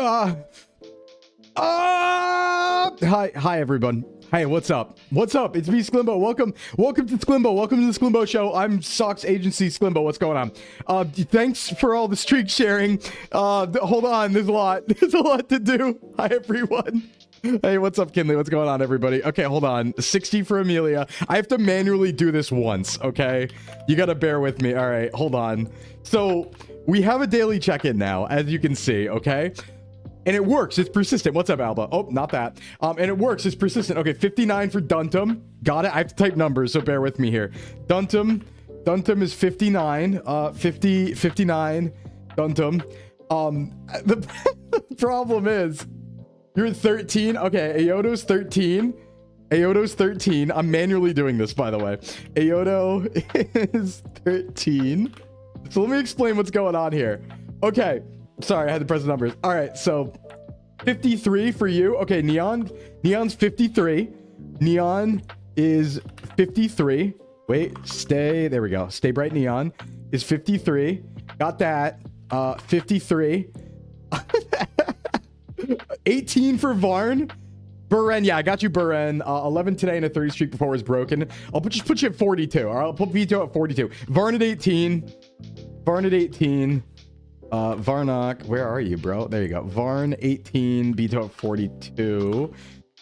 Uh, hi everyone. Hey, what's up? What's up? It's me, Sclimbo. Welcome to Sclimbo. Welcome to the Sclimbo Show. I'm Socks Agency Sclimbo. What's going on? Thanks for all the streak sharing. Hold on, there's a lot. There's a lot to do. Hi everyone. Hey, what's up, Kinley? What's going on, everybody? Okay, hold on. 60 for Amelia. I have to manually do this once, okay? You gotta bear with me. All right, hold on. So we have a daily check-in now, as you can see, okay? And it works. It's persistent. What's up, Alba? Oh, not that. And it works. It's persistent. Okay, 59 for Duntum. Got it. I have to type numbers, so bear with me here. Duntum is 59. 59. Duntum. The problem is you're 13. Okay, Ayodo's 13. Ayodo's 13. I'm manually doing this, by the way. Ayodo is 13. So let me explain what's going on here. Okay. Sorry, I had to press the numbers. All right, so 53 for you. Okay, Neon's 53. Neon is 53. Wait, stay. There we go. Stay bright. Neon is 53. Got that. 53. 18 for Varn. Buren, yeah, I got you, Buren. 11 today and a 30 streak before it was broken. I'll just put you at 42. All right, I'll put Vito at 42. Varn at 18. Varn at 18. Varnock, where are you, bro? There you go. Varn 18, Beto at 42.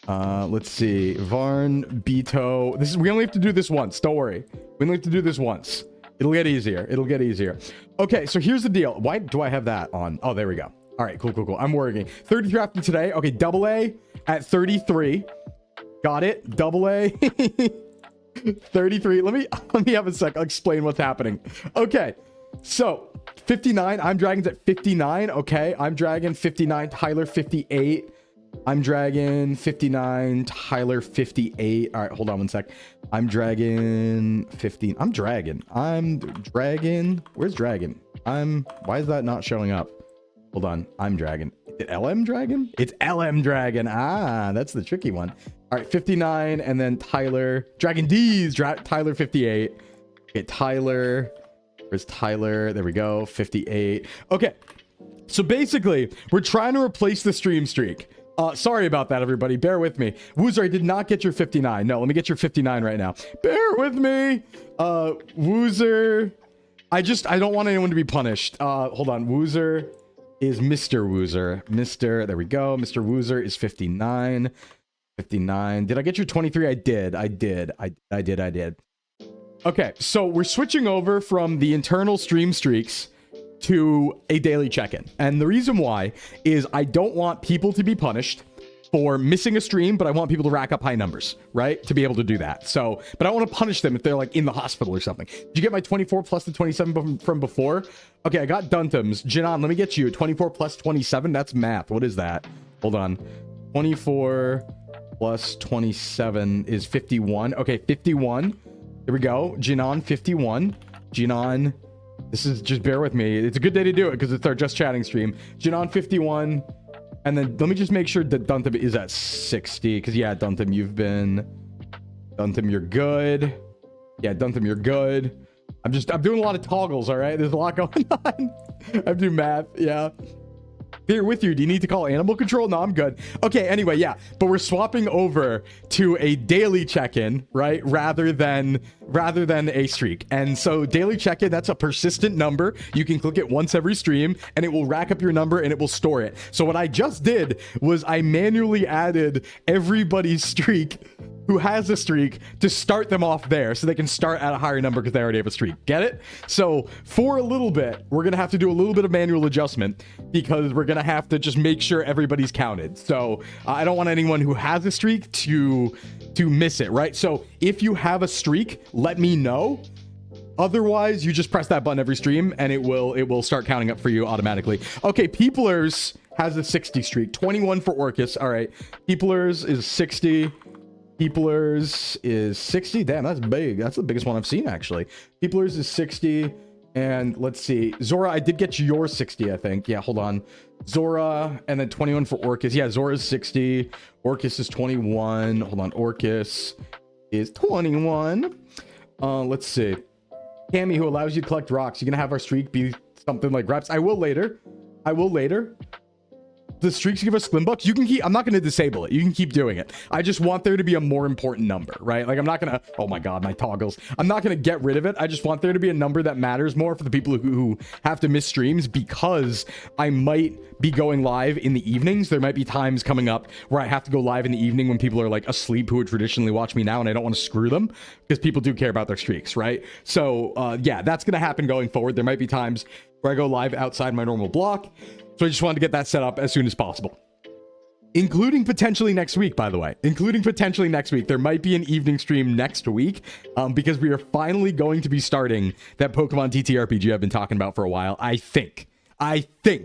Let's see. Varn, Beto. We only have to do this once. Don't worry. We only have to do this once. It'll get easier. It'll get easier. Okay, so here's the deal. Why do I have that on? Oh, there we go. All right, cool. I'm working. 33 after today. Okay, double A at 33. Got it. Double A. 33. Let me have a sec. I'll explain what's happening. Okay, so 59, I'm Dragon's at 59. Okay, I'm Dragon 59, Tyler 58. I'm Dragon 59, Tyler 58. All right, hold on one sec. I'm Dragon 15. I'm Dragon. Where's Dragon? Why is that not showing up? Hold on. I'm Dragon. Is it LM Dragon? It's LM Dragon. Ah, that's the tricky one. All right, 59, and then Tyler. Dragon D's Tyler 58. Okay, Tyler. Where's Tyler? There we go. 58. Okay. So basically, we're trying to replace the stream streak. Sorry about that, everybody. Bear with me. Woozer, I did not get your 59. No, let me get your 59 right now. Bear with me. Woozer. I don't want anyone to be punished. Hold on. Woozer is Mr. Woozer. There we go. Mr. Woozer is 59. 59. Did I get your 23? I did. Okay, so we're switching over from the internal stream streaks to a daily check-in. And the reason why is I don't want people to be punished for missing a stream, but I want people to rack up high numbers, right? To be able to do that. So, but I don't want to punish them if they're like in the hospital or something. Did you get my 24 plus the 27 from before? Okay, I got Duntum's. Jinan, let me get you 24 plus 27. That's math. What is that? Hold on. 24 plus 27 is 51. Okay, 51. There we go. Jinan 51. Jinan, this is, just bear with me. It's a good day to do it because it's our just chatting stream. Jinan 51. And then let me just make sure that Duntum is at 60. Because yeah, Duntum, Duntum, you're good. Yeah, Duntum, you're good. I'm doing a lot of toggles, all right? There's a lot going on. I'm doing math, yeah. Here with you. Do you need to call animal control? No, I'm good. Okay, anyway, yeah. But we're swapping over to a daily check-in, right? Rather than a streak. And so daily check-in, that's a persistent number. You can click it once every stream and it will rack up your number and it will store it. So what I just did was I manually added everybody's streak who has a streak to start them off there so they can start at a higher number because they already have a streak. Get it? So for a little bit, we're going to have to do a little bit of manual adjustment because we're going to have to just make sure everybody's counted. So I don't want anyone who has a streak to miss it, right? So if you have a streak, let me know. Otherwise, you just press that button every stream and it will start counting up for you automatically. Okay, Peoplers has a 60 streak. 21 for Orcus. All right. Peoplers is 60. Peoplers is 60. Damn, that's big. That's the biggest one I've seen, actually. Peoplers is 60. And let's see. Zora, I did get your 60, I think. Yeah, hold on. Zora, and then 21 for Orcus. Yeah, Zora's 60. Orcus is 21. Hold on. Orcus is 21. Let's see. Cammy, who allows you to collect rocks. You're going to have our streak be something like reps. I will later. the streaks give us Sclimbucks, you can keep, I'm not going to disable it. You can keep doing it. I just want there to be a more important number, right? Like I'm not going to, oh my God, my toggles. I'm not going to get rid of it. I just want there to be a number that matters more for the people who have to miss streams, because I might be going live in the evenings. There might be times coming up where I have to go live in the evening when people are like asleep who would traditionally watch me now, and I don't want to screw them because people do care about their streaks, right? So yeah, that's going to happen going forward. There might be times where I go live outside my normal block. So I just wanted to get that set up as soon as possible. Including potentially next week, by the way. Including potentially next week. There might be an evening stream next week, because we are finally going to be starting that Pokemon TTRPG I've been talking about for a while. I think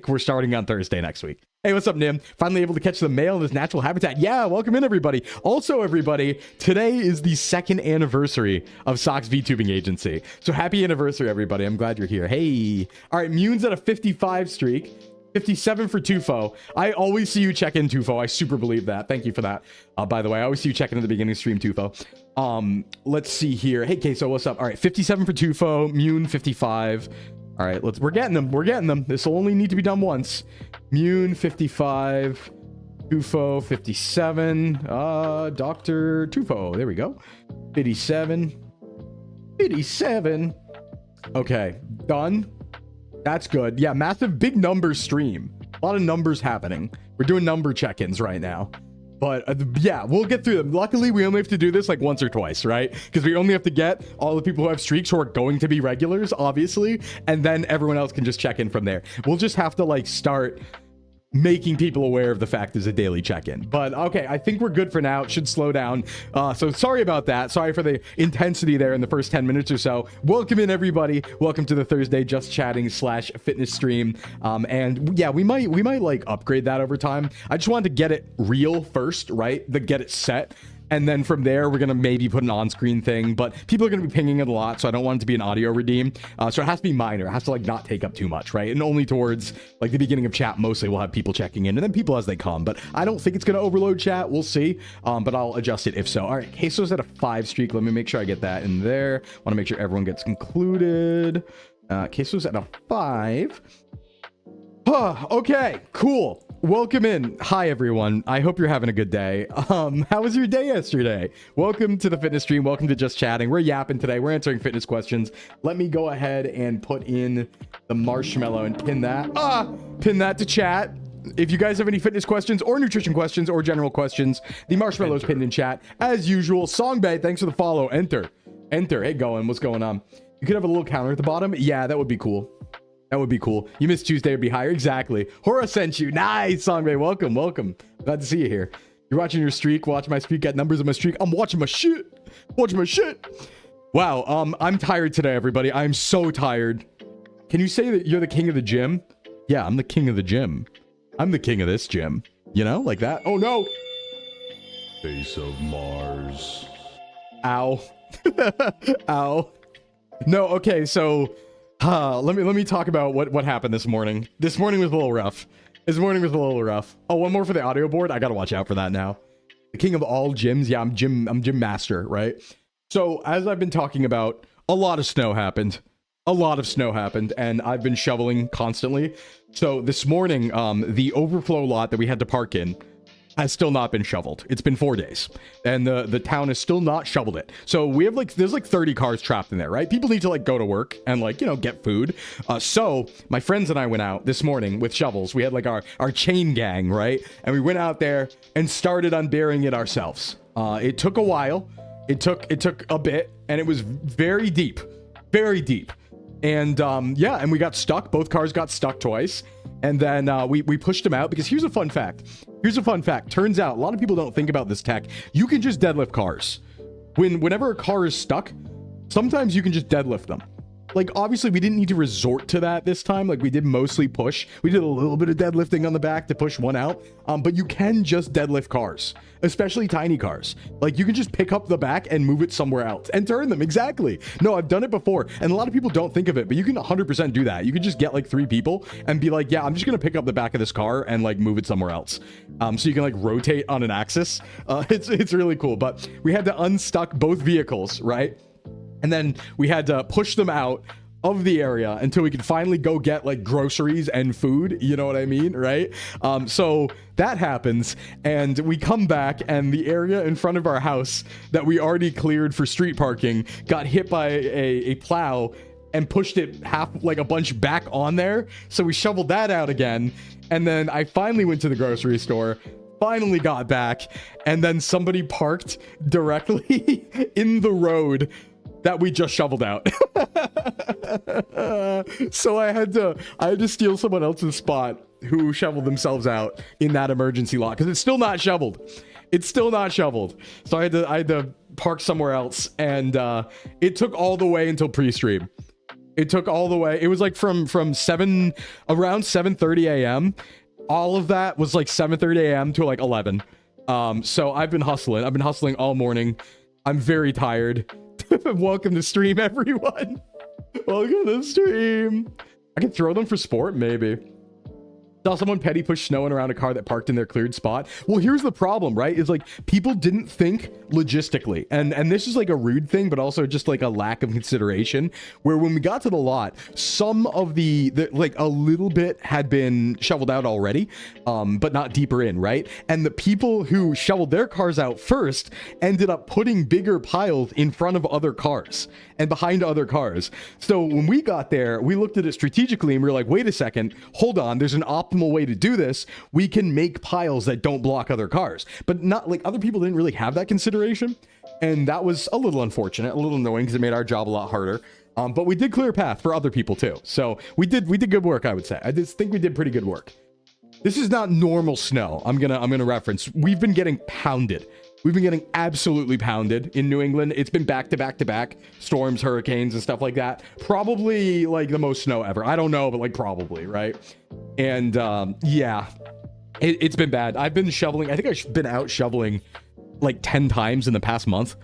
we're starting on Thursday next week. Hey, what's up, Nim? Finally able to catch the male in his natural habitat. Yeah, welcome in, everybody. Also, everybody, today is the 2nd anniversary of Sock's VTubing agency. So happy anniversary, everybody. I'm glad you're here. Hey. All right, Mune's at a 55 streak. 57 for Tufo. I always see you check in, Tufo. I super believe that. Thank you for that. By the way, I always see you check in at the beginning of stream, Tufo. Let's see here. Hey, Queso, what's up? All right, 57 for Tufo. Mune, 55. All right, we're getting them. We're getting them. This will only need to be done once. Mune, 55. Tufo, 57. Dr. Tufo. There we go. 57. 57. Okay, done. That's good. Yeah, massive big numbers stream. A lot of numbers happening. We're doing number check-ins right now. But yeah, we'll get through them. Luckily, we only have to do this like once or twice, right? Because we only have to get all the people who have streaks who are going to be regulars, obviously. And then everyone else can just check in from there. We'll just have to like start making people aware of the fact there's a daily check-in. But okay, I think we're good for now. It should slow down. So sorry about that. Sorry for the intensity there in the first 10 minutes or so. Welcome in, everybody. Welcome to the Thursday Just Chatting / fitness stream. And yeah, we might like upgrade that over time. I just wanted to get it real first, right? Get it set. And then from there, we're going to maybe put an on-screen thing, but people are going to be pinging it a lot, so I don't want it to be an audio redeem. So it has to be minor. It has to like not take up too much, right? And only towards like the beginning of chat, mostly we'll have people checking in and then people as they come. But I don't think it's going to overload chat. We'll see. But I'll adjust it if so. All right, Queso's at a 5 streak. Let me make sure I get that in there. Want to make sure everyone gets included. Queso's at a 5. Okay, cool. Welcome in. Hi, everyone. I hope you're having a good day. How was your day yesterday? Welcome to the fitness stream. Welcome to Just Chatting. We're yapping today. We're answering fitness questions. Let me go ahead and put in the marshmallow and pin that. Pin that to chat. If you guys have any fitness questions or nutrition questions or general questions, the marshmallow is pinned in chat. As usual, Songbay, thanks for the follow. Enter. Hey, going. What's going on? You could have a little counter at the bottom. Yeah, that would be cool. That would be cool. You missed Tuesday would be higher. Exactly. Hora sent you. Nice, Songbay. Welcome. Glad to see you here. You're watching your streak. Watch my streak. Got numbers on my streak. I'm watching my shit. Wow. I'm tired today, everybody. I'm so tired. Can you say that you're the king of the gym? Yeah, I'm the king of the gym. I'm the king of this gym. You know, like that. Oh, no. Face of Mars. Ow. Ow. No, okay, so... let me talk about what happened this morning. This morning was a little rough. Oh, one more for the audio board. I gotta watch out for that now. The king of all gyms. Yeah, I'm gym master, right? So as I've been talking about, a lot of snow happened, and I've been shoveling constantly. So this morning, the overflow lot that we had to park in has still not been shoveled. It's been 4 days, and the town has still not shoveled it. So we have like, there's like 30 cars trapped in there, right? People need to like go to work and like, you know, get food. So my friends and I went out this morning with shovels. We had like our chain gang, right? And we went out there and started unburying it ourselves. It took a while. It took a bit, and it was very deep. And yeah, and we got stuck. Both cars got stuck twice. And then we pushed them out, because here's a fun fact. Turns out a lot of people don't think about this tech. You can just deadlift cars. Whenever a car is stuck, sometimes you can just deadlift them. Like, obviously, we didn't need to resort to that this time. Like, we did mostly push. We did a little bit of deadlifting on the back to push one out. But you can just deadlift cars, especially tiny cars. Like, you can just pick up the back and move it somewhere else and turn them. Exactly. No, I've done it before. And a lot of people don't think of it, but you can 100% do that. You can just get like 3 people and be like, yeah, I'm just going to pick up the back of this car and like move it somewhere else. So you can like rotate on an axis. It's really cool. But we had to unstuck both vehicles, right? And then we had to push them out of the area until we could finally go get like groceries and food, you know what I mean, right? So that happens, and we come back, and the area in front of our house that we already cleared for street parking got hit by a plow and pushed it like a bunch back on there. So we shoveled that out again, and then I finally went to the grocery store, finally got back, and then somebody parked directly in the road that we just shoveled out. So I had to steal someone else's spot who shoveled themselves out in that emergency lot, because it's still not shoveled. It's still not shoveled. So I had to park somewhere else, and it took all the way until pre-stream. It took all the way. It was like from around 7:30 a.m. All of that was like 7:30 a.m. to like 11. So I've been hustling all morning. I'm very tired. Welcome to stream, everyone. Welcome to stream. I can throw them for sport, maybe. Saw someone petty push snow around a car that parked in their cleared spot. Well, here's the problem, right? Is like people didn't think logistically, and this is like a rude thing, but also just like a lack of consideration. Where when we got to the lot, some of the like a little bit had been shoveled out already, but not deeper in, right? And the people who shoveled their cars out first ended up putting bigger piles in front of other cars and behind other cars. So when we got there, we looked at it strategically, and we were like, wait a second, hold on, there's an optimal way to do this. We can make piles that don't block other cars, but not like other people didn't really have that consideration. And that was a little unfortunate, a little annoying, because it made our job a lot harder. But we did clear a path for other people too. So we did good work, I would say. I just think we did pretty good work. This is not normal snow. I'm gonna reference. We've been getting pounded. We've been getting absolutely pounded in New England. It's been back to back to back storms, hurricanes, and stuff like that. Probably like the most snow ever. I don't know, but like probably, right? And yeah, it's been bad. I've been shoveling. I think I've been out shoveling like 10 times in the past month.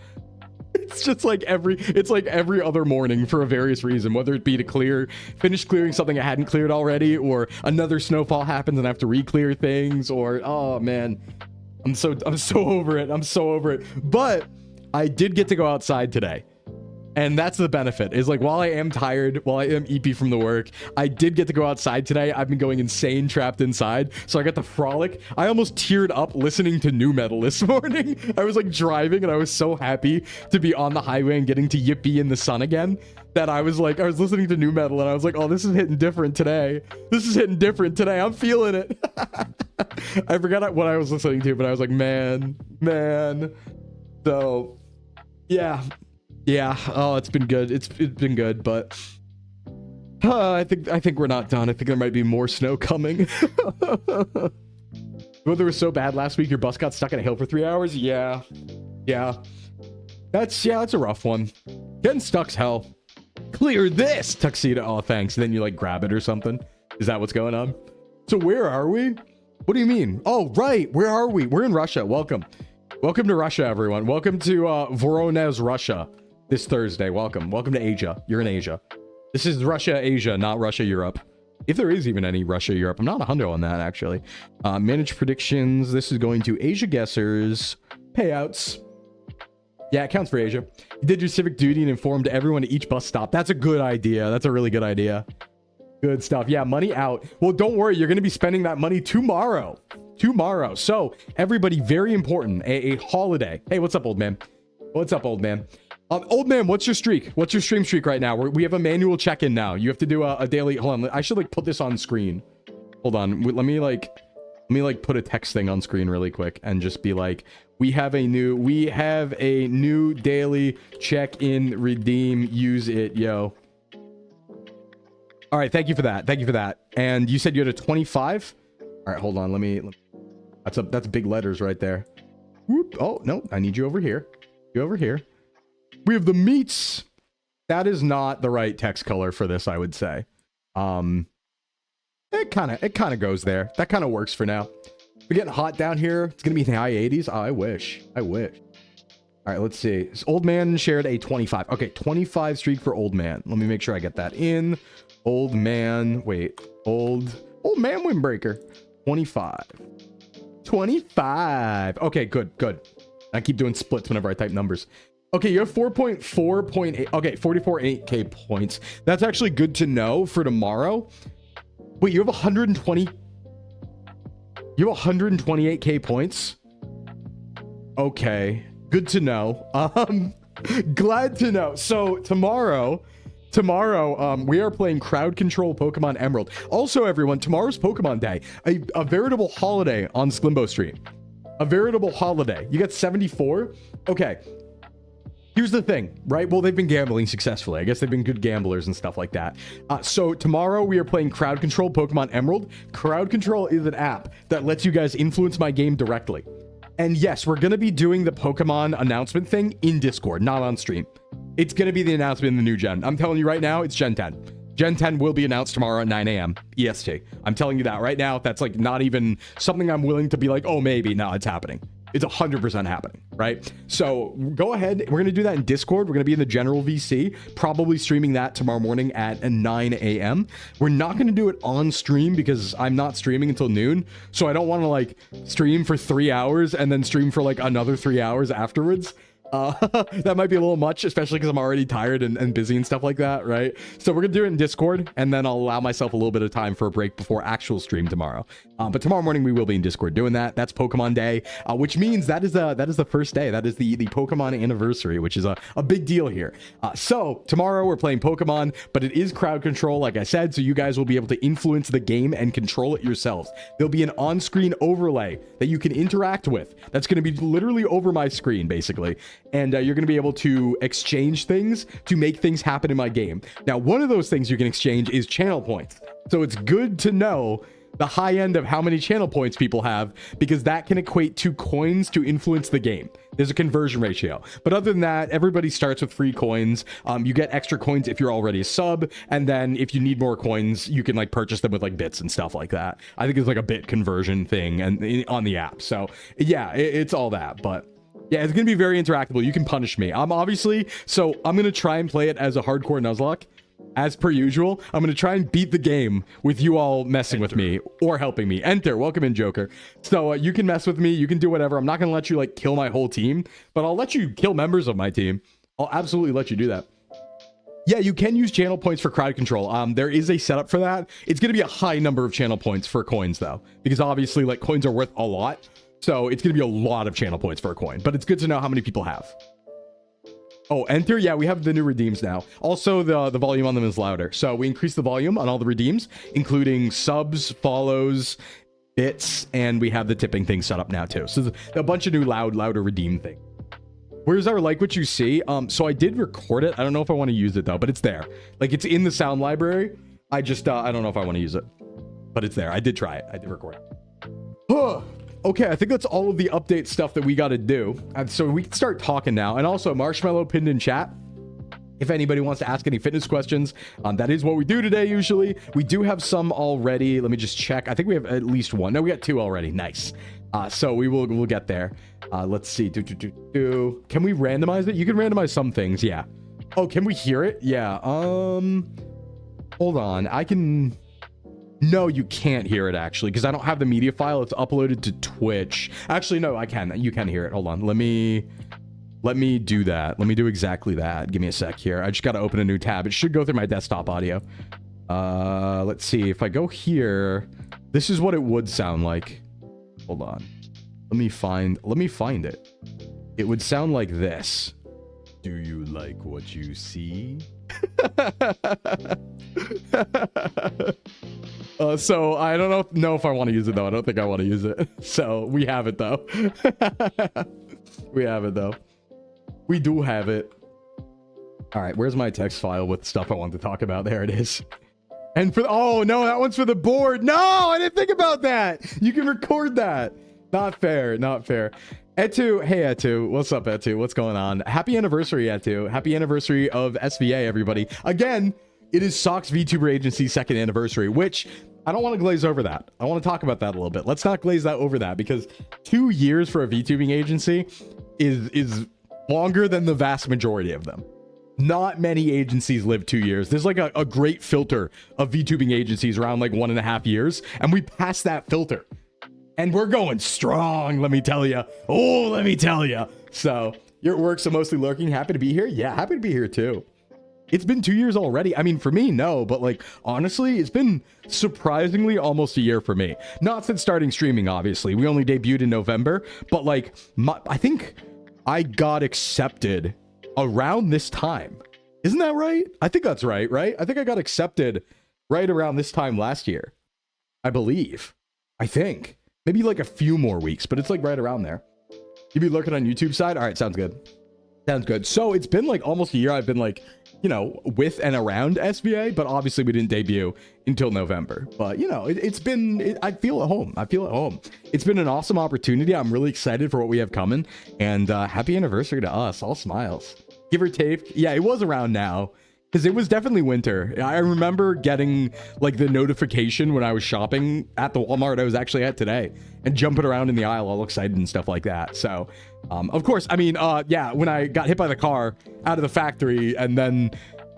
It's just like every other morning for a various reason, whether it be to finish clearing something I hadn't cleared already, or another snowfall happens and I have to re-clear things, or oh man, I'm so over it. I'm so over it. But I did get to go outside today. And that's the benefit, is like, while I am tired, while I am EP from the work, I did get to go outside today. I've been going insane trapped inside. So I got to frolic. I almost teared up listening to new metal this morning. I was like driving, and I was so happy to be on the highway and getting to yippee in the sun again, that I was listening to new metal, and I was like, oh, this is hitting different today. This is hitting different today. I'm feeling it. I forgot what I was listening to, but I was like, man. So yeah. Oh, it's been good. It's been good, but I think we're not done. I think there might be more snow coming. Weather was so bad last week, your bus got stuck in a hill for 3 hours. Yeah. That's a rough one. Getting stuck's hell. Clear this tuxedo. Oh, thanks. And then you like grab it or something. Is that what's going on? So where are we? What do you mean? Oh, right. Where are we? We're in Russia. Welcome to Russia, everyone. Welcome to Voronezh, Russia. This Thursday. Welcome to Asia. You're in Asia. This is Russia, Asia, not Russia, Europe. If there is even any Russia, Europe. I'm not 100 on that, actually. Manage predictions. This is going to Asia guessers. Payouts. Yeah, it counts for Asia. You did your civic duty and informed everyone at each bus stop. That's a good idea. That's a really good idea. Good stuff. Yeah, money out. Well, don't worry. You're going to be spending that money tomorrow. So, everybody, very important. A holiday. Hey, what's up, old man? Old man, what's your streak? What's your stream streak right now? We have a manual check-in now. You have to do a daily. Hold on. I should like put this on screen. Hold on. Let me put a text thing on screen really quick and just be like, we have a new daily check-in, redeem, use it, yo. All right. Thank you for that. And you said you had a 25. All right. Hold on. Let me that's big letters right there. Whoop. Oh, no. I need you over here. We have the meats. That is not the right text color for this, I would say. It kind of goes there. That kind of works for now. We're getting hot down here. It's gonna be in the high 80s. Oh, I wish. All right, let's see. This old man shared a 25. Okay, 25 streak for old man. Let me make sure I get that in. Old man. Wait. Old man windbreaker. 25. Okay, good. I keep doing splits whenever I type numbers. Okay, you have 4.4.8. Okay, 44.8k points. That's actually good to know for tomorrow. Wait, you have 120. You have 128k points. Okay, good to know. Glad to know. So tomorrow, we are playing crowd control Pokemon Emerald. Also, everyone, tomorrow's Pokemon Day, a veritable holiday on Sclimbo stream. A veritable holiday. You got 74. Okay. Here's the thing, right? Well, they've been gambling successfully. I guess they've been good gamblers and stuff like that. So tomorrow we are playing Crowd Control Pokemon Emerald. Crowd Control is an app that lets you guys influence my game directly. And yes, we're going to be doing the Pokemon announcement thing in Discord, not on stream. It's going to be the announcement in the new gen. I'm telling you right now, it's Gen 10. Gen 10 will be announced tomorrow at 9 a.m. EST. I'm telling you that right now. That's like not even something I'm willing to be like, oh, maybe. No, it's happening. It's 100% happening, right? So go ahead. We're going to do that in Discord. We're going to be in the general VC, probably streaming that tomorrow morning at 9 a.m. We're not going to do it on stream because I'm not streaming until noon. So I don't want to like stream for 3 hours and then stream for like another 3 hours afterwards. That might be a little much, especially because I'm already tired and busy and stuff like that, right? So we're gonna do it in Discord, and then I'll allow myself a little bit of time for a break before actual stream tomorrow. But tomorrow morning we will be in Discord doing that. That's Pokemon Day, which means that is the first day. That is the Pokemon anniversary, which is a big deal here. So tomorrow we're playing Pokemon, but it is crowd control, like I said, so you guys will be able to influence the game and control it yourselves. There'll be an on-screen overlay that you can interact with. That's going to be literally over my screen, basically. And you're going to be able to exchange things to make things happen in my game. Now, one of those things you can exchange is channel points. So it's good to know the high end of how many channel points people have, because that can equate to coins to influence the game. There's a conversion ratio. But other than that, everybody starts with free coins. You get extra coins if you're already a sub. And then if you need more coins, you can like purchase them with like bits and stuff like that. I think it's like a bit conversion thing and on the app. So yeah, it's all that. But yeah, it's going to be very interactable. You can punish me. I'm going to try and play it as a hardcore Nuzlocke. As per usual, I'm going to try and beat the game with you all messing with me or helping me. Enter. Welcome in, Joker. So you can mess with me. You can do whatever. I'm not going to let you like kill my whole team, but I'll let you kill members of my team. I'll absolutely let you do that. Yeah, you can use channel points for crowd control. There is a setup for that. It's going to be a high number of channel points for coins, though, because obviously like coins are worth a lot. So it's going to be a lot of channel points for a coin, but it's good to know how many people have. Oh, enter. Yeah, we have the new redeems now. Also, the volume on them is louder. So we increased the volume on all the redeems, including subs, follows, bits, and we have the tipping thing set up now too. So there's a bunch of new louder redeem thing. Where's our like what you see? So I did record it. I don't know if I want to use it though, but it's there. Like it's in the sound library. I don't know if I want to use it, but it's there. I did try it. I did record it. Okay, I think that's all of the update stuff that we got to do. And so we can start talking now. And also, Marshmallow pinned in chat. If anybody wants to ask any fitness questions, that is what we do today usually. We do have some already. Let me just check. I think we have at least one. No, we got two already. Nice. So we'll get there. Let's see. Can we randomize it? You can randomize some things. Yeah. Oh, can we hear it? Yeah. Hold on. I can... No, you can't hear it actually, because I don't have the media file. It's uploaded to Twitch. Actually, no, I can. You can hear it. Hold on. Let me do that. Let me do exactly that. Give me a sec here. I just got to open a new tab. It should go through my desktop audio. Let's see. If I go here, this is what it would sound like. Hold on. Let me find it. It would sound like this. Do you like what you see? So I don't know if I want to use it though. I don't think I want to use it. So we have it though. We have it though. We do have it. All right, where's my text file with stuff I want to talk about? There it is. And oh no, that one's for the board. No, I didn't think about that. You can record that. Not fair, not fair. Etu, hey Etu, what's up Etu? What's going on? Happy anniversary Etu. Happy anniversary of SVA, everybody. Again, it is Sock's VTuber agency's second anniversary, which I don't want to glaze over that. I want to talk about that a little bit. Let's not glaze that over that, because 2 years for a VTubing agency is longer than the vast majority of them. Not many agencies live 2 years. There's like a great filter of VTubing agencies around like 1.5 years, and we passed that filter. And we're going strong, let me tell you. Oh, let me tell you. So You're at work, so mostly lurking. Happy to be here. Yeah, happy to be here too. It's been 2 years already. I mean, for me, no, but like, honestly, it's been surprisingly almost a year for me. Not since starting streaming, obviously. We only debuted in November, but like, I think I got accepted around this time. Isn't that right? I think that's right, right? I think I got accepted right around this time last year. I believe. I think. Maybe like a few more weeks, but it's like right around there. You be lurking on YouTube side? All right, sounds good. Sounds good. So it's been like almost a year I've been like, you know, with and around SVA, but obviously we didn't debut until November. But, you know, it's been, I feel at home. I feel at home. It's been an awesome opportunity. I'm really excited for what we have coming. And happy anniversary to us. All smiles. Give or take. Yeah, it was around now. Because it was definitely winter. I remember getting like the notification when I was shopping at the Walmart I was actually at today and jumping around in the aisle all excited and stuff like that. So, of course, I mean, yeah, when I got hit by the car out of the factory and then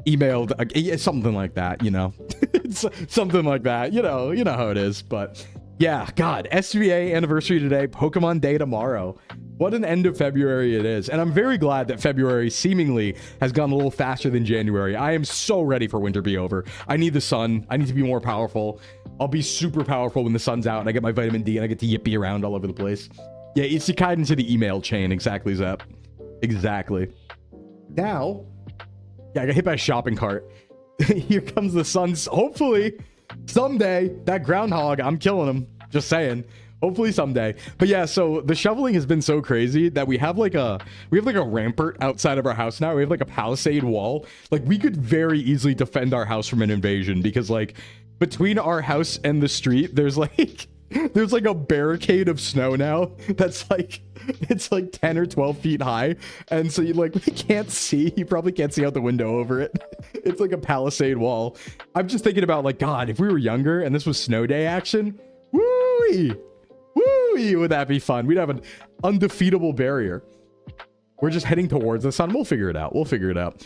emailed, something like that, you know, it's something like that, you know how it is. But yeah, God, SVA anniversary today, Pokemon Day tomorrow. What an end of February it is. And I'm very glad that February seemingly has gone a little faster than January. I am so ready for winter to be over. I need the sun. I need to be more powerful. I'll be super powerful when the sun's out and I get my vitamin D and I get to yippee around all over the place. Yeah, it's tied into the email chain. Exactly, Zep. Exactly. Now, yeah, I got hit by a shopping cart. Here comes the sun. Hopefully, someday, that groundhog, I'm killing him. Just saying. Hopefully someday. But yeah, so the shoveling has been so crazy that we have like a rampart outside of our house now. We have like a palisade wall. Like we could very easily defend our house from an invasion because like between our house and the street, there's like a barricade of snow now that's like, it's like 10 or 12 feet high. And so you like, we can't see, you probably can't see out the window over it. It's like a palisade wall. I'm just thinking about like, God, if we were younger and this was snow day action, woo-wee. Woo! Would that be fun? We'd have an undefeatable barrier. We're just heading towards the sun. We'll figure it out. We'll figure it out.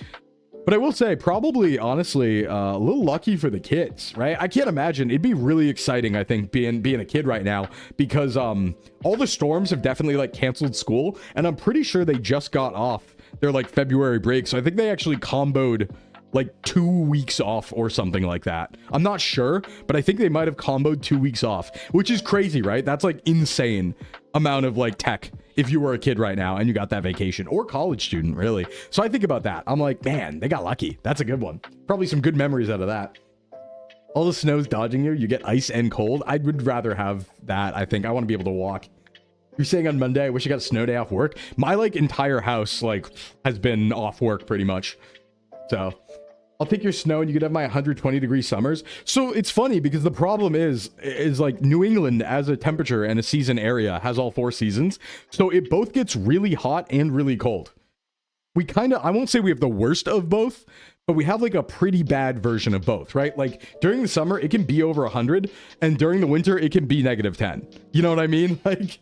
But I will say, probably, honestly, a little lucky for the kids, right? I can't imagine. It'd be really exciting, I think, being a kid right now because all the storms have definitely like canceled school, and I'm pretty sure they just got off their like February break. So I think they actually comboed like 2 weeks off or something like that. I'm not sure, but I think they might have comboed 2 weeks off, which is crazy, right? That's like insane amount of like tech if you were a kid right now and you got that vacation, or college student, really. So I think about that. I'm like, man, they got lucky. That's a good one. Probably some good memories out of that. All the snow's dodging you. You get ice and cold. I would rather have that. I think I want to be able to walk. You're saying on Monday, I wish I got a snow day off work. My like entire house like has been off work pretty much. So I'll take your snow and you could have my 120-degree summers. So it's funny because the problem is like New England as a temperature and a season area has all 4 seasons. So it both gets really hot and really cold. We kind of, I won't say we have the worst of both, but we have like a pretty bad version of both, right? Like during the summer, it can be over 100 and during the winter, it can be -10. You know what I mean? Like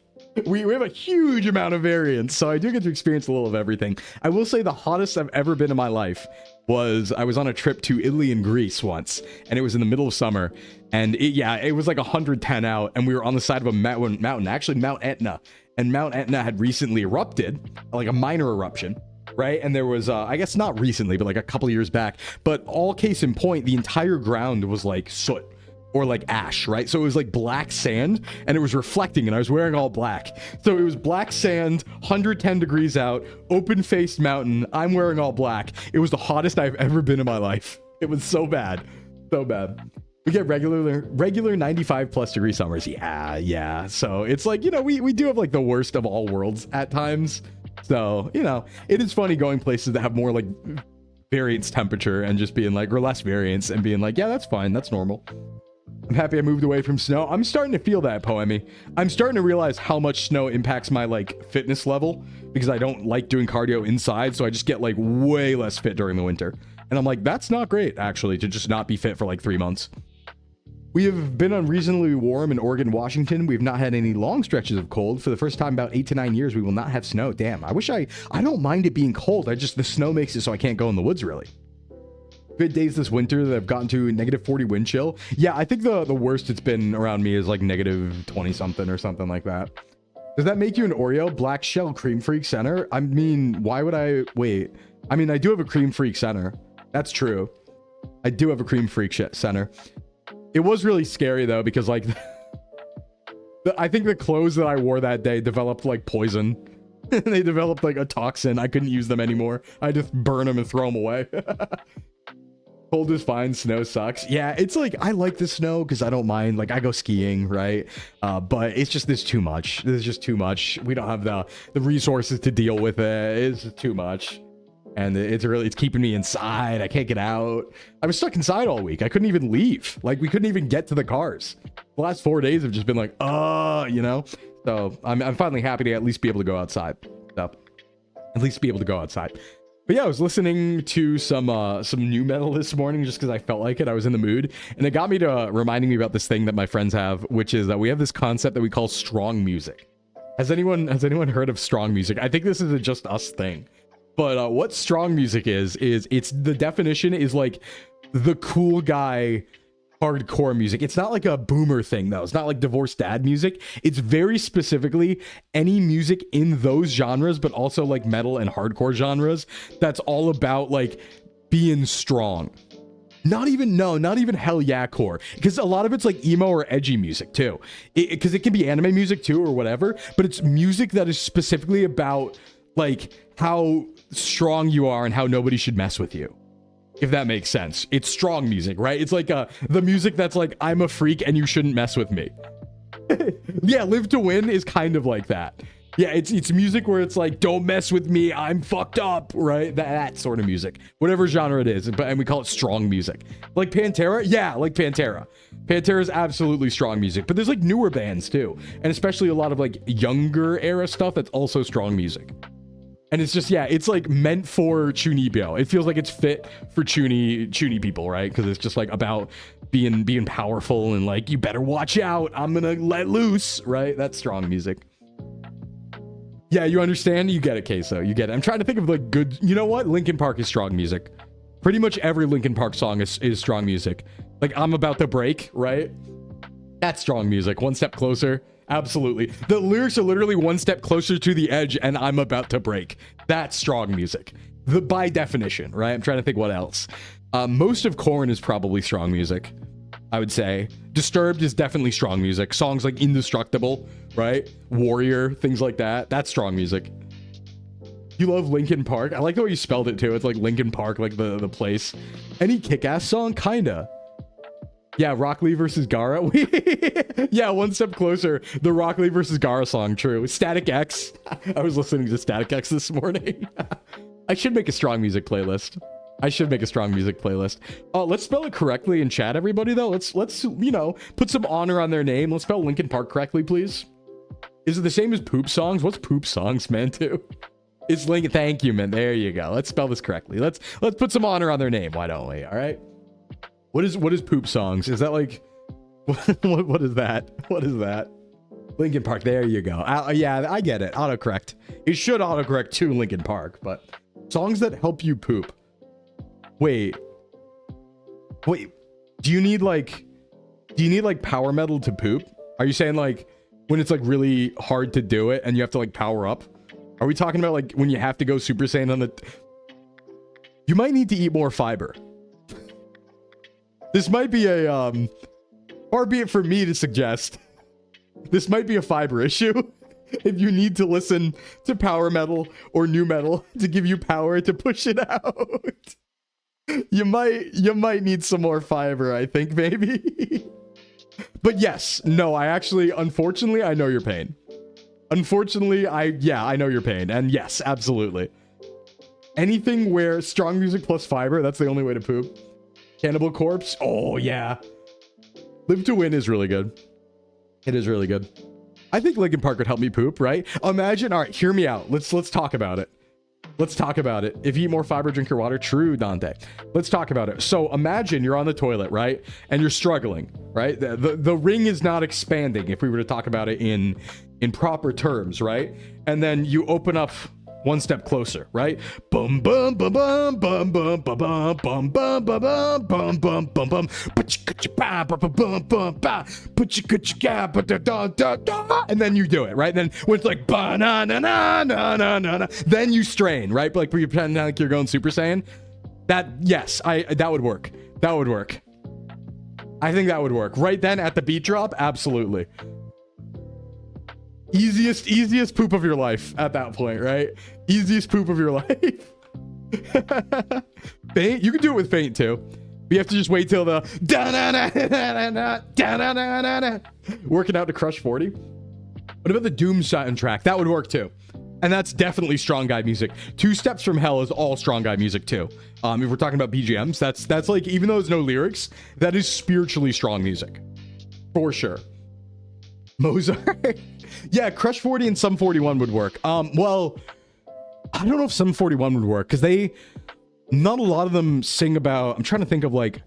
we have a huge amount of variance. So I do get to experience a little of everything. I will say the hottest I've ever been in my life was I was on a trip to Italy and Greece once, and it was in the middle of summer, and it was like 110 out, and we were on the side of a mountain, actually Mount Etna, and Mount Etna had recently erupted, like a minor eruption, right? And there was, I guess not recently, but like a couple years back, but all case in point, the entire ground was like soot or like ash, right? So it was like black sand and it was reflecting and I was wearing all black. So it was black sand, 110 degrees out, open-faced mountain. I'm wearing all black. It was the hottest I've ever been in my life. It was so bad. So bad. We get regular 95 plus degree summers. Yeah. So it's like, you know, we do have like the worst of all worlds at times. So, you know, it is funny going places that have more like variance temperature and just being like, or less variance and being like, yeah, that's fine. That's normal. I'm happy I moved away from snow. I'm starting to feel that, Poemi. I'm starting to realize how much snow impacts my like fitness level because I don't like doing cardio inside. So I just get like way less fit during the winter. And I'm like, that's not great actually to just not be fit for like 3 months. We have been unreasonably warm in Oregon, Washington. We've not had any long stretches of cold. For the first time about 8 to 9 years, we will not have snow. Damn, I wish I don't mind it being cold. the snow makes it so I can't go in the woods really. Good days this winter that have gotten to -40 wind chill. Yeah, I think the worst it's been around me is like -20 something or something like that. Does that make you an Oreo? Black shell, cream freak center? I mean, why would I wait? I mean, I do have a cream freak center. That's true. I do have a cream freak center. It was really scary though, because like, I think the clothes that I wore that day developed like poison. They developed like a toxin. I couldn't use them anymore. I just burn them and throw them away. Cold is fine, snow sucks. Yeah, it's like, I like the snow because I don't mind. Like, I go skiing, right? But it's just, this too much. This is just too much. We don't have the resources to deal with it. It's just too much. And it's keeping me inside. I can't get out. I was stuck inside all week. I couldn't even leave. Like, we couldn't even get to the cars. The last 4 days have just been like, you know? So I'm finally happy to at least be able to go outside. So, at least be able to go outside. But yeah, I was listening to some new metal this morning just because I felt like it. I was in the mood, and it got me to reminding me about this thing that my friends have, which is that we have this concept that we call strong music. Has anyone heard of strong music? I think this is a just us thing. But what strong music is it's the definition is like the cool guy hardcore music. It's not like a boomer thing though. It's not like divorced dad music. It's very specifically any music in those genres, but also like metal and hardcore genres that's all about like being strong. Not even hell yeah core, because a lot of it's like emo or edgy music too, because it can be anime music too or whatever, but it's music that is specifically about like how strong you are and how nobody should mess with you, if that makes sense. It's strong music, right? It's like the music that's like, I'm a freak and you shouldn't mess with me. Yeah, Live to Win is kind of like that. Yeah, it's music where it's like, don't mess with me, I'm fucked up, right? That sort of music, whatever genre it is, and we call it strong music. Like Pantera, yeah, like Pantera. Pantera is absolutely strong music, but there's like newer bands too, and especially a lot of like younger era stuff that's also strong music. And it's just, yeah, it's like meant for Chunibyo. It feels like it's fit for Chuni people, right? Because it's just like about being powerful and like, you better watch out, I'm gonna let loose, right? That's strong music. Yeah, you understand? You get it, Queso. You get it. I'm trying to think of like good, you know what? Linkin Park is strong music. Pretty much every Linkin Park song is strong music. Like I'm About to Break, right? That's strong music. One Step Closer. Absolutely. The lyrics are literally one step closer to the edge and I'm about to break. That's strong music. By definition, right? I'm trying to think what else. Most of Korn is probably strong music, I would say. Disturbed is definitely strong music. Songs like Indestructible, right? Warrior, things like that. That's strong music. You love Linkin Park? I like the way you spelled it too. It's like Linkin Park, like the place. Any Kick-Ass song? Kinda. Yeah, Rock Lee versus Gara. Yeah, One Step Closer. The Rock Lee versus Gara song, true. Static X. I was listening to Static X this morning. I should make a strong music playlist. Let's spell it correctly in chat, everybody, though. Let's you know, put some honor on their name. Let's spell Linkin Park correctly, please. Is it the same as Poop Songs? What's Poop Songs, man, too? It's Linkin. Thank you, man. There you go. Let's spell this correctly. Let's put some honor on their name. Why don't we? All right. What is Poop Songs? Is that like what is that? What is that? Linkin Park. There you go. Yeah, I get it. Autocorrect. It should autocorrect to Linkin Park, but songs that help you poop. Wait. Do you need like power metal to poop? Are you saying like when it's like really hard to do it and you have to like power up? Are we talking about like when you have to go Super Saiyan on the... You might need to eat more fiber. This might be a, far be it for me to suggest, this might be a fiber issue. If you need to listen to power metal or new metal to give you power to push it out, you might need some more fiber, I think, maybe. But yes, no, unfortunately, I know your pain. Unfortunately, I know your pain. And yes, absolutely. Anything where strong music plus fiber, that's the only way to poop. Cannibal Corpse. Oh, yeah. Live to Win is really good. It is really good. I think Linkin Park would help me poop, right? Imagine, all right, hear me out. Let's talk about it. Let's talk about it. If you eat more fiber, drink your water. True, Dante. Let's talk about it. So imagine you're on the toilet, right? And you're struggling, right? The ring is not expanding, if we were to talk about it in proper terms, right? And then you open up one step closer, right? Bum bum bum bum bum bum bum bum bum bum bum bum bum bum bum. And then you do it, right? Then when it's like ba na na na na na na, then you strain, right? But like you pretend like you're going Super Saiyan. That, yes, that would work. That would work. I think that would work. Right then at the beat drop, absolutely. Easiest poop of your life at that point, right? Easiest poop of your life. Faint, you can do it with Faint too. But you have to just wait till the working out to Crush 40. What about the Doom soundtrack? That would work too. And that's definitely Strong Guy music. Two Steps from Hell is all Strong Guy music too. If we're talking about BGMs, that's like, even though there's no lyrics, that is spiritually strong music. For sure. Mozart. Yeah, Crush 40 and Sum 41 would work. Well, I don't know if Sum 41 would work, because not a lot of them sing about, I'm trying to think of like,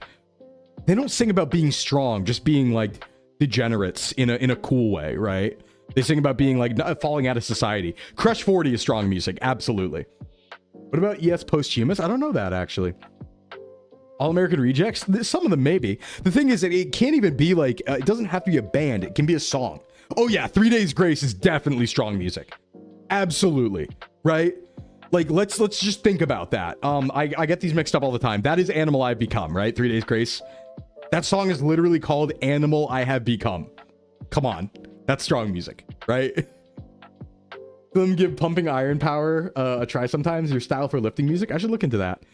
they don't sing about being strong, just being like degenerates in a cool way, right? They sing about being like falling out of society. Crush 40 is strong music, absolutely. What about ES Posthumous? I don't know that actually. All American Rejects? Some of them maybe. The thing is that it can't even be like, it doesn't have to be a band. It can be a song. Oh yeah, 3 Days Grace is definitely strong music. Absolutely, right? Like, let's just think about that. I get these mixed up all the time. That is Animal I've Become, right? 3 Days Grace. That song is literally called Animal I Have Become. Come on. That's strong music, right? Them give Pumping Iron Power a try sometimes. Your style for lifting music. I should look into that.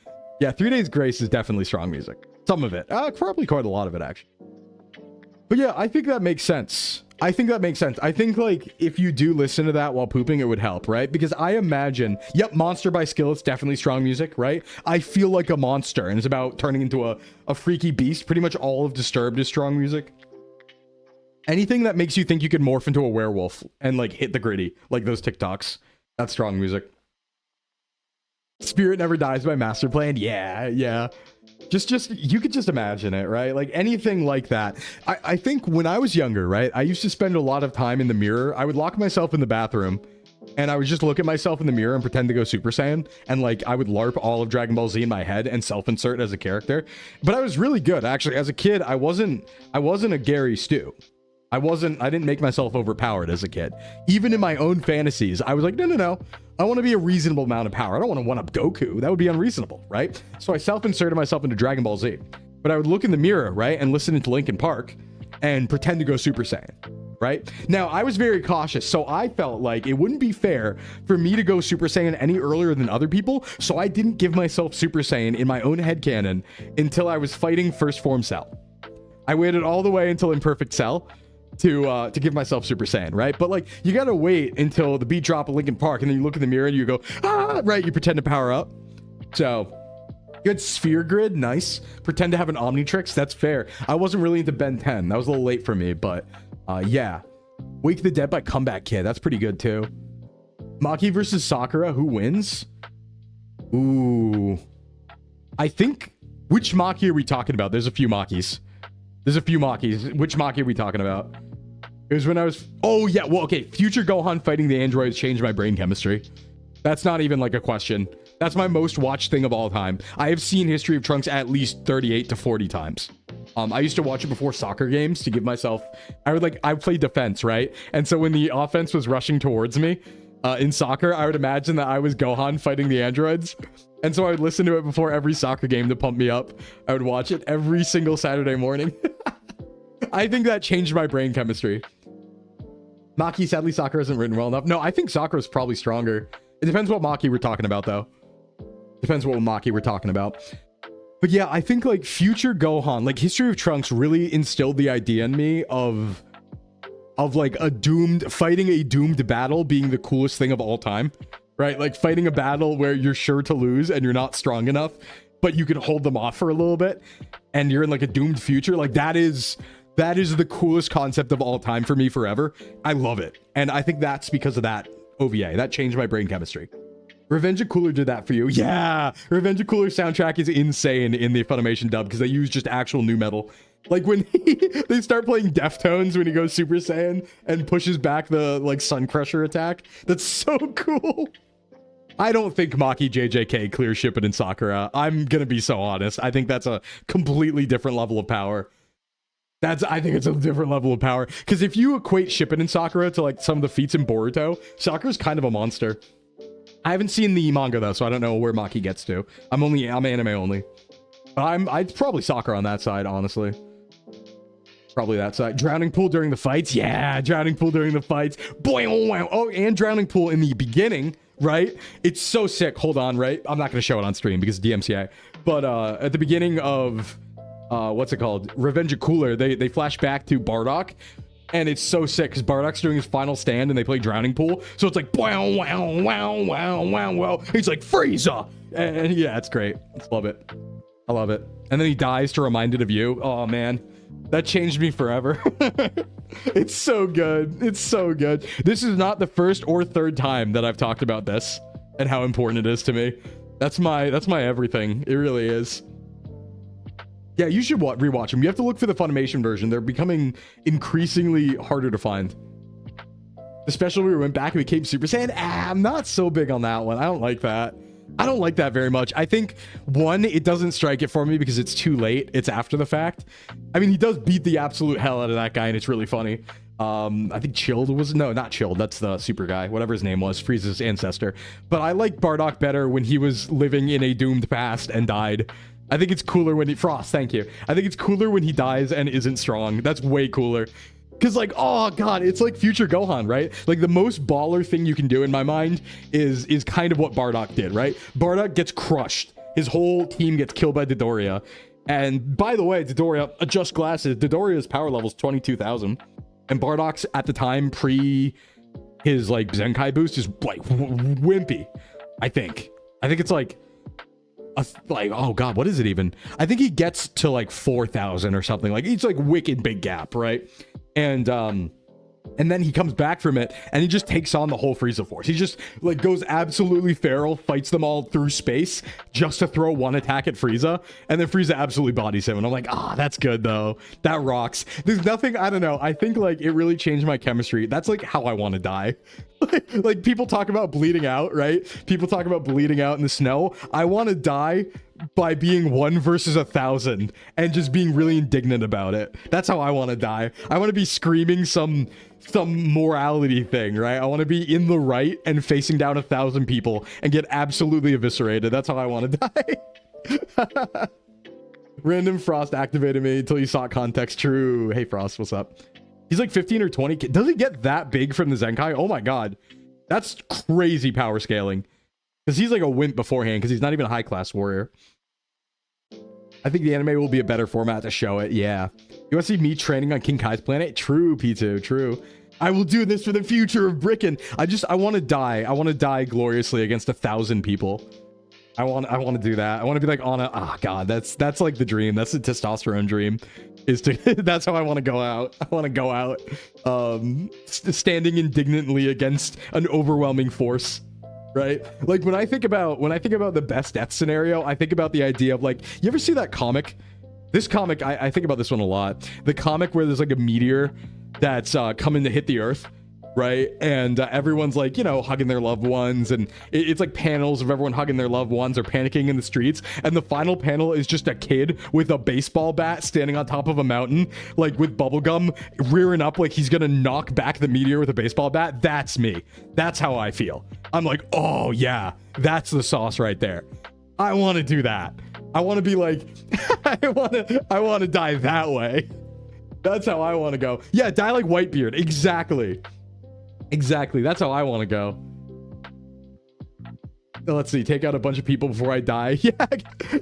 Yeah, 3 Days Grace is definitely strong music. Some of it. Probably quite a lot of it, actually. But yeah, I think that makes sense. I think like if you do listen to that while pooping, it would help, right? Because I imagine, yep, Monster by Skillet's definitely strong music, right? I feel like a monster, and it's about turning into a freaky beast. Pretty much all of Disturbed is strong music. Anything that makes you think you could morph into a werewolf and like hit the gritty, like those TikToks, that's strong music. Spirit Never Dies by Masterplan. Yeah. Just you could just imagine it, right? Like anything like that. I think when I was younger, right, I used to spend a lot of time in the mirror. I would lock myself in the bathroom and I would just look at myself in the mirror and pretend to go Super Saiyan, and like I would LARP all of Dragon Ball Z in my head and self-insert as a character. But I was really good, actually. As a kid, I wasn't a Gary Stu. I didn't make myself overpowered as a kid. Even in my own fantasies, I was like, no. I want to be a reasonable amount of power. I don't want to one-up Goku. That would be unreasonable, right? So I self-inserted myself into Dragon Ball Z. But I would look in the mirror, right, and listen to Linkin Park and pretend to go Super Saiyan, right? Now, I was very cautious, so I felt like it wouldn't be fair for me to go Super Saiyan any earlier than other people, so I didn't give myself Super Saiyan in my own headcanon until I was fighting First Form Cell. I waited all the way until Imperfect Cell to give myself Super Saiyan, right? But like, you gotta wait until the beat drop of Linkin Park, and then you look in the mirror and you go, right, you pretend to power up. So, good Sphere Grid, nice. Pretend to have an Omnitrix, that's fair. I wasn't really into Ben 10, that was a little late for me, but yeah. Wake the Dead by Comeback Kid, that's pretty good too. Maki versus Sakura, who wins? Ooh. I think, which Maki are we talking about? There's a few Makis. Which Maki are we talking about? It was when I was... Oh, yeah. Well, okay. Future Gohan fighting the androids changed my brain chemistry. That's not even like a question. That's my most watched thing of all time. I have seen History of Trunks at least 38 to 40 times. I used to watch it before soccer games to give myself... I played defense, right? And so when the offense was rushing towards me in soccer, I would imagine that I was Gohan fighting the androids. And so I would listen to it before every soccer game to pump me up. I would watch it every single Saturday morning. I think that changed my brain chemistry. Maki, sadly, Sakura isn't written well enough. No, I think Sakura's probably stronger. It depends what Maki we're talking about, though. Depends what Maki we're talking about. But yeah, I think like future Gohan, like History of Trunks really instilled the idea in me of like fighting a doomed battle being the coolest thing of all time. Right? Like fighting a battle where you're sure to lose and you're not strong enough, but you can hold them off for a little bit and you're in like a doomed future. Like that is the coolest concept of all time for me forever. I love it. And I think that's because of that OVA. That changed my brain chemistry. Revenge of Cooler did that for you. Yeah. Revenge of Cooler soundtrack is insane in the Funimation dub because they use just actual nu metal. Like when they start playing Deftones when he goes Super Saiyan and pushes back the like Sun Crusher attack. That's so cool. I don't think Maki JJK clears Shippuden and Sakura. I'm gonna be so honest. I think that's a completely different level of power. I think it's a different level of power. Because if you equate Shippuden and Sakura to like some of the feats in Boruto, Sakura's kind of a monster. I haven't seen the manga though, so I don't know where Maki gets to. I'm anime only. But I'd probably Sakura on that side, honestly. Probably that side. Drowning Pool during the fights? Yeah, Drowning Pool during the fights. Boy, oh, wow. Oh, and Drowning Pool in the beginning, right? It's so sick. Hold on, right? I'm not going to show it on stream because it's DMCA. But at the beginning of, what's it called? Revenge of Cooler, they flash back to Bardock. And it's so sick because Bardock's doing his final stand and they play Drowning Pool. So it's like, wow, wow, wow, wow, wow, wow. He's like, Frieza! And yeah, it's great. I love it. I love it. And then he dies to remind it of you. Oh, man. That changed me forever. It's so good. It's so good. This is not the first or third time that I've talked about this and how important it is to me. That's my everything. It really is. Yeah, you should rewatch them. You have to look for the Funimation version. They're becoming increasingly harder to find. Especially when we went back and became Super Saiyan. I'm not so big on that one. I don't like that. I don't like that very much. I think, one, it doesn't strike it for me because it's too late. It's after the fact. I mean, he does beat the absolute hell out of that guy, and it's really funny. I think Chilled was... No, not Chilled. That's the super guy. Whatever his name was. Frieza's ancestor. But I like Bardock better when he was living in a doomed past and died. I think it's cooler when he... Frost, thank you. I think it's cooler when he dies and isn't strong. That's way cooler. Because, like, oh, God, it's like future Gohan, right? Like, the most baller thing you can do in my mind is kind of what Bardock did, right? Bardock gets crushed. His whole team gets killed by Dodoria. And, by the way, Dodoria, adjust glasses. Dodoria's power level's 22,000. And Bardock's, at the time, pre his, like, Zenkai boost is, like, wimpy, I think. I think it's, like... oh god, what is it even? I think he gets to like 4,000 or something. Like, it's like wicked big gap, right? And then he comes back from it and he just takes on the whole Frieza force. He just like goes absolutely feral, fights them all through space just to throw one attack at Frieza, and then Frieza absolutely bodies him. And I'm like, that's good though. That rocks. There's nothing, I don't know. I think like it really changed my chemistry. That's like how I want to die. Like people talk about bleeding out, right? People talk about bleeding out in the snow. I want to die by being 1 versus 1,000 and just being really indignant about it. That's how I want to die. I want to be screaming some morality thing, right? I want to be in the right and facing down 1,000 people and get absolutely eviscerated. That's how I want to die. Random Frost activated me until you saw context. True. Hey Frost, what's up? He's like 15 or 20. Does he get that big from the Zenkai? Oh my god. That's crazy power scaling. Because he's like a wimp beforehand, because he's not even a high-class warrior. I think the anime will be a better format to show it. Yeah. You want to see me training on King Kai's planet? True, P2. True. I will do this for the future of Bricken. I want to die. I want to die gloriously against 1,000 people. I want to do that. I want to be like on a... Oh, God. That's like the dream. That's the testosterone dream. That's how I want to go out. I want to go out standing indignantly against an overwhelming force. Right? Like when I think about the best death scenario, I think about the idea of like, you ever see that comic? This comic, I think about this one a lot. The comic where there's like a meteor that's coming to hit the earth, right? And everyone's like, you know, hugging their loved ones, and it's like panels of everyone hugging their loved ones or panicking in the streets. And the final panel is just a kid with a baseball bat standing on top of a mountain, like with bubblegum, rearing up like he's gonna knock back the meteor with a baseball bat. That's me. That's how I feel. I'm like, oh yeah, that's the sauce right there. I want to do that. I want to be like, I want to die that way. That's how I want to go. Yeah, die like Whitebeard. Exactly. Exactly. That's how I want to go. Let's see. Take out a bunch of people before I die. Yeah.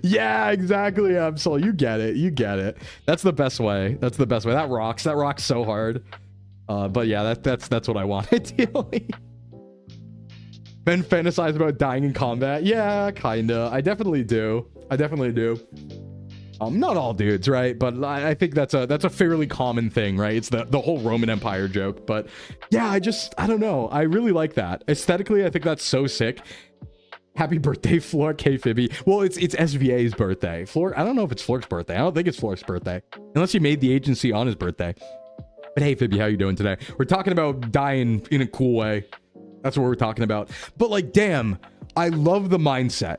Yeah, exactly. Absol. You get it. You get it. That's the best way. That's the best way. That rocks. That rocks so hard. But yeah, that's what I want ideally. Men fantasize about dying in combat. Yeah, kinda. I definitely do. I definitely do. Not all dudes, right? But I think that's a fairly common thing, right? It's the whole Roman Empire joke. But yeah, I don't know. I really like that. Aesthetically, I think that's so sick. Happy birthday, Flork. Hey, Phoebe. Well, it's SVA's birthday. Flork, I don't know if it's Flork's birthday. I don't think it's Flork's birthday. Unless he made the agency on his birthday. But hey, Phoebe, how you doing today? We're talking about dying in a cool way. That's what we're talking about. But like, damn, I love the mindset.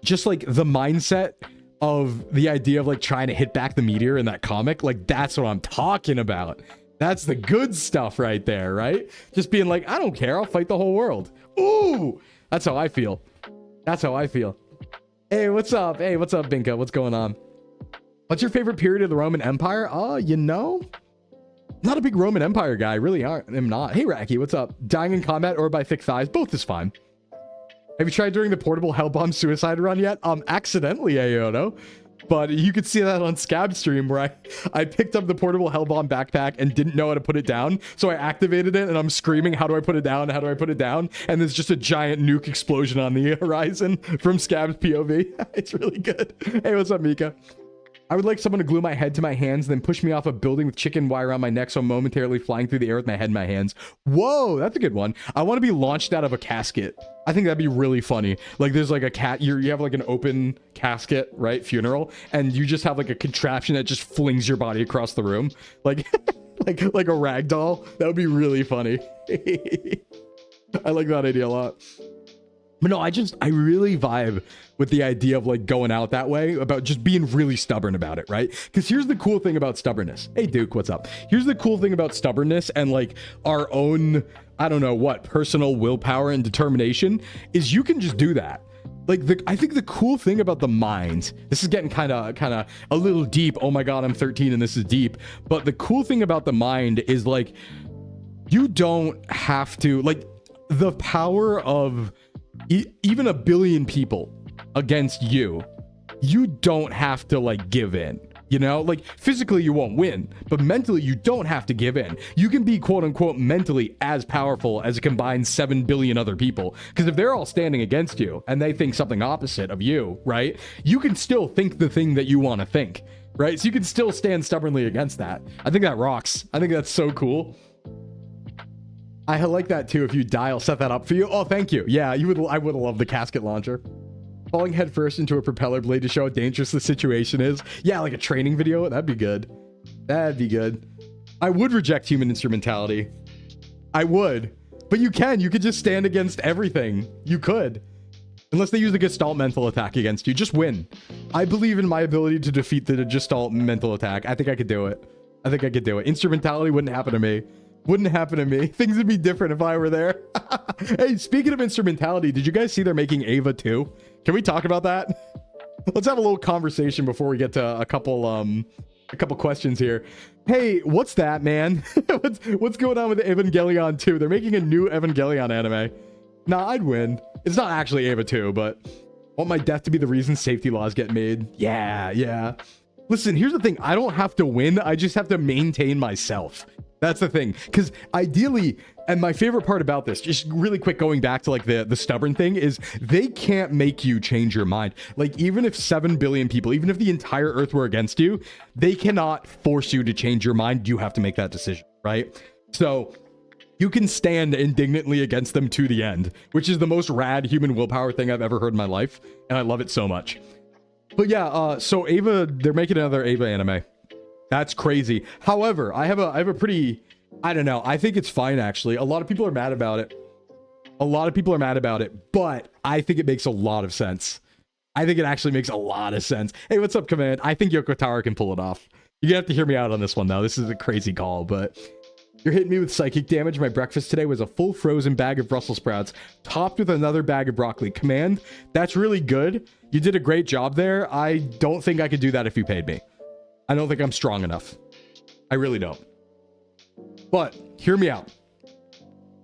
Just like the mindset of the idea of like trying to hit back the meteor in that comic. Like that's what I'm talking about. That's the good stuff right there, right? Just being like, I don't care. I'll fight the whole world. Ooh, that's how I feel. That's how I feel. Hey, what's up? Hey, what's up, Binka? What's going on? What's your favorite period of the Roman Empire? You know, not a big Roman Empire guy. Really am not. Hey, Racky, what's up? Dying in combat or by thick thighs? Both is fine. Have you tried doing the portable Hellbomb suicide run yet? Accidentally, Ayono. But you could see that on Scab stream where I picked up the portable Hellbomb backpack and didn't know how to put it down. So I activated it and I'm screaming, how do I put it down? How do I put it down? And there's just a giant nuke explosion on the horizon from Scab's POV. It's really good. Hey, what's up, Mika? I would like someone to glue my head to my hands, then push me off a building with chicken wire around my neck so I'm momentarily flying through the air with my head in my hands. Whoa, that's a good one. I want to be launched out of a casket. I think that'd be really funny. Like there's like a cat, you have like an open casket, right? Funeral. And you just have like a contraption that just flings your body across the room. Like, like a rag doll. That would be really funny. I like that idea a lot. But no, I really vibe with the idea of like going out that way, about just being really stubborn about it, right? Because here's the cool thing about stubbornness. Hey, Duke, what's up? Here's the cool thing about stubbornness and like our own, I don't know what, personal willpower and determination is you can just do that. Like, I think the cool thing about the mind, this is getting kind of a little deep. Oh my God, I'm 13 and this is deep. But the cool thing about the mind is like, you don't have to, like, the power of even a billion people against you, you don't have to like give in, you know? Like physically you won't win, but mentally you don't have to give in. You can be quote unquote mentally as powerful as a combined 7 billion other people, because if they're all standing against you and they think something opposite of you, right, you can still think the thing that you want to think, right? So you can still stand stubbornly against that. I think that rocks. I think that's so cool. I like that too. If you die, I'll set that up for you. Oh, thank you. Yeah, you would. I would have loved the casket launcher. Falling headfirst into a propeller blade to show how dangerous the situation is. Yeah, like a training video. That'd be good. That'd be good. I would reject human instrumentality. I would. But you can. You could just stand against everything. You could. Unless they use the Gestalt mental attack against you. Just win. I believe in my ability to defeat the Gestalt mental attack. I think I could do it. I think I could do it. Instrumentality wouldn't happen to me. Wouldn't happen to me. Things would be different if I were there. Hey, speaking of instrumentality, did you guys see they're making Ava 2? Can we talk about that? Let's have a little conversation before we get to a couple questions here. Hey, what's that, man? what's going on with Evangelion 2? They're making a new Evangelion anime. Nah, I'd win. It's not actually Ava 2, but I want my death to be the reason safety laws get made. Yeah. Listen, here's the thing. I don't have to win. I just have to maintain myself. That's the thing, because ideally, and my favorite part about this, just really quick going back to like the stubborn thing, is they can't make you change your mind. Like even if 7 billion people, even if the entire earth were against you, they cannot force you to change your mind. You have to make that decision, right? So you can stand indignantly against them to the end, which is the most rad human willpower thing I've ever heard in my life, and I love it so much. But yeah, so Ava, they're making another Ava anime. That's crazy. However, I have a pretty, I don't know, I think it's fine actually. A lot of people are mad about it. But I think it makes a lot of sense. I think it actually makes a lot of sense. Hey, what's up, Command? I think Yoko Taro can pull it off. You're gonna have to hear me out on this one though. This is a crazy call, but you're hitting me with psychic damage. My breakfast today was a full frozen bag of Brussels sprouts, topped with another bag of broccoli. Command, that's really good. You did a great job there. I don't think I could do that if you paid me. I don't think I'm strong enough. I really don't. But hear me out.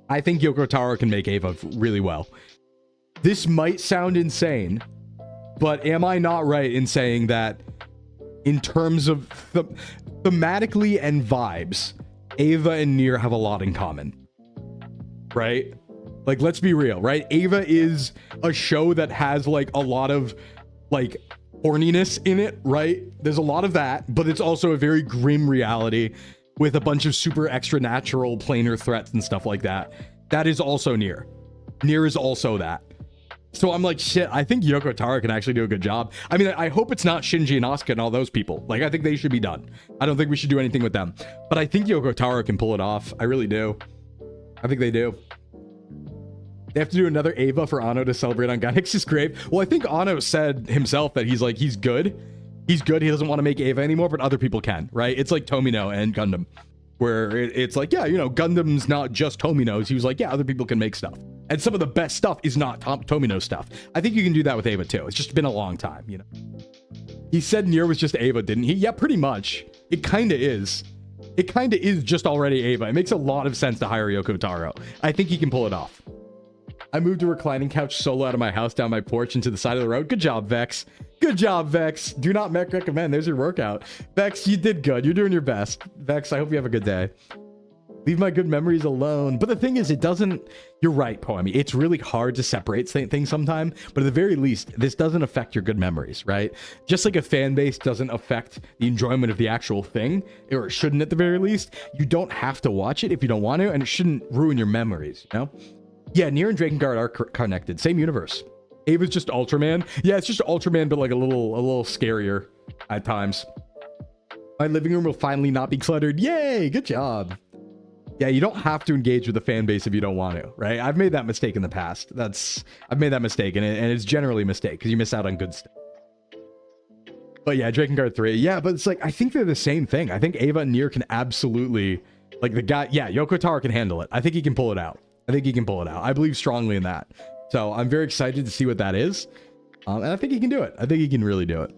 I think Yoko Taro can make Ava really well. This might sound insane, but am I not right in saying that in terms of thematically and vibes, Ava and Nier have a lot in common, right? Like, let's be real, right? Ava is a show that has like a lot of like horniness in it, right? There's a lot of that, but it's also a very grim reality with a bunch of super extra natural planar threats and stuff like that. That is also Nier. Nier is also that. So I'm like, shit, I think Yoko Taro can actually do a good job. I mean, I hope it's not Shinji and Asuka and all those people. Like, I think they should be done. I don't think we should do anything with them. But I think Yoko Taro can pull it off. I really do. I think they do. They have to do another Ava for Anno to celebrate on Gynix's grave. Well, I think Anno said himself that he's good. He's good. He doesn't want to make Ava anymore, but other people can, right? It's like Tomino and Gundam, where it's like, yeah, you know, Gundam's not just Tomino's. He was like, yeah, other people can make stuff. And some of the best stuff is not Tomino stuff. I think you can do that with Ava too. It's just been a long time, you know. He said Nier was just Ava, didn't he? Yeah, pretty much. It kind of is. It kind of is just already Ava. It makes a lot of sense to hire Yoko Taro. I think he can pull it off. I moved a reclining couch solo out of my house down my porch into the side of the road. Good job, Vex. Good job, Vex. Do not recommend. There's your workout. Vex, you did good. You're doing your best. Vex, I hope you have a good day. Leave my good memories alone. But the thing is, it doesn't... You're right, Poemi. It's really hard to separate things sometimes. But at the very least, this doesn't affect your good memories, right? Just like a fan base doesn't affect the enjoyment of the actual thing, or it shouldn't at the very least, you don't have to watch it if you don't want to, and it shouldn't ruin your memories, you know? Yeah, Nier and Drakengard are connected. Same universe. Ava's just Ultraman. Yeah, it's just Ultraman, but like a little scarier at times. My living room will finally not be cluttered. Yay! Good job. Yeah, you don't have to engage with the fan base if you don't want to, right? I've made that mistake in the past. I've made that mistake, and it's generally a mistake because you miss out on good stuff. But yeah, Drakengard 3. Yeah, but it's like, I think they're the same thing. I think Ava and Nier can absolutely, like the guy, yeah, Yoko Taro can handle it. I think he can pull it out. I believe strongly in that. So I'm very excited to see what that is. And I think he can do it. I think he can really do it.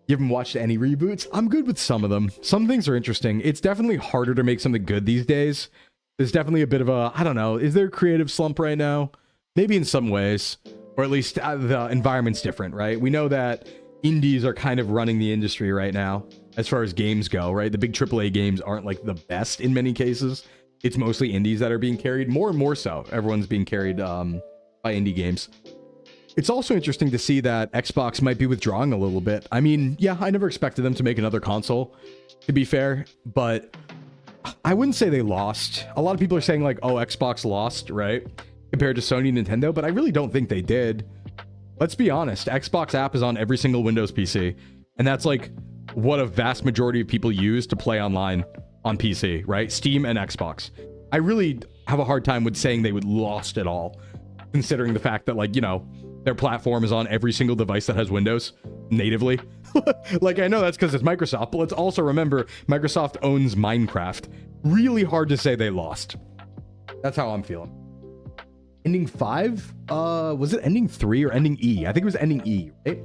You haven't watched any reboots? I'm good with some of them. Some things are interesting. It's definitely harder to make something good these days. There's definitely a bit of a, I don't know, is there a creative slump right now? Maybe in some ways, or at least the environment's different, right? We know that indies are kind of running the industry right now as far as games go, right? The big AAA games aren't like the best in many cases. It's mostly indies that are being carried, more and more so. Everyone's being carried by indie games. It's also interesting to see that Xbox might be withdrawing a little bit. I mean, yeah, I never expected them to make another console, to be fair, but I wouldn't say they lost. A lot of people are saying like, oh, Xbox lost, right? Compared to Sony and Nintendo, but I really don't think they did. Let's be honest, Xbox app is on every single Windows PC, and that's like what a vast majority of people use to play online on PC, right? Steam and Xbox. I really have a hard time with saying they would lost it all, considering the fact that, like, you know, their platform is on every single device that has Windows natively. Like, I know that's because it's Microsoft, but let's also remember Microsoft owns Minecraft. Really hard to say they lost. That's how I'm feeling. Ending 5? Was it ending 3 or ending E? I think it was ending E, right?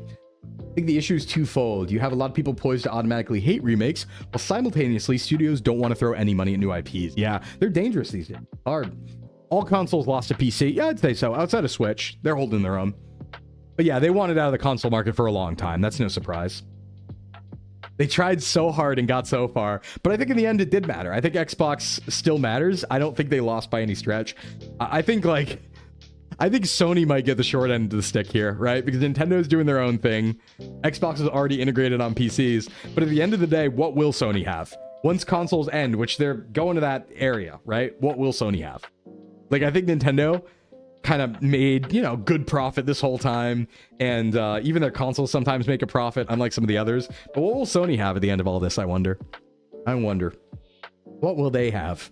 I think the issue is twofold. You have a lot of people poised to automatically hate remakes, while simultaneously studios don't want to throw any money at new IPs. Yeah, they're dangerous these days. Hard. All consoles lost to PC. Yeah, I'd say so. Outside of Switch, they're holding their own. But yeah, they wanted out of the console market for a long time. That's no surprise. They tried so hard and got so far, but I think in the end it did matter. I think Xbox still matters. I don't think they lost by any stretch. I think Sony might get the short end of the stick here, right? Because Nintendo's doing their own thing. Xbox is already integrated on PCs. But at the end of the day, what will Sony have? Once consoles end, which they're going to that area, right? What will Sony have? Like, I think Nintendo kind of made, you know, good profit this whole time. And even their consoles sometimes make a profit, unlike some of the others. But what will Sony have at the end of all this, I wonder? What will they have?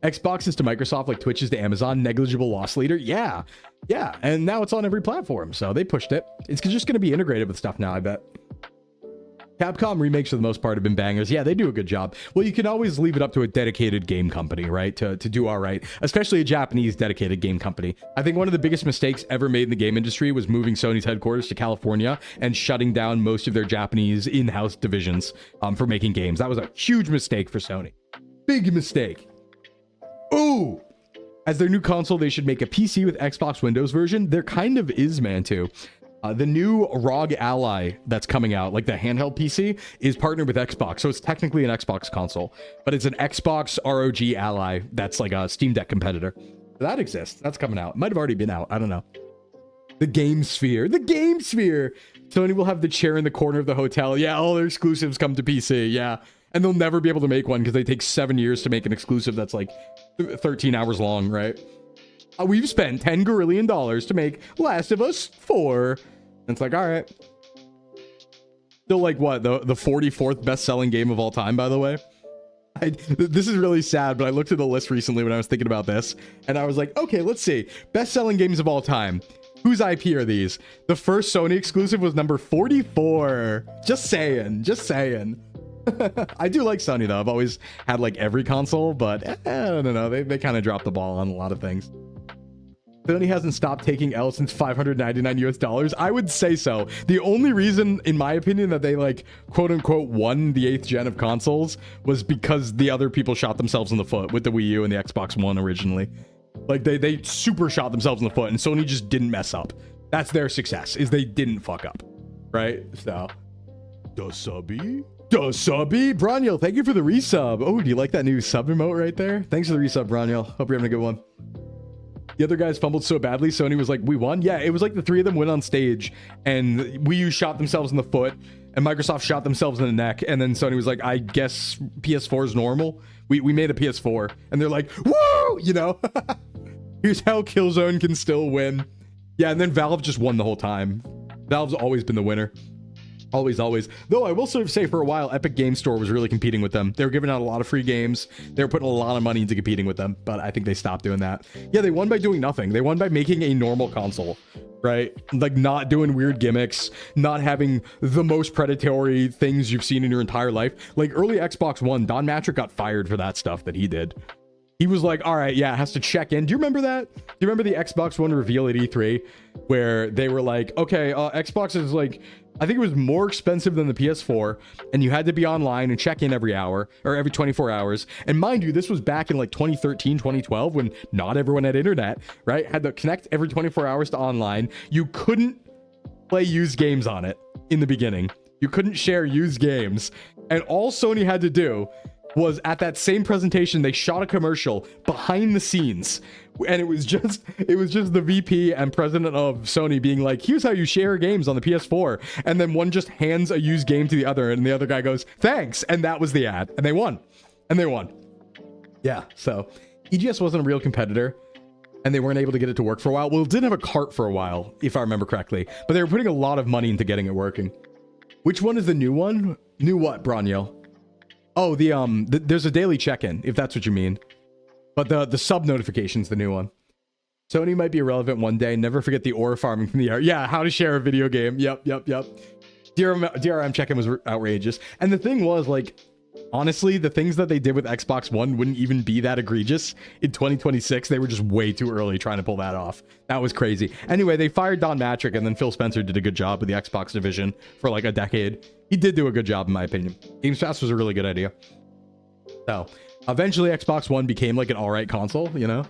Xbox is to Microsoft like Twitch is to Amazon, negligible loss leader. Yeah, and now it's on every platform, so they pushed it. It's just going to be integrated with stuff now, I bet. Capcom remakes for the most part have been bangers. Yeah, they do a good job. Well, you can always leave it up to a dedicated game company, right, to do all right, especially a Japanese dedicated game company. I think one of the biggest mistakes ever made in the game industry was moving Sony's headquarters to California and shutting down most of their Japanese in-house divisions for making games. That was a huge mistake for Sony. Big mistake. Ooh! As their new console, they should make a PC with Xbox Windows version. There kind of is, man, too. The new ROG Ally that's coming out, like the handheld PC, is partnered with Xbox. So it's technically an Xbox console, but it's an Xbox ROG Ally that's like a Steam Deck competitor. That exists. That's coming out. It might have already been out. I don't know. The Game Sphere. The Game Sphere! Sony will have the chair in the corner of the hotel. Yeah, all their exclusives come to PC. Yeah. And they'll never be able to make one because they take 7 years to make an exclusive that's like 13 hours long, right? We've spent $10 gorillion to make Last of Us 4. And it's like, all right. Still like what? The 44th best-selling game of all time, by the way. This is really sad, but I looked at the list recently when I was thinking about this, and I was like, okay, let's see. Best-selling games of all time. Whose IP are these? The first Sony exclusive was number 44. Just saying. Just saying. I do like Sony, though. I've always had, like, every console, but I don't know. They kind of dropped the ball on a lot of things. Sony hasn't stopped taking L since $599 US. I would say so. The only reason, in my opinion, that they like quote unquote won the 8th gen of consoles was because the other people shot themselves in the foot with the Wii U and the Xbox One originally. Like they super shot themselves in the foot, and Sony just didn't mess up. That's their success, is they didn't fuck up. Right? So Dosubi? Dosubi? Bronyel, thank you for the resub. Oh, do you like that new sub emote right there? Thanks for the resub, Bronyel. Hope you're having a good one. The other guys fumbled so badly, Sony was like, we won? Yeah, it was like the three of them went on stage, and Wii U shot themselves in the foot, and Microsoft shot themselves in the neck, and then Sony was like, I guess PS4 is normal. We made a PS4. And they're like, woo! You know? Here's how Killzone can still win. Yeah, and then Valve just won the whole time. Valve's always been the winner. Always, always. Though I will sort of say for a while, Epic Game Store was really competing with them. They were giving out a lot of free games. They were putting a lot of money into competing with them, but I think they stopped doing that. Yeah, they won by doing nothing. They won by making a normal console, right? Like not doing weird gimmicks, not having the most predatory things you've seen in your entire life. Like early Xbox One, Don Matrick got fired for that stuff that he did. He was like, all right, yeah, it has to check in. Do you remember that? Do you remember the Xbox One reveal at E3 where they were like, okay, Xbox is like, I think it was more expensive than the PS4, and you had to be online and check in every hour or every 24 hours. And mind you, this was back in like 2013, 2012, when not everyone had internet, right? Had to connect every 24 hours to online. You couldn't play used games on it in the beginning. You couldn't share used games. And all Sony had to do was at that same presentation, they shot a commercial behind the scenes, and it was just the VP and president of Sony being like, here's how you share games on the PS4, and then one just hands a used game to the other, and the other guy goes, thanks, and that was the ad, and they won. Yeah, so EGS wasn't a real competitor, and they weren't able to get it to work for a while. Well, it did have a cart for a while, if I remember correctly, but they were putting a lot of money into getting it working. Which one is the new one? New what, Bronyel? Oh, there's a daily check-in, if that's what you mean. But the sub notification's the new one. Sony might be irrelevant one day. Never forget the ore farming from the air. Yeah, how to share a video game. Yep. DRM check-in was outrageous. And the thing was, like, honestly, the things that they did with Xbox One wouldn't even be that egregious in 2026. They were just way too early trying to pull that off. That was crazy. Anyway, they fired Don Matrick, and then Phil Spencer did a good job with the Xbox division for like a decade. He did do a good job, in my opinion. Games Pass was a really good idea. So, eventually Xbox One became like an alright console, you know?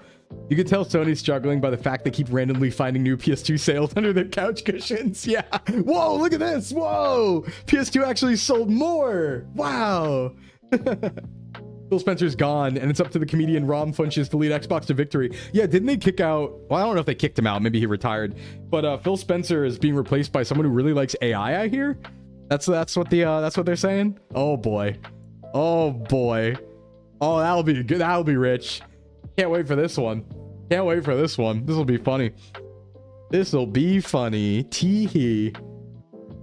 You could tell Sony's struggling by the fact they keep randomly finding new PS2 sales under their couch cushions. Yeah. Whoa, look at this. Whoa. PS2 actually sold more. Wow. Phil Spencer's gone, and it's up to the comedian Rom Funches to lead Xbox to victory. Yeah, didn't they kick out... Well, I don't know if they kicked him out. Maybe he retired. But Phil Spencer is being replaced by someone who really likes AI, I hear. That's what they're saying. Oh boy. Oh boy. Oh, that'll be good. That'll be rich. Can't wait for this one. Can't wait for this one. This will be funny. This'll be funny. Teehee.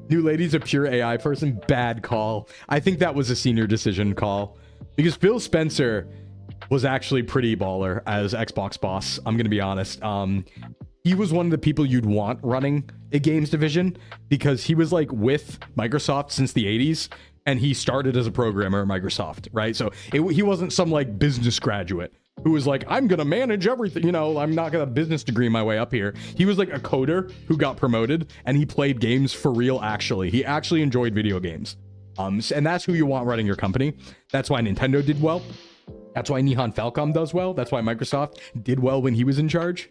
New lady's a pure AI person. Bad call. I think that was a senior decision call. Because Phil Spencer was actually pretty baller as Xbox boss. I'm going to be honest. He was one of the people you'd want running a games division because he was like with Microsoft since the 80s. And he started as a programmer at Microsoft, right? So he wasn't some like business graduate who was like, I'm going to manage everything. You know, I'm not going to business degree my way up here. He was like a coder who got promoted, and he played games for real, actually. He actually enjoyed video games. And that's who you want running your company. That's why Nintendo did well. That's why Nihon Falcom does well. That's why Microsoft did well when he was in charge.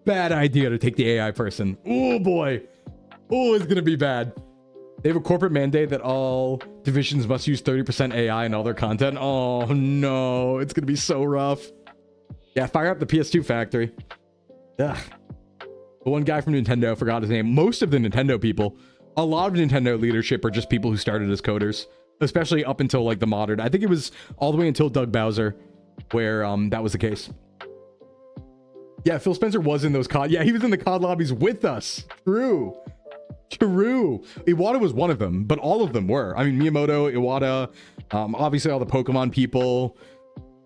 Bad idea to take the AI person. Oh boy. Oh, it's going to be bad. They have a corporate mandate that all divisions must use 30% AI in all their content. Oh no, it's going to be so rough. Yeah, fire up the PS2 factory. Ugh. The one guy from Nintendo, forgot his name. Most of the Nintendo people, a lot of Nintendo leadership are just people who started as coders, especially up until like the modern. I think it was all the way until Doug Bowser where that was the case. Yeah, Phil Spencer was in those COD. Yeah, he was in the COD lobbies with us. True. True. Iwata was one of them, but all of them were. I mean, Miyamoto, Iwata, obviously all the Pokemon people.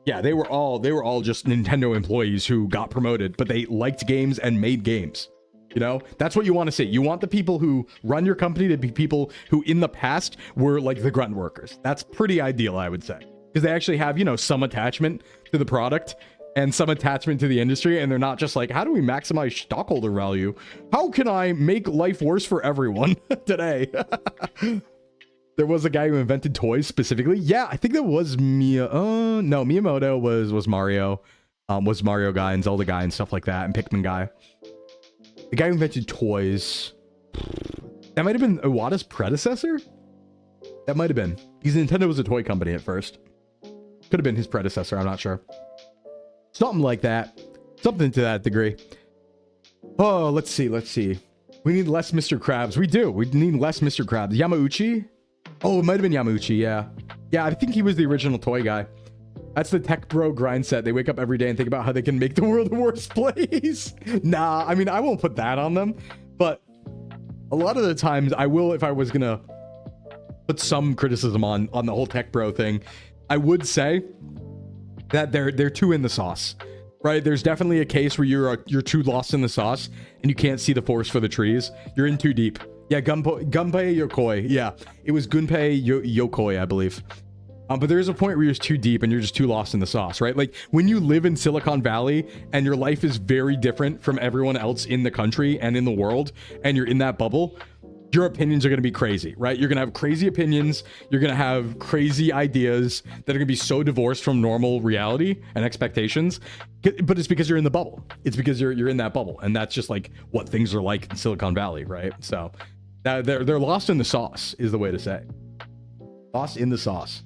Yeah, they were all just Nintendo employees who got promoted, but they liked games and made games. You know, that's what you want to see. You want the people who run your company to be people who in the past were like the grunt workers. That's pretty ideal, I would say, because they actually have, you know, some attachment to the product and some attachment to the industry, and they're not just like, how do we maximize stockholder value? How can I make life worse for everyone today? There was a guy who invented toys specifically. Yeah, I think that was Miyamoto was Mario. Was Mario guy and Zelda guy and stuff like that, and Pikmin guy. The guy who invented toys. That might have been Iwata's predecessor? That might have been. Because Nintendo was a toy company at first. Could have been his predecessor, I'm not sure. Something like that. Something to that degree. Oh, let's see. We need less Mr. Krabs. We do. We need less Mr. Krabs. Yamauchi? Oh, it might have been Yamauchi, yeah. Yeah, I think he was the original toy guy. That's the tech bro grind set. They wake up every day and think about how they can make the world a worse place. Nah, I mean, I won't put that on them. But a lot of the times I will, if I was going to put some criticism on the whole tech bro thing, I would say that they're too in the sauce, right? There's definitely a case where you're too lost in the sauce and you can't see the forest for the trees. You're in too deep. Yeah, Gunpei Yokoi. Yeah, it was Gunpei Yokoi, I believe. But there is a point where you're too deep and you're just too lost in the sauce, right? Like when you live in Silicon Valley and your life is very different from everyone else in the country and in the world, and you're in that bubble, your opinions are going to be crazy, right? You're going to have crazy opinions. You're going to have crazy ideas that are going to be so divorced from normal reality and expectations. But it's because you're in the bubble. It's because you're in that bubble. And that's just like what things are like in Silicon Valley, right? So they're lost in the sauce is the way to say. Lost in the sauce.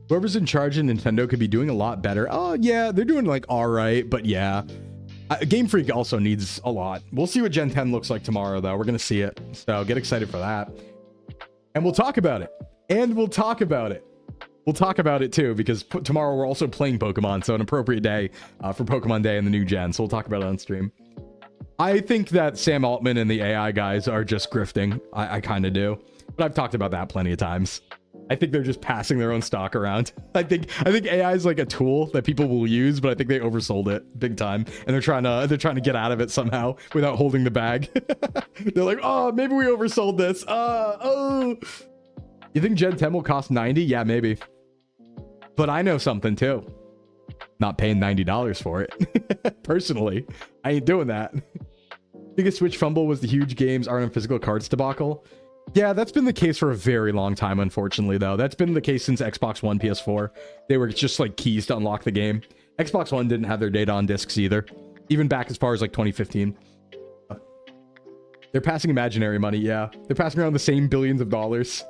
Whoever's in charge of Nintendo could be doing a lot better. Oh, yeah, they're doing like all right, but yeah. Game Freak also needs a lot. We'll see what Gen 10 looks like tomorrow, though. We're going to see it. So get excited for that. And we'll talk about it. We'll talk about it, too, because tomorrow we're also playing Pokemon. So an appropriate day for Pokemon Day in the new gen. So we'll talk about it on stream. I think that Sam Altman and the AI guys are just grifting. I kind of do. But I've talked about that plenty of times. I think they're just passing their own stock around. I think AI is like a tool that people will use, but I think they oversold it big time, and they're trying to get out of it somehow without holding the bag. They're like, oh, maybe we oversold this. You think Gen 10 will cost 90? Yeah, maybe. But I know something too. Not paying $90 for it. Personally, I ain't doing that. Biggest Switch fumble was the huge games aren't on physical cards debacle. Yeah, that's been the case for a very long time, unfortunately, though. That's been the case since Xbox One, PS4. They were just like keys to unlock the game. Xbox One didn't have their data on discs either, even back as far as like 2015. They're passing imaginary money, yeah. They're passing around the same billions of dollars.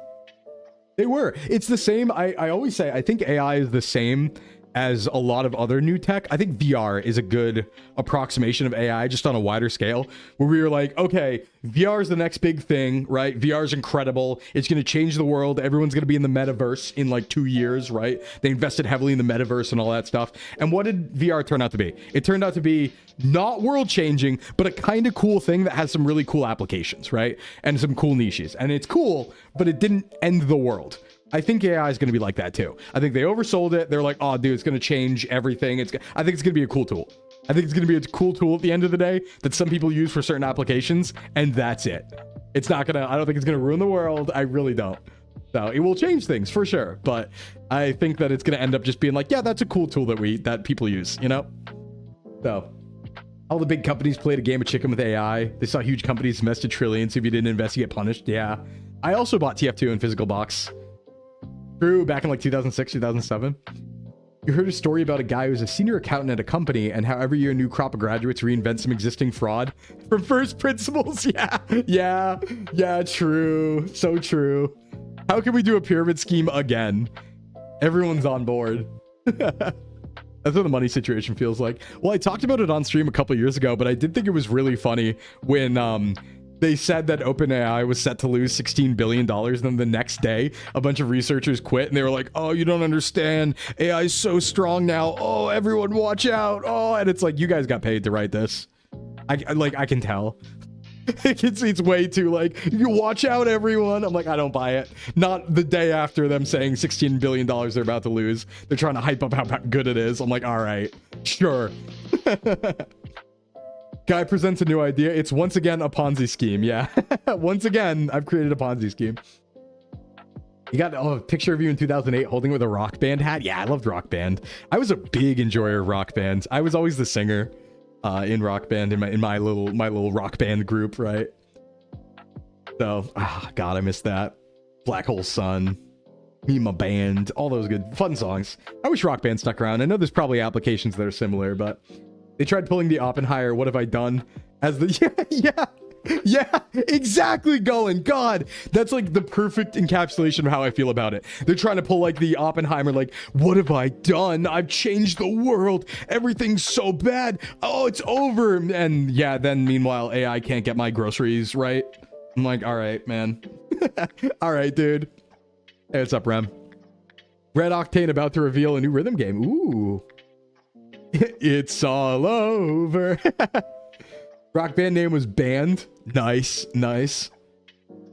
They were. It's the same. I always say, I think AI is the same as a lot of other new tech. I think VR is a good approximation of AI just on a wider scale, where we were like, okay, VR is the next big thing, right? VR is incredible. It's going to change the world. Everyone's going to be in the metaverse in like 2 years, right? They invested heavily in the metaverse and all that stuff. And what did VR turn out to be? It turned out to be not world changing, but a kind of cool thing that has some really cool applications, right? And some cool niches. And it's cool, but it didn't end the world. I think AI is going to be like that too. I think they oversold it. They're like, oh, dude, it's going to change everything. I think it's going to be a cool tool. I think it's going to be a cool tool at the end of the day that some people use for certain applications, and that's it. It's not going to, I don't think it's going to ruin the world. I really don't. So it will change things for sure. But I think that it's going to end up just being like, yeah, that's a cool tool that people use, you know? So all the big companies played a game of chicken with AI. They saw huge companies invest trillions. So if you didn't invest, you get punished. Yeah. I also bought TF2 in physical box. True, back in like 2006, 2007. You heard a story about a guy who's a senior accountant at a company and how every year a new crop of graduates reinvent some existing fraud from first principles. Yeah, true. So true. How can we do a pyramid scheme again? Everyone's on board. That's what the money situation feels like. Well, I talked about it on stream a couple years ago, but I did think it was really funny when they said that OpenAI was set to lose $16 billion. And then the next day, a bunch of researchers quit and they were like, oh, you don't understand. AI is so strong now. Oh, everyone watch out. Oh, and it's like, you guys got paid to write this. I can tell. It's way too like, you watch out everyone. I'm like, I don't buy it. Not the day after them saying $16 billion they're about to lose. They're trying to hype up how good it is. I'm like, all right, sure. Guy presents a new idea. It's once again a Ponzi scheme. Yeah. Once again, I've created a Ponzi scheme. You got a picture of you in 2008 holding it with a Rock Band hat. Yeah, I loved Rock Band. I was a big enjoyer of Rock Band. I was always the singer in Rock Band in my little Rock Band group, right? So, God, I miss that. Black Hole Sun, Me and My Band, all those good fun songs. I wish Rock Band stuck around. I know there's probably applications that are similar, but they tried pulling the Oppenheimer, What Have I Done? As the yeah, exactly. Going, God, that's like the perfect encapsulation of how I feel about it. They're trying to pull like the Oppenheimer, like, what have I done? I've changed the world. Everything's so bad. Oh, it's over. And yeah, then meanwhile, AI can't get my groceries right. I'm like, all right, man. All right, dude. Hey, what's up, Rem? Red Octane about to reveal a new rhythm game. Ooh. It's all over. Rock Band name was Band. Nice, nice.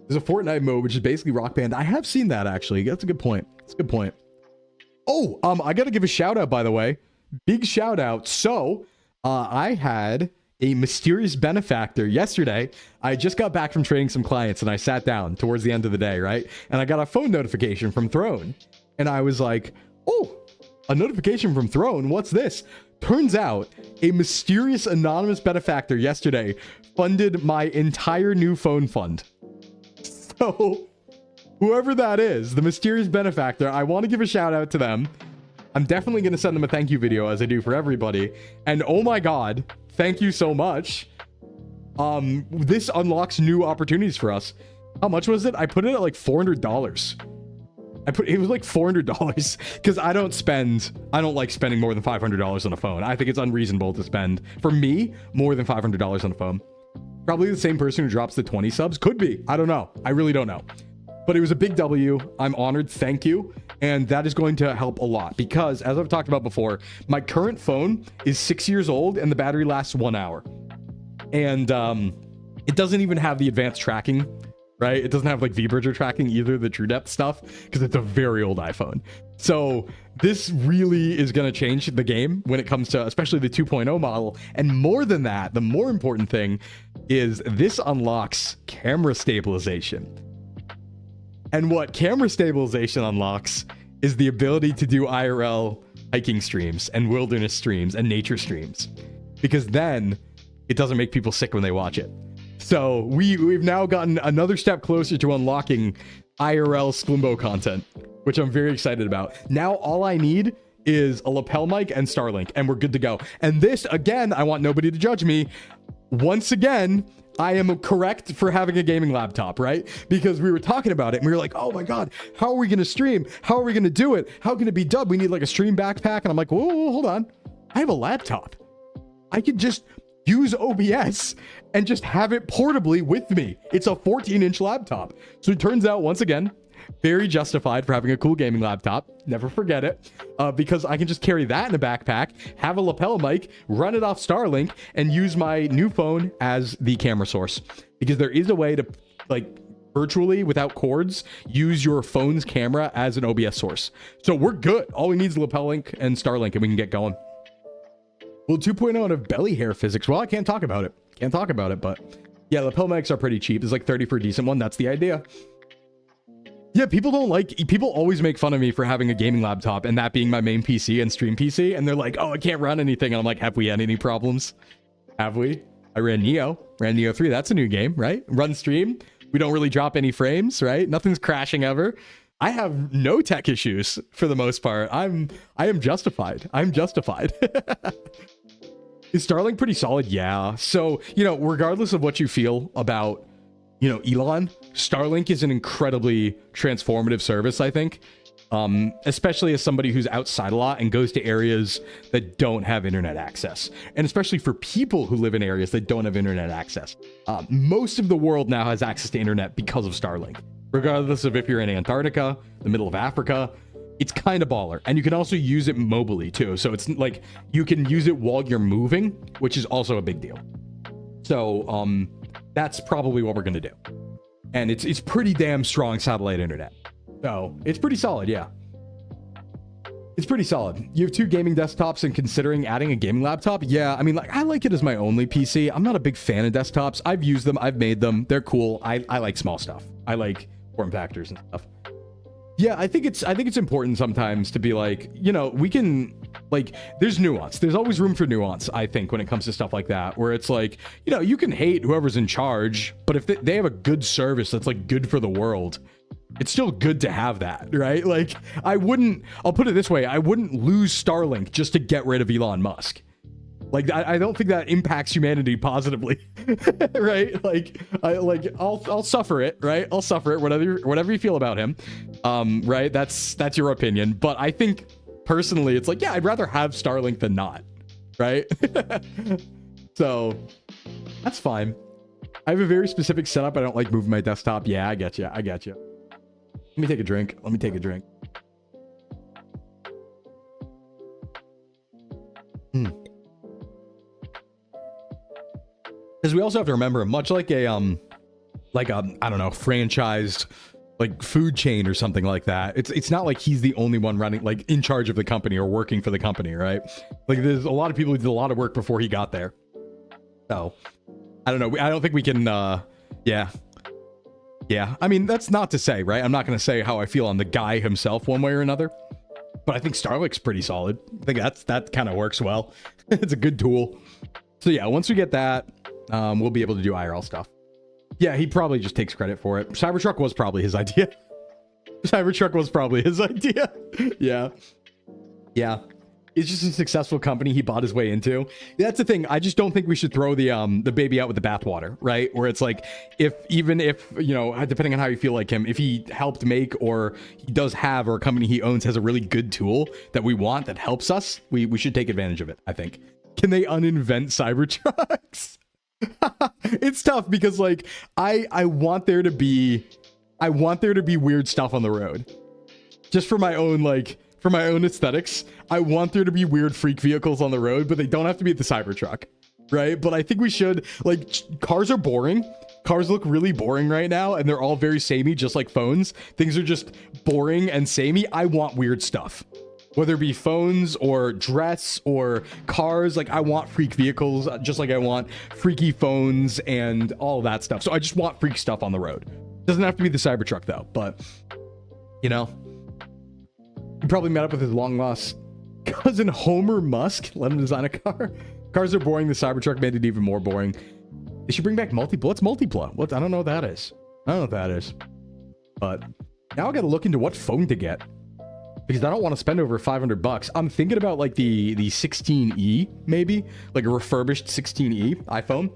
There's a Fortnite mode, which is basically Rock Band. I have seen that, actually. That's a good point. That's a good point. Oh, I got to give a shout out, by the way. Big shout out. So, I had a mysterious benefactor yesterday. I just got back from training some clients, and I sat down towards the end of the day, right? And I got a phone notification from Throne. And I was like, oh, a notification from Throne? What's this? Turns out a mysterious anonymous benefactor yesterday funded my entire new phone fund. So whoever that is, the mysterious benefactor, I want to give a shout out to them. I'm definitely going to send them a thank you video as I do for everybody. And oh my God, thank you so much. This unlocks new opportunities for us. How much was it? I put it at like $400. It was like $400 because I don't like spending more than $500 on a phone. I think it's unreasonable to spend, for me, more than $500 on a phone. Probably the same person who drops the 20 subs. Could be. I don't know. I really don't know. But it was a big W. I'm honored. Thank you. And that is going to help a lot because, as I've talked about before, my current phone is 6 years old and the battery lasts 1 hour. And it doesn't even have the advanced tracking, right? It doesn't have like V-Bridger tracking either, the True Depth stuff, because it's a very old iPhone. So this really is going to change the game when it comes to especially the 2.0 model. And more than that, the more important thing is this unlocks camera stabilization. And what camera stabilization unlocks is the ability to do IRL hiking streams and wilderness streams and nature streams, because then it doesn't make people sick when they watch it. So we've now gotten another step closer to unlocking IRL Sclimbo content, which I'm very excited about. Now all I need is a lapel mic and Starlink, and we're good to go. And this, again, I want nobody to judge me. Once again, I am correct for having a gaming laptop, right? Because we were talking about it and we were like, oh my God, how are we going to stream? How are we going to do it? How can it be dubbed? We need like a stream backpack. And I'm like, whoa, hold on. I have a laptop. I could just use OBS and just have it portably with me. It's a 14-inch laptop. So it turns out, once again, very justified for having a cool gaming laptop. Never forget it. Because I can just carry that in a backpack, have a lapel mic, run it off Starlink, and use my new phone as the camera source. Because there is a way to, like, virtually, without cords, use your phone's camera as an OBS source. So we're good. All we need is lapel link and Starlink, and we can get going. Will 2.0 have belly hair physics? Well, I can't talk about it. Can't talk about it, but yeah, lapel mics are pretty cheap. It's like 30 for a decent one. That's the idea. Yeah, people always make fun of me for having a gaming laptop and that being my main PC and stream PC. And they're like, oh, I can't run anything. And I'm like, have we had any problems? Have we? I ran Neo 3. That's a new game, right? Run stream. We don't really drop any frames, right? Nothing's crashing ever. I have no tech issues for the most part. I am justified. I'm justified. Is Starlink pretty solid? Yeah. So, you know, regardless of what you feel about, you know, Elon, Starlink is an incredibly transformative service, I think. Especially as somebody who's outside a lot and goes to areas that don't have internet access. And especially for people who live in areas that don't have internet access. Most of the world now has access to internet because of Starlink. Regardless of if you're in Antarctica, the middle of Africa, it's kind of baller. And you can also use it mobily too. So it's like you can use it while you're moving, which is also a big deal. So That's probably what we're going to do. And it's pretty damn strong satellite internet. So it's pretty solid, yeah. It's pretty solid. You have 2 gaming desktops and considering adding a gaming laptop? Yeah, I mean, like, I like it as my only PC. I'm not a big fan of desktops. I've used them. I've made them. They're cool. I like small stuff. I like form factors and stuff. Yeah, I think it's important sometimes to be like, you know, we can, like, there's nuance. There's always room for nuance, I think, when it comes to stuff like that, where it's like, you know, you can hate whoever's in charge, but if they have a good service that's, like, good for the world, it's still good to have that, right? Like, I'll put it this way, I wouldn't lose Starlink just to get rid of Elon Musk. Like, I don't think that impacts humanity positively, right? Like, I'll suffer it, right? I'll suffer it, whatever you feel about him, right? That's your opinion. But I think personally, it's like, yeah, I'd rather have Starlink than not, right? So that's fine. I have a very specific setup. I don't like moving my desktop. Yeah, I get you. Let me take a drink. Because we also have to remember, much like a I don't know, franchised like food chain or something like that, it's not like he's the only one running, like, in charge of the company or working for the company, right? Like, there's a lot of people who did a lot of work before he got there. So I don't know. I don't think we can yeah. I mean, that's not to say, right? I'm not going to say how I feel on the guy himself one way or another, but I think Starlink's pretty solid. I think that kind of works well. It's a good tool. So yeah, once we get that, we'll be able to do IRL stuff. Yeah, he probably just takes credit for it. Cybertruck was probably his idea. Yeah. It's just a successful company he bought his way into. That's the thing. I just don't think we should throw the baby out with the bathwater, right? Where it's like, even if, you know, depending on how you feel like him, if he helped make, or he does have, or a company he owns has a really good tool that we want that helps us, we should take advantage of it, I think. Can they uninvent Cybertrucks? It's tough because, like, I want there to be weird stuff on the road. Just for my own, like, for my own aesthetics, I want there to be weird freak vehicles on the road, but they don't have to be the Cybertruck, right? But I think we should, like, cars are boring. Cars look really boring right now, and they're all very samey, just like phones. Things are just boring and samey. I want weird stuff. Whether it be phones or dress or cars, like, I want freak vehicles, just like I want freaky phones and all that stuff. So I just want freak stuff on the road. Doesn't have to be the Cybertruck, though, but, you know. He probably met up with his long-lost cousin Homer Musk. Let him design a car. Cars are boring. The Cybertruck made it even more boring. They should bring back Multipla. What's Multipla? What? I don't know what that is. But now I got to look into what phone to get, because I don't want to spend over $500. I'm thinking about, like, the 16E, maybe, like a refurbished 16E iPhone,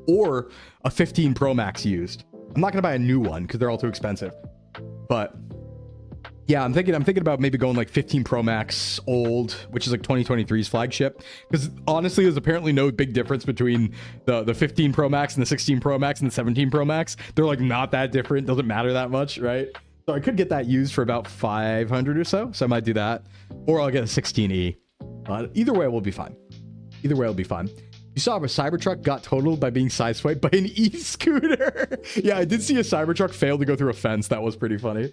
or a 15 Pro Max used. I'm not gonna buy a new one because they're all too expensive. But yeah, I'm thinking about maybe going like 15 Pro Max old, which is like 2023's flagship. Because honestly, there's apparently no big difference between the 15 Pro Max and the 16 Pro Max and the 17 Pro Max. They're like not that different. Doesn't matter that much, right? So I could get that used for about 500 or so. So I might do that, or I'll get a 16E. Either way, we'll be fine. You saw a Cybertruck got totaled by being sideswiped by an e-scooter. Yeah, I did see a Cybertruck fail to go through a fence. That was pretty funny.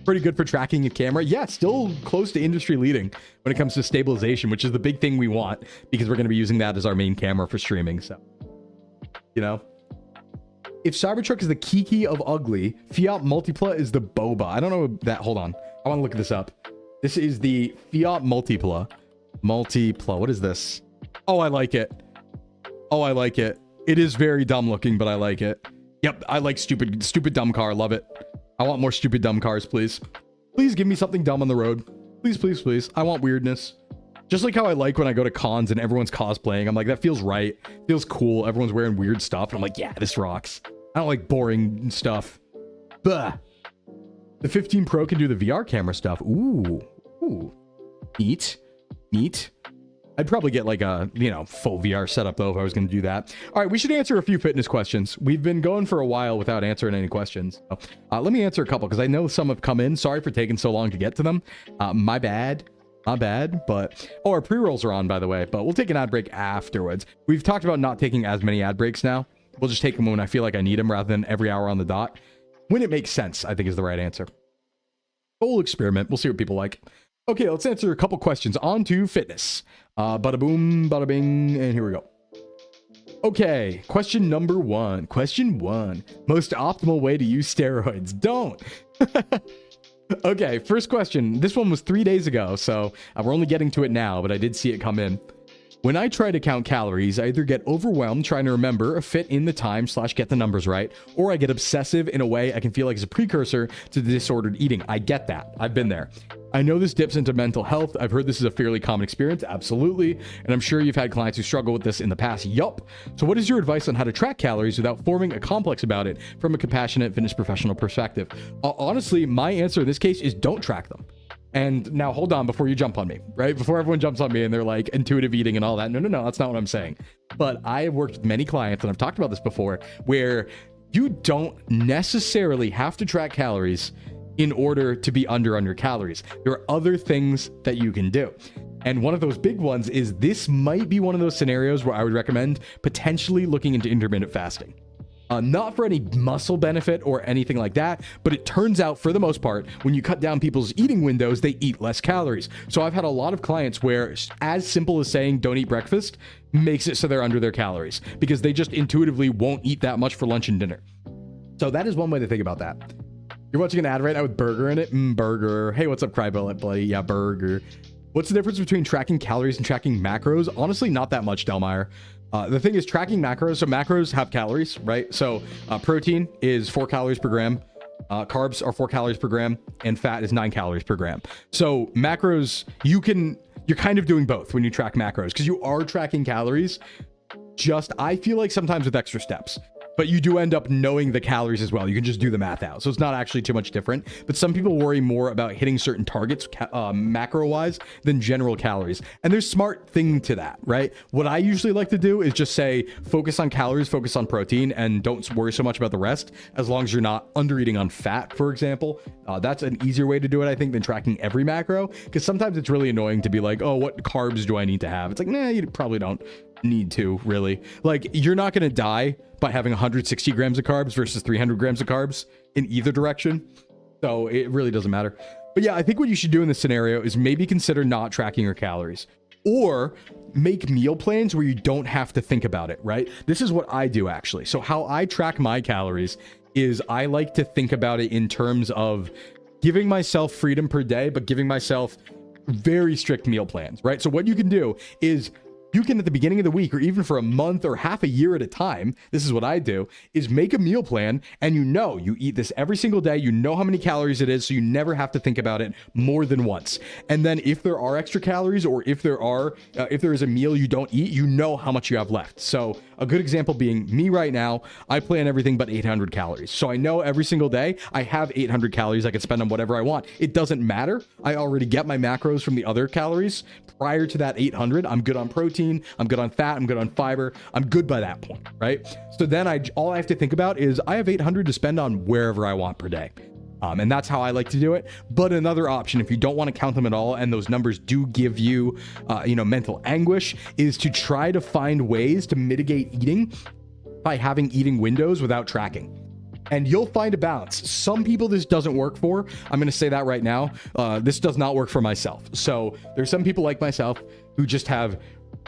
Pretty good for tracking a camera. Yeah, still close to industry leading when it comes to stabilization, which is the big thing we want, because we're going to be using that as our main camera for streaming. So, you know, if Cybertruck is the Kiki of ugly, Fiat Multipla is the Boba. I don't know that. Hold on. I want to look this up. This is the Fiat Multipla. What is this? Oh, I like it. It is very dumb looking, but I like it. Yep, I like stupid dumb car. Love it. I want more stupid dumb cars, please. Please give me something dumb on the road. Please. I want weirdness. Just like how I like when I go to cons and everyone's cosplaying. I'm like, that feels right. Feels cool. Everyone's wearing weird stuff. And I'm like, yeah, this rocks. I don't like boring stuff. Bah. The 15 Pro can do the VR camera stuff. Ooh. Neat. I'd probably get like a, full VR setup though if I was going to do that. All right, we should answer a few fitness questions. We've been going for a while without answering any questions. So, let me answer a couple because I know some have come in. Sorry for taking so long to get to them. My bad. But our pre-rolls are on, by the way, but we'll take an ad break afterwards. We've talked about not taking as many ad breaks now. We'll just take them when I feel like I need them rather than every hour on the dot. When it makes sense, I think is the right answer. Whole experiment. We'll see what people like. Okay, let's answer a couple questions. On to fitness. Bada boom, bada bing, and here we go. Okay, question number one. Question one. Most optimal way to use steroids. Don't. Okay, first question. This one was 3 days ago, so we're only getting to it now, but I did see it come in. When I try to count calories, I either get overwhelmed trying to remember, fit in the time / get the numbers right, or I get obsessive in a way I can feel like is a precursor to the disordered eating. I get that. I've been there. I know this dips into mental health. I've heard this is a fairly common experience. Absolutely. And I'm sure you've had clients who struggle with this in the past. Yup. So what is your advice on how to track calories without forming a complex about it from a compassionate fitness professional perspective? Honestly, my answer in this case is don't track them. And now hold on before you jump on me, right? Before everyone jumps on me and they're like intuitive eating and all that. No, that's not what I'm saying. But I have worked with many clients, and I've talked about this before, where you don't necessarily have to track calories in order to be under on your calories. There are other things that you can do. And one of those big ones is this might be one of those scenarios where I would recommend potentially looking into intermittent fasting. Not for any muscle benefit or anything like that, but it turns out for the most part, when you cut down people's eating windows, they eat less calories. So I've had a lot of clients where as simple as saying don't eat breakfast makes it so they're under their calories because they just intuitively won't eat that much for lunch and dinner. So that is one way to think about that. You're watching an ad right now with burger in it. Burger. Hey, what's up, Crybullet buddy? Yeah, burger. What's the difference between tracking calories and tracking macros? Honestly, not that much, Delmeyer. The thing is tracking macros. So macros have calories, right? So protein is 4 calories per gram. Carbs are 4 calories per gram, and fat is 9 calories per gram. So macros, you're kind of doing both when you track macros because you are tracking calories. Just, I feel like sometimes with extra steps. But you do end up knowing the calories as well. You can just do the math out. So it's not actually too much different. But some people worry more about hitting certain targets macro-wise than general calories. And there's smart thing to that, right? What I usually like to do is just say, focus on calories, focus on protein, and don't worry so much about the rest, as long as you're not under-eating on fat, for example. That's an easier way to do it, I think, than tracking every macro. Because sometimes it's really annoying to be like, oh, what carbs do I need to have? It's like, nah, you probably don't need to, really. Like, you're not going to die by having 160 grams of carbs versus 300 grams of carbs in either direction. So it really doesn't matter. But yeah, I think what you should do in this scenario is maybe consider not tracking your calories or make meal plans where you don't have to think about it, right? This is what I do actually. So how I track my calories is I like to think about it in terms of giving myself freedom per day, but giving myself very strict meal plans, right? So what you can do is you can, at the beginning of the week, or even for a month or half a year at a time, this is what I do, is make a meal plan, and you eat this every single day, you know how many calories it is, so you never have to think about it more than once. And then if there are extra calories, or if there is a meal you don't eat, you know how much you have left. So a good example being me right now, I plan everything but 800 calories. So I know every single day I have 800 calories I can spend on whatever I want. It doesn't matter. I already get my macros from the other calories. Prior to that 800, I'm good on protein, I'm good on fat, I'm good on fiber, I'm good by that point, right? So then all I have to think about is I have 800 to spend on wherever I want per day. And that's how I like to do it. But another option, if you don't want to count them at all, and those numbers do give you, mental anguish, is to try to find ways to mitigate eating by having eating windows without tracking. And you'll find a balance. Some people this doesn't work for. I'm going to say that right now. This does not work for myself. So there's some people like myself who just have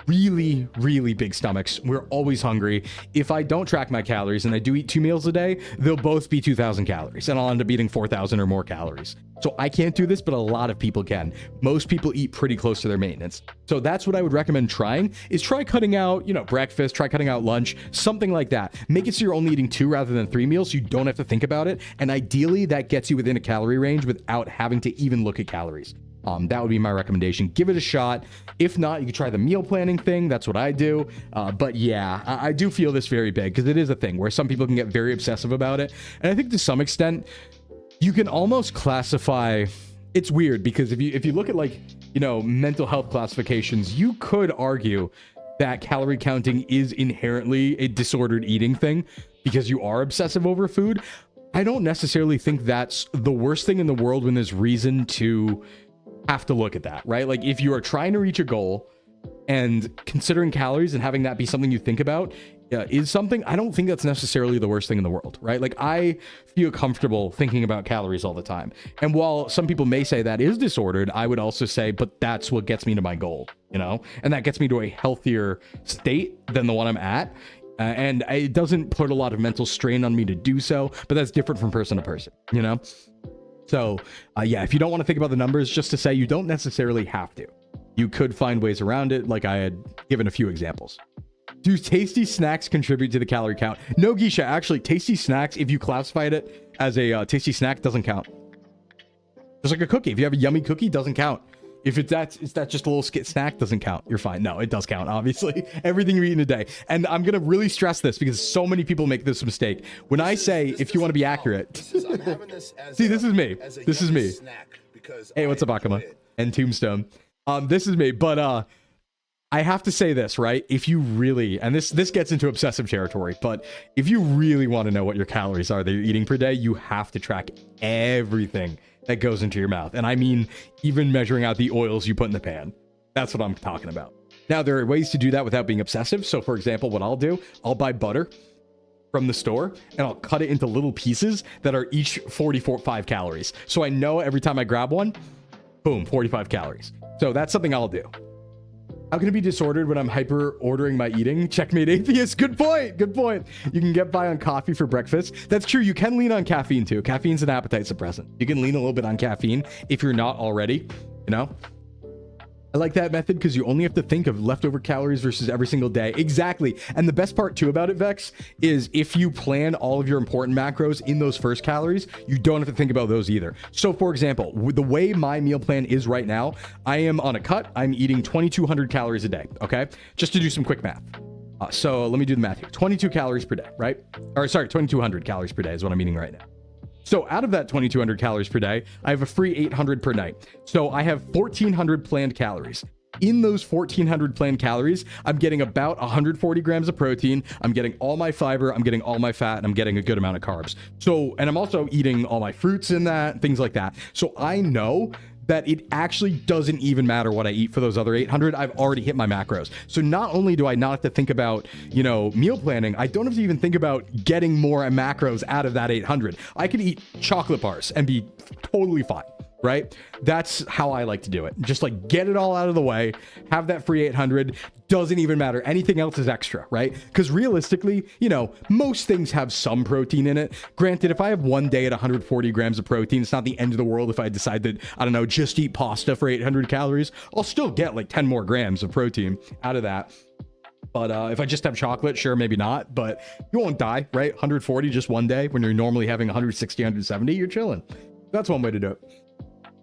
really, really big stomachs. We're always hungry. If I don't track my calories and I do eat 2 meals a day, they'll both be 2,000 calories, and I'll end up eating 4,000 or more calories. So I can't do this, but a lot of people can. Most people eat pretty close to their maintenance. So that's what I would recommend trying, is try cutting out, breakfast, try cutting out lunch, something like that. Make it so you're only eating 2 rather than 3 meals, so you don't have to think about it. And ideally that gets you within a calorie range without having to even look at calories. That would be my recommendation. Give it a shot. If not, you could try the meal planning thing. That's what I do. But yeah, I do feel this very big because it is a thing where some people can get very obsessive about it. And I think to some extent, you can almost classify, it's weird because if you look at mental health classifications, you could argue that calorie counting is inherently a disordered eating thing because you are obsessive over food. I don't necessarily think that's the worst thing in the world when there's reason to have to look at that, right? Like if you are trying to reach a goal and considering calories and having that be something you think about, is something, I don't think that's necessarily the worst thing in the world, right? Like, I feel comfortable thinking about calories all the time. And while some people may say that is disordered, I would also say, but that's what gets me to my goal, you know? And that gets me to a healthier state than the one I'm at. And it doesn't put a lot of mental strain on me to do so, but that's different from person to person, you know? So, yeah, if you don't want to think about the numbers, just to say you don't necessarily have to. You could find ways around it, like I had given a few examples. Do tasty snacks contribute to the calorie count? No, Geisha, actually, tasty snacks, if you classified it as a tasty snack, doesn't count. Just like a cookie. If you have a yummy cookie, doesn't count. If it's that just a little snack, doesn't count. You're fine. No, it does count, obviously. Everything you eat in a day. And I'm going to really stress this because so many people make this mistake. When I say, if you want to be accurate. See, this is me. This is me. Hey, what's up, Akama? And Tombstone. This is me, but I have to say this, right? If you really, and this gets into obsessive territory, but if you really want to know what your calories are that you're eating per day, you have to track everything that goes into your mouth. And I mean, even measuring out the oils you put in the pan. That's what I'm talking about. Now, there are ways to do that without being obsessive. So for example, what I'll do, I'll buy butter from the store and I'll cut it into little pieces that are each 45 calories. So I know every time I grab one, boom, 45 calories. So that's something I'll do. How can it be disordered when I'm hyper ordering my eating? Checkmate atheist. Good point. Good point. You can get by on coffee for breakfast. That's true. You can lean on caffeine too. Caffeine's an appetite suppressant. You can lean a little bit on caffeine if you're not already, you know? I like that method because you only have to think of leftover calories versus every single day. Exactly. And the best part too about it, Vex, is if you plan all of your important macros in those first calories, you don't have to think about those either. So for example, with the way my meal plan is right now, I am on a cut. I'm eating 2,200 calories a day. Okay. Just to do some quick math. So let me do the math here. 22 calories per day, right? Or sorry, 2,200 calories per day is what I'm eating right now. So out of that 2,200 calories per day, I have a free 800 per night. So I have 1,400 planned calories. In those 1,400 planned calories, I'm getting about 140 grams of protein. I'm getting all my fiber. I'm getting all my fat. And I'm getting a good amount of carbs. So, and I'm also eating all my fruits in that, things like that. So I know that it actually doesn't even matter what I eat for those other 800. I've already hit my macros. So not only do I not have to think about, you know, meal planning, I don't have to even think about getting more macros out of that 800. I can eat chocolate bars and be totally fine, right? That's how I like to do it. Just like get it all out of the way, have that free 800, doesn't even matter. Anything else is extra, right? Because realistically, you know, most things have some protein in it. Granted, if I have one day at 140 grams of protein, it's not the end of the world if I decide that, I don't know, just eat pasta for 800 calories. I'll still get like 10 more grams of protein out of that. But if I just have chocolate, sure, maybe not, but you won't die, right? 140 just one day when you're normally having 160, 170, you're chilling. That's one way to do it.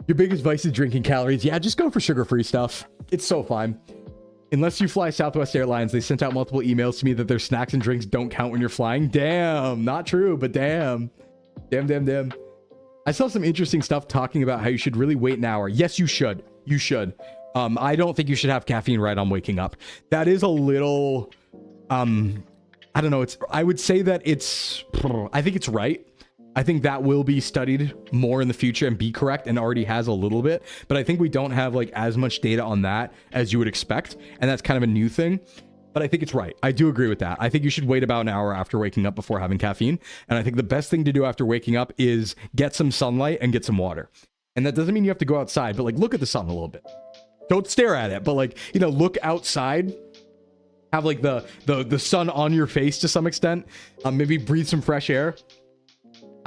Your biggest vice is drinking calories. Yeah, just go for sugar-free stuff. It's so fine. Unless you fly Southwest Airlines, they sent out multiple emails to me that their snacks and drinks don't count when you're flying. Damn, not true, but damn. Damn. I saw some interesting stuff talking about how you should really wait an hour. Yes, you should. You should. I don't think you should have caffeine right on waking up. That is a little, I don't know. I would say that I think it's right. I think that will be studied more in the future and be correct, and already has a little bit, but I think we don't have like as much data on that as you would expect. And that's kind of a new thing, but I think it's right. I do agree with that. I think you should wait about an hour after waking up before having caffeine. And I think the best thing to do after waking up is get some sunlight and get some water. And that doesn't mean you have to go outside, but like look at the sun a little bit. Don't stare at it, but like, you know, look outside, have like the sun on your face to some extent. Maybe breathe some fresh air.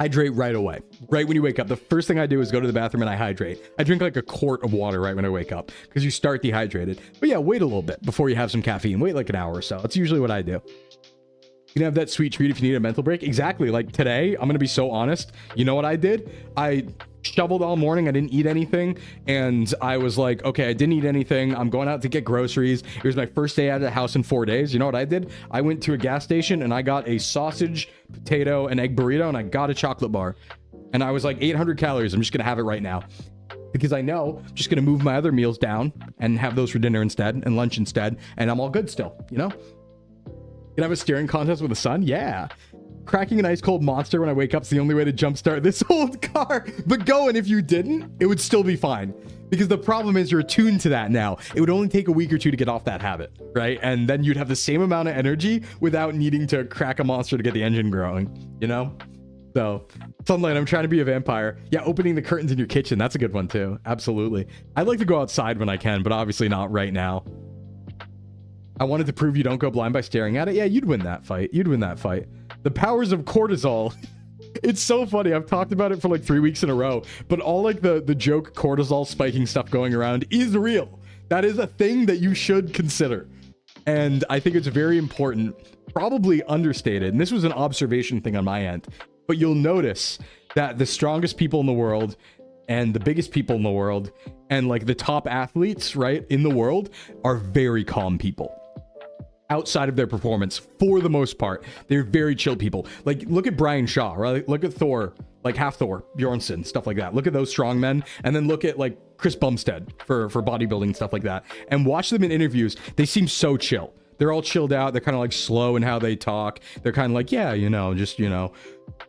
Hydrate right away. Right when you wake up, the first thing I do is go to the bathroom and I hydrate. I drink like a quart of water right when I wake up because you start dehydrated. But yeah, wait a little bit before you have some caffeine. Wait like an hour or so. That's usually what I do. You can have that sweet treat if you need a mental break. Exactly. Like today, I'm going to be so honest. You know what I did? I shoveled all morning. I didn't eat anything. And I was like, okay, I didn't eat anything. I'm going out to get groceries. It was my first day out of the house in 4 days. You know what I did? I went to a gas station and I got a sausage, potato, and egg burrito, and I got a chocolate bar. And I was like 800 calories. I'm just going to have it right now. Because I know I'm just going to move my other meals down and have those for dinner instead and lunch instead. And I'm all good still, you know? Can I have a staring contest with the sun? Yeah. cracking an ice cold monster when I wake up is the only way to jumpstart this old car. But going, if you didn't, it would still be fine. Because the problem is you're attuned to that now. It would only take a week or two to get off that habit, right? And then you'd have the same amount of energy without needing to crack a monster to get the engine growing, you know? So, Sunlight, I'm trying to be a vampire. Yeah, opening the curtains in your kitchen, that's a good one too. Absolutely. I'd like to go outside when I can, but obviously not right now. I wanted to prove you don't go blind by staring at it. Yeah, you'd win that fight. You'd win that fight. The powers of cortisol. It's so funny. I've talked about it for like 3 weeks in a row, but all like the joke cortisol spiking stuff going around is real. That is a thing that you should consider. And I think it's very important, probably understated. And this was an observation thing on my end, but you'll notice that the strongest people in the world and the biggest people in the world and like the top athletes, right, in the world are very calm people. Outside of their performance, for the most part, they're very chill people. Like, look at Brian Shaw, right? Look at Thor, like half Thor, Bjornsson, stuff like that. Look at those strong men, and then look at like Chris Bumstead for bodybuilding, stuff like that. And watch them in interviews. They seem so chill. They're all chilled out. They're kind of like slow in how they talk. They're kind of like, yeah, you know, just, you know,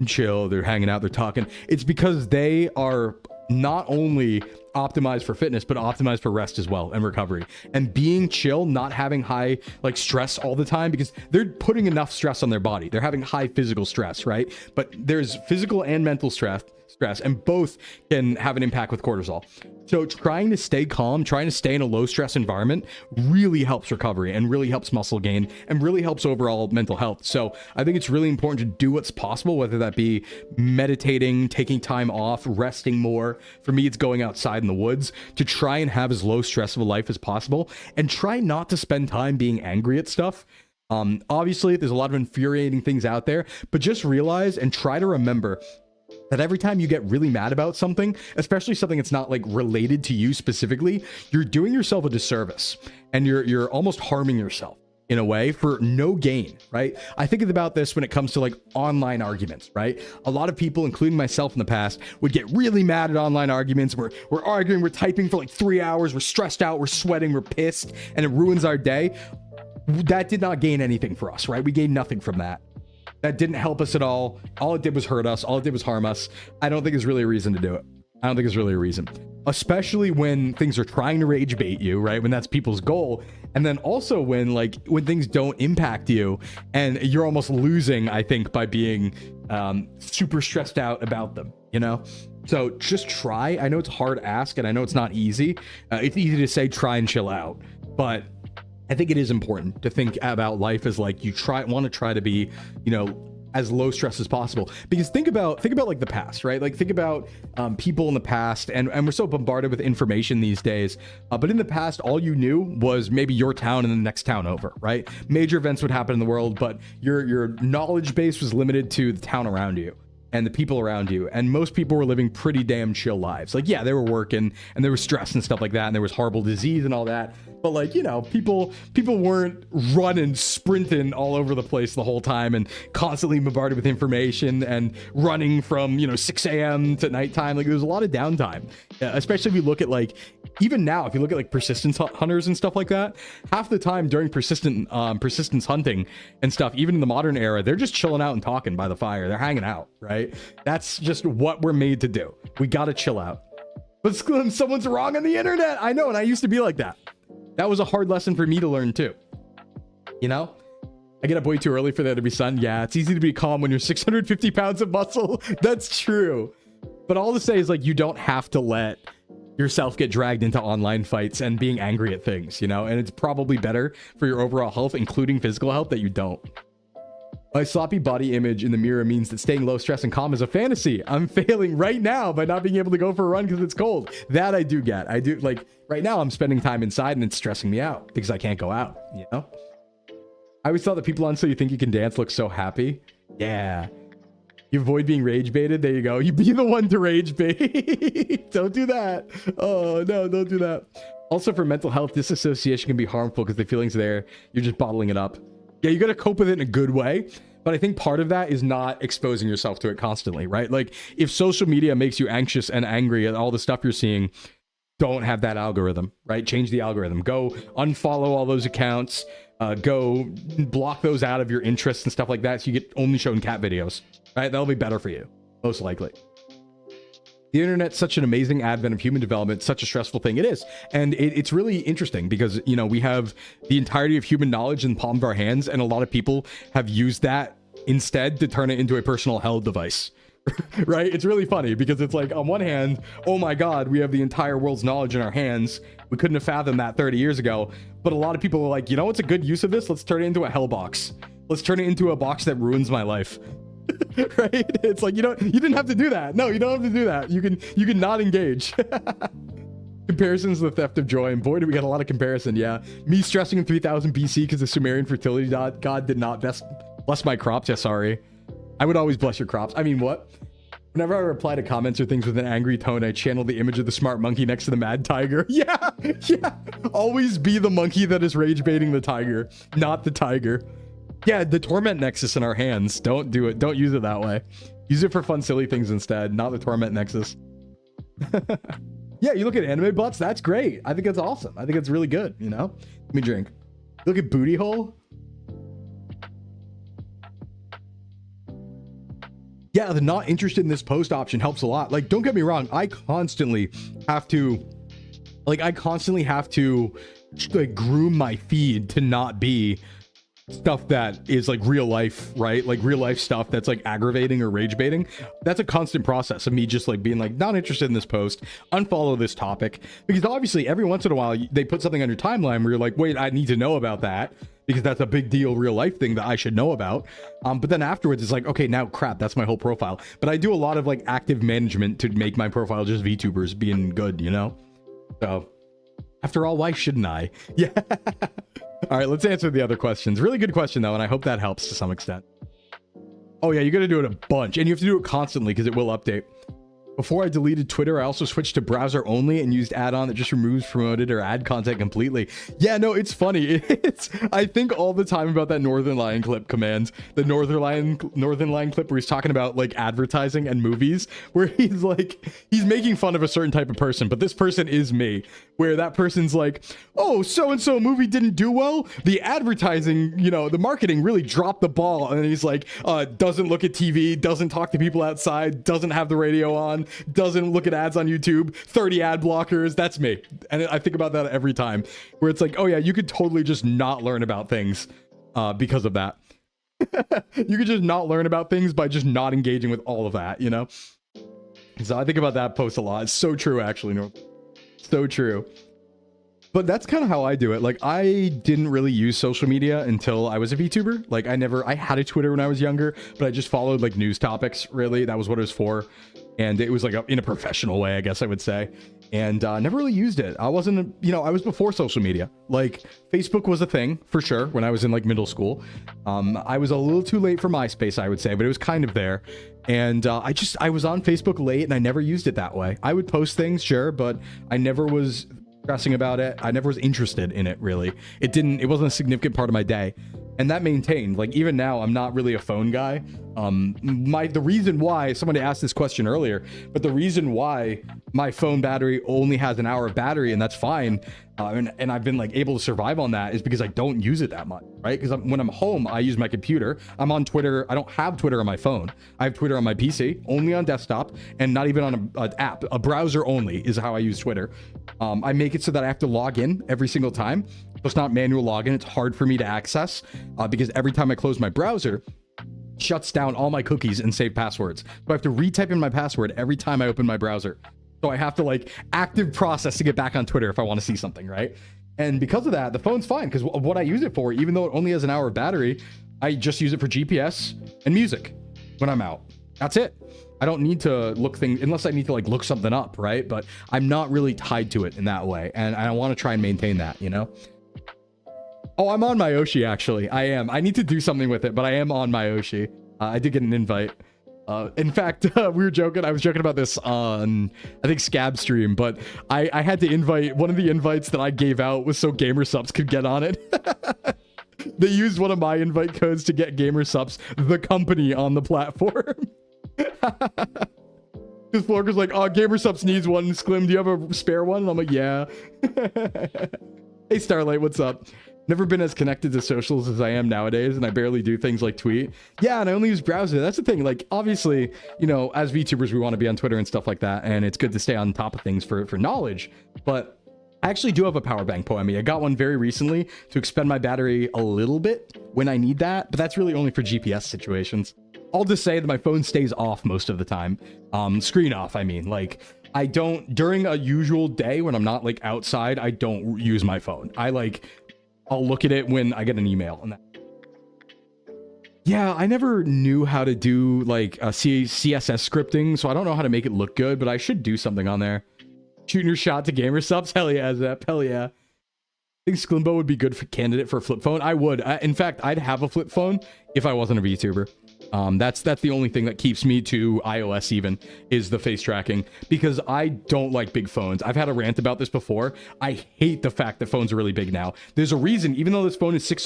chill. They're hanging out. They're talking. It's because they are not only optimized for fitness, but optimized for rest as well and recovery. And being chill, not having high like stress all the time, because they're putting enough stress on their body. They're having high physical stress, right? But there's physical and mental stress, and both can have an impact with cortisol. So trying to stay calm, trying to stay in a low stress environment really helps recovery and really helps muscle gain and really helps overall mental health. So I think it's really important to do what's possible, whether that be meditating, taking time off, resting more. For me, it's going outside in the woods to try and have as low stress of a life as possible and try not to spend time being angry at stuff. Obviously, there's a lot of infuriating things out there, but just realize and try to remember that every time you get really mad about something, especially something that's not like related to you specifically, you're doing yourself a disservice and you're almost harming yourself in a way for no gain, right? I think about this when it comes to like online arguments, right? A lot of people, including myself in the past, would get really mad at online arguments. We're arguing, we're typing for like 3 hours, we're stressed out, we're sweating, we're pissed, and it ruins our day. That did not gain anything for us, right? We gained nothing from that. That didn't help us at all. All it did was hurt us. All it did was harm us. I don't think there's really a reason to do it. I don't think it's really a reason, especially when things are trying to rage bait you, right? When that's people's goal. And then also when things don't impact you and you're almost losing, I think, by being super stressed out about them, you know? So just try. I know it's a hard ask and I know it's not easy. It's easy to say, try and chill out, but I think it is important to think about life as like you want to try to be, you know, as low stress as possible. Because think about like the past, right? Like think about people in the past, and we're so bombarded with information these days. But in the past, all you knew was maybe your town and the next town over, right? Major events would happen in the world, but your knowledge base was limited to the town around you and the people around you. And most people were living pretty damn chill lives. Like, yeah, they were working and there was stress and stuff like that. And there was horrible disease and all that. But like, you know, people weren't running, sprinting all over the place the whole time and constantly bombarded with information and running from, you know, 6 a.m. to nighttime. Like there's a lot of downtime, especially if you look at like, even now, if you look at like persistence hunters and stuff like that, half the time during persistence hunting and stuff, even in the modern era, they're just chilling out and talking by the fire. They're hanging out, right? That's just what we're made to do. We got to chill out. But Sclim, someone's wrong on the internet. I know. And I used to be like that. That was a hard lesson for me to learn too. You know, I get up way too early for there to be sun. Yeah, it's easy to be calm when you're 650 pounds of muscle. That's true. But all to say is like, you don't have to let yourself get dragged into online fights and being angry at things, you know, and it's probably better for your overall health, including physical health, that you don't. My sloppy body image in the mirror means that staying low stress and calm is a fantasy. I'm failing right now by not being able to go for a run because it's cold. That I do get. I do, like, right now I'm spending time inside and it's stressing me out because I can't go out, you know? I always thought that people on So You Think You Can Dance look so happy. Yeah. You avoid being rage baited. There you go. You be the one to rage bait. Don't do that. Oh, no, don't do that. Also, for mental health, disassociation can be harmful because the feeling's there. You're just bottling it up. Yeah, you got to cope with it in a good way. But I think part of that is not exposing yourself to it constantly, right? Like if social media makes you anxious and angry at all the stuff you're seeing, don't have that algorithm, right? Change the algorithm. Go unfollow all those accounts. go block those out of your interests and stuff like that, so you get only shown cat videos, right? That'll be better for you, most likely. The internet's such an amazing advent of human development, such a stressful thing. It is. And it's really interesting because, you know, we have the entirety of human knowledge in the palm of our hands, and a lot of people have used that instead to turn it into a personal hell device. Right? It's really funny because it's like, on one hand, oh my God, we have the entire world's knowledge in our hands. We couldn't have fathomed that 30 years ago. But a lot of people are like, you know what's a good use of this? Let's turn it into a hell box. Let's turn it into a box that ruins my life. Right? It's like, you didn't have to do that. No, you don't have to do that. You can not engage. Comparisons the theft of joy, and boy, do we got a lot of comparison. Yeah, me stressing in 3000 BC because the Sumerian fertility god did not bless my crops. Yeah, sorry. I would always bless your crops. I mean, what? Whenever I reply to comments or things with an angry tone, I channel the image of the smart monkey next to the mad tiger. Yeah, yeah. Always be the monkey that is rage baiting the tiger, not the tiger. Yeah, the torment nexus in our hands. Don't do it. Don't use it that way. Use it for fun, silly things instead, not the torment nexus. Yeah, you look at anime butts. That's great. I think that's awesome. I think it's really good, you know? Let me drink. Look at booty hole. Yeah, the not interested in this post option helps a lot. Like, don't get me wrong. I constantly have to like groom my feed to not be stuff that is like real life, right? Like real life stuff that's like aggravating or rage baiting. That's a constant process of me just like being like, not interested in this post, unfollow this topic. Because obviously every once in a while they put something on your timeline where you're like, wait, I need to know about that because that's a big deal real life thing that I should know about. But then afterwards it's like, okay, now crap, that's my whole profile. But I do a lot of like active management to make my profile just VTubers being good, you know? So after all, why shouldn't I? Yeah. All right, let's answer the other questions. Really good question, though, and I hope that helps to some extent. Oh, yeah, you got to do it a bunch, and you have to do it constantly because it will update. Before I deleted Twitter, I also switched to browser only and used add-on that just removes promoted or ad content completely. Yeah, no, it's funny. I think all the time about that Northern Lion clip command, the Northern Lion clip where he's talking about like advertising and movies, where he's making fun of a certain type of person, but this person is me, where that person's like, oh, so-and-so movie didn't do well. The advertising, you know, the marketing really dropped the ball. And he's like, doesn't look at TV, doesn't talk to people outside, doesn't have the radio on, doesn't look at ads on YouTube, 30 ad blockers. That's me. And I think about that every time, where it's like, oh yeah, you could totally just not learn about things because of that. You could just not learn about things by just not engaging with all of that, you know? So I think about that post a lot. It's so true, actually. So true. But that's kind of how I do it. Like, I didn't really use social media until I was a VTuber. Like, I had a Twitter when I was younger, but I just followed like news topics, really. That was what it was for. And it was like in a professional way, I guess I would say. And never really used it. I wasn't, you know, I was before social media. Like, Facebook was a thing for sure when I was in like middle school. I was a little too late for MySpace, I would say, but it was kind of there. And I was on Facebook late and I never used it that way. I would post things, sure, but I never was stressing about it. I never was interested in it, really. It wasn't a significant part of my day. And that maintained. Like, even now, I'm not really a phone guy. The reason why, somebody asked this question earlier, but the reason why my phone battery only has an hour of battery, and that's fine, and I've been like able to survive on that, is because I don't use it that much, right? Because when I'm home, I use my computer. I'm on Twitter. I don't have Twitter on my phone. I have Twitter on my PC, only on desktop, and not even on an app. A browser only is how I use Twitter. I make it so that I have to log in every single time. So it's not manual login. It's hard for me to access because every time I close my browser, it shuts down all my cookies and save passwords. So I have to retype in my password every time I open my browser. So I have to like active process to get back on Twitter if I want to see something, right? And because of that, the phone's fine because of what I use it for, even though it only has an hour of battery, I just use it for GPS and music when I'm out. That's it. I don't need to look things unless I need to like look something up, right? But I'm not really tied to it in that way. And I want to try and maintain that, you know? Oh, I'm on Myoshi, actually. I am. I need to do something with it, but I am on Myoshi. I did get an invite. In fact, we were joking. I was joking about this on, I think, Scab stream, but I had to invite, one of the invites that I gave out was so Gamersubs could get on it. They used one of my invite codes to get Gamersubs, the company, on the platform. Because Florka's like, oh, Gamersubs needs one. Sclim, do you have a spare one? And I'm like, yeah. Hey, Starlight, what's up? never been as connected to socials as I am nowadays, and I barely do things like tweet. Yeah, and I only use browser. That's the thing. Like, obviously, you know, as VTubers, we want to be on Twitter and stuff like that, and it's good to stay on top of things for knowledge. But I actually do have a power bank, Poemi. I got one very recently to expend my battery a little bit when I need that, but that's really only for GPS situations. I'll just say that my phone stays off most of the time. Screen off, I mean. Like, I don't, during a usual day when I'm not, like, outside, I don't use my phone. I'll look at it when I get an email. And that. Yeah, I never knew how to do, like, CSS scripting, so I don't know how to make it look good, but I should do something on there. Shooting your shot to gamer subs? Hell yeah, Zep. Hell yeah. I think Sclimbo would be good for candidate for a flip phone. I would. In fact, I'd have a flip phone if I wasn't a VTuber. That's the only thing that keeps me to iOS even, is the face tracking, because I don't like big phones. I've had a rant about this before. I hate the fact that phones are really big now. There's a reason, even though this phone is 6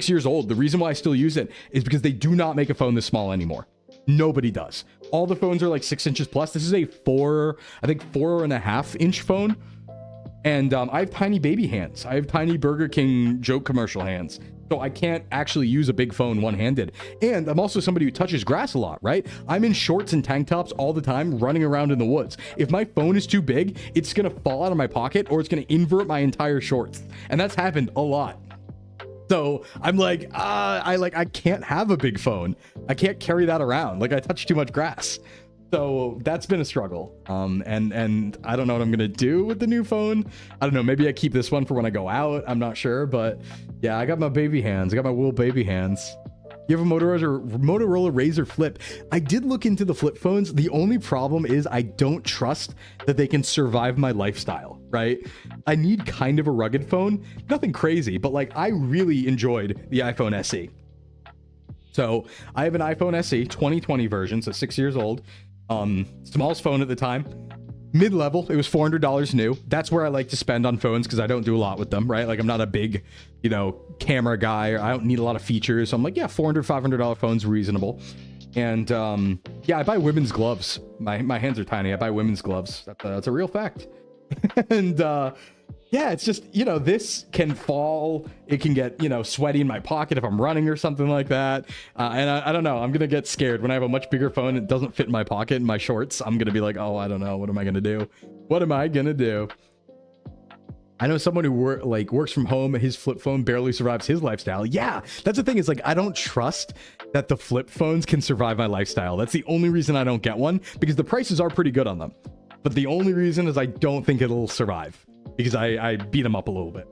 years old, the reason why I still use it is because they do not make a phone this small anymore. Nobody does. All the phones are like 6 inches plus. This is a 4.5 inch phone. And I have tiny baby hands. I have tiny Burger King joke commercial hands. So I can't actually use a big phone one-handed. And I'm also somebody who touches grass a lot, right? I'm in shorts and tank tops all the time running around in the woods. If my phone is too big, it's gonna fall out of my pocket or it's gonna invert my entire shorts. And that's happened a lot. So I'm like, I can't have a big phone. I can't carry that around. Like, I touch too much grass. So that's been a struggle. And I don't know what I'm gonna do with the new phone. I don't know, maybe I keep this one for when I go out. I'm not sure, but yeah, I got my baby hands. I got my little baby hands. You have a Motorola Razr Flip. I did look into the flip phones. The only problem is I don't trust that they can survive my lifestyle, right? I need kind of a rugged phone. Nothing crazy, but like, I really enjoyed the iPhone SE. So I have an iPhone SE 2020 version, so 6 years old. Smallest phone at the time. Mid-level, it was $400 new. That's where I like to spend on phones because I don't do a lot with them, right? Like, I'm not a big, you know, camera guy, or I don't need a lot of features. So I'm like, yeah, $400, $500 phone's reasonable. And yeah, I buy women's gloves. My hands are tiny. I buy women's gloves. That's a real fact. And yeah, it's just, you know, this can fall. It can get, you know, sweaty in my pocket if I'm running or something like that. And I don't know. I'm going to get scared when I have a much bigger phone. It doesn't fit in my pocket in my shorts. I'm going to be like, oh, I don't know. What am I going to do? What am I going to do? I know someone who works from home. His flip phone barely survives his lifestyle. Yeah, that's the thing. Is like, I don't trust that the flip phones can survive my lifestyle. That's the only reason I don't get one, because the prices are pretty good on them. But the only reason is I don't think it'll survive, because I beat him up a little bit.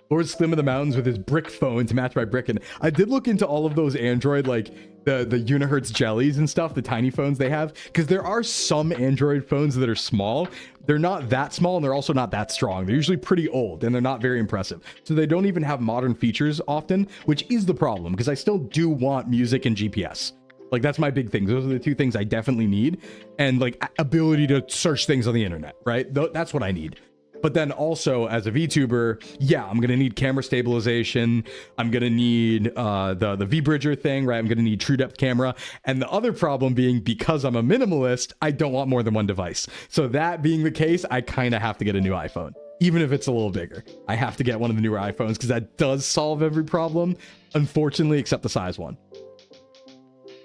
Lord Slim of the Mountains with his brick phone to match my brick. And I did look into all of those Android, like the Unihertz jellies and stuff, the tiny phones they have, because there are some Android phones that are small. They're not that small, and they're also not that strong. They're usually pretty old, and they're not very impressive. So they don't even have modern features often, which is the problem, because I still do want music and GPS. Like, that's my big thing. Those are the two things I definitely need. And like, ability to search things on the internet, right? That's what I need. But then also, as a VTuber, yeah, I'm gonna need camera stabilization. I'm gonna need the V-Bridger thing, right? I'm gonna need true depth camera. And the other problem being, because I'm a minimalist, I don't want more than one device. So that being the case, I kind of have to get a new iPhone, even if it's a little bigger. I have to get one of the newer iPhones, because that does solve every problem, unfortunately, except the size one.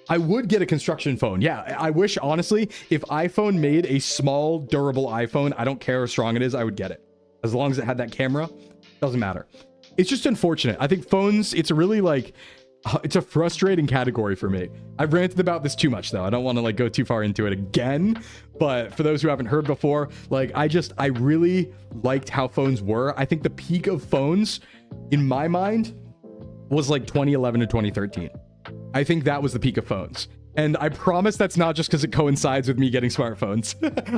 I would get a construction phone. Yeah, I wish, honestly, if iPhone made a small, durable iPhone, I don't care how strong it is, I would get it. As long as it had that camera, doesn't matter. It's just unfortunate. I think phones, it's a really, like, it's a frustrating category for me. I've ranted about this too much, though. I don't want to, like, go too far into it again. But for those who haven't heard before, like, I really liked how phones were. I think the peak of phones, in my mind, was like 2011 to 2013. I think that was the peak of phones. And I promise that's not just because it coincides with me getting smartphones.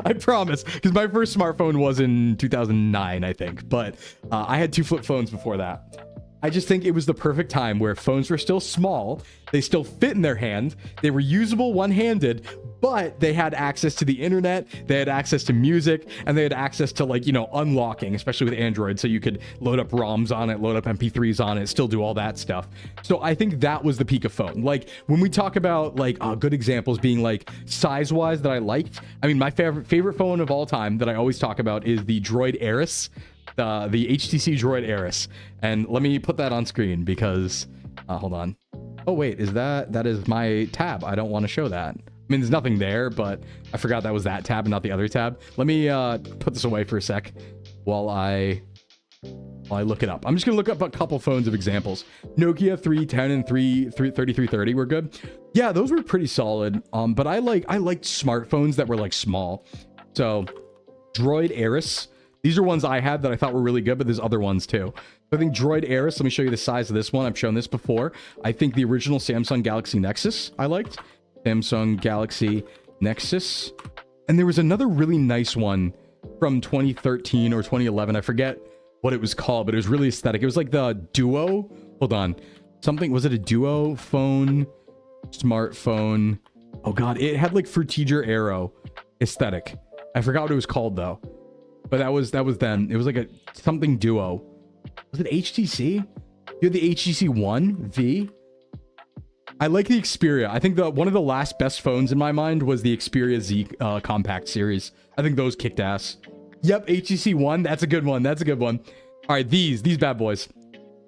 I promise, because my first smartphone was in 2009, I think. But I had 2 flip phones before that. I just think it was the perfect time where phones were still small, they still fit in their hand, they were usable one-handed, but they had access to the internet, they had access to music, and they had access to, like, you know, unlocking, especially with Android, so you could load up ROMs on it, load up MP3s on it, still do all that stuff. So I think that was the peak of phone. Like, when we talk about, like, good examples being, like, size-wise that I liked, I mean, my favorite phone of all time that I always talk about is the Droid Aris. the HTC Droid Aris. And let me put that on screen because, hold on. Oh wait, that is my tab. I don't want to show that. I mean, there's nothing there, but I forgot that was that tab and not the other tab. Let me put this away for a sec while I look it up. I'm just gonna look up a couple phones of examples. Nokia 310 and 3330 were good. Yeah, those were pretty solid. But I liked smartphones that were like small. So Droid Aris. These are ones I had that I thought were really good, but there's other ones too. I think Droid Aris, let me show you the size of this one. I've shown this before. I think the original Samsung Galaxy Nexus I liked. Samsung Galaxy Nexus. And there was another really nice one from 2013 or 2011. I forget what it was called, but it was really aesthetic. It was like the Duo. Hold on. Something, was it a Duo phone? Smartphone. Oh God, it had like Frutiger Aero aesthetic. I forgot what it was called though. But that was then. It was like a something Duo. Was it HTC? You had the HTC One V. I like the Xperia. I think one of the last best phones in my mind was the Xperia Z compact series. I think those kicked ass. Yep, HTC One. That's a good one. That's a good one. All right, these bad boys.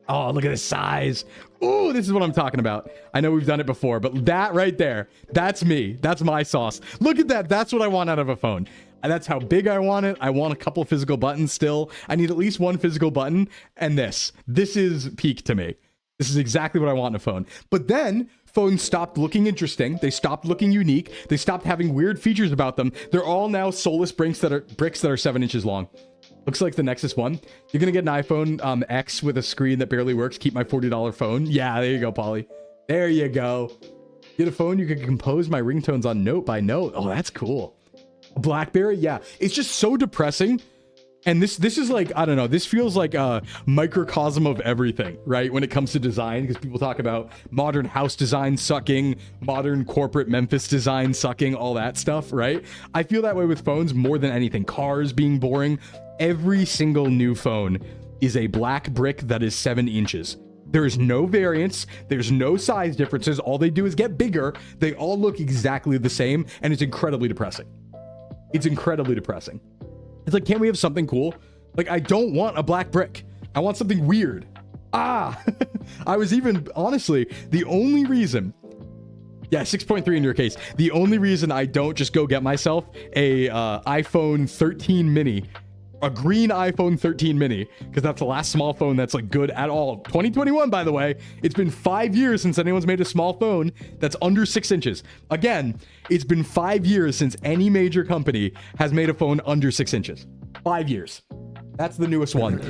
Oh, look at the size. Ooh, this is what I'm talking about. I know we've done it before, but that right there, that's me. That's my sauce. Look at that. That's what I want out of a phone. And that's how big I want it. I want a couple physical buttons still. I need at least one physical button. And this is peak to me. This is exactly what I want in a phone. But then phones stopped looking interesting. They stopped looking unique. They stopped having weird features about them. They're all now soulless bricks that are 7 inches long. Looks like the Nexus One. You're gonna get an iPhone X with a screen that barely works. Keep my $40 phone. Yeah, there you go, Polly. There you go. Get a phone you can compose my ringtones on note by note. Oh, that's cool. BlackBerry, yeah. It's just so depressing. And this is like, I don't know, this feels like a microcosm of everything, right? When it comes to design, because people talk about modern house design sucking, modern corporate Memphis design sucking, all that stuff, right? I feel that way with phones more than anything. Cars being boring. Every single new phone is a black brick that is 7 inches. There is no variance. There's no size differences. All they do is get bigger. They all look exactly the same, and it's incredibly depressing. It's incredibly depressing. It's like, can't we have something cool? Like, I don't want a black brick. I want something weird. I was even, honestly, the only reason, yeah, 6.3 in your case, the only reason I don't just go get myself a iPhone 13 mini, a green iPhone 13 mini, because that's the last small phone that's like good at all. 2021, by the way. It's been 5 years since anyone's made a small phone that's under 6 inches. Again, it's been 5 years since any major company has made a phone under 6 inches. 5 years. That's the newest one.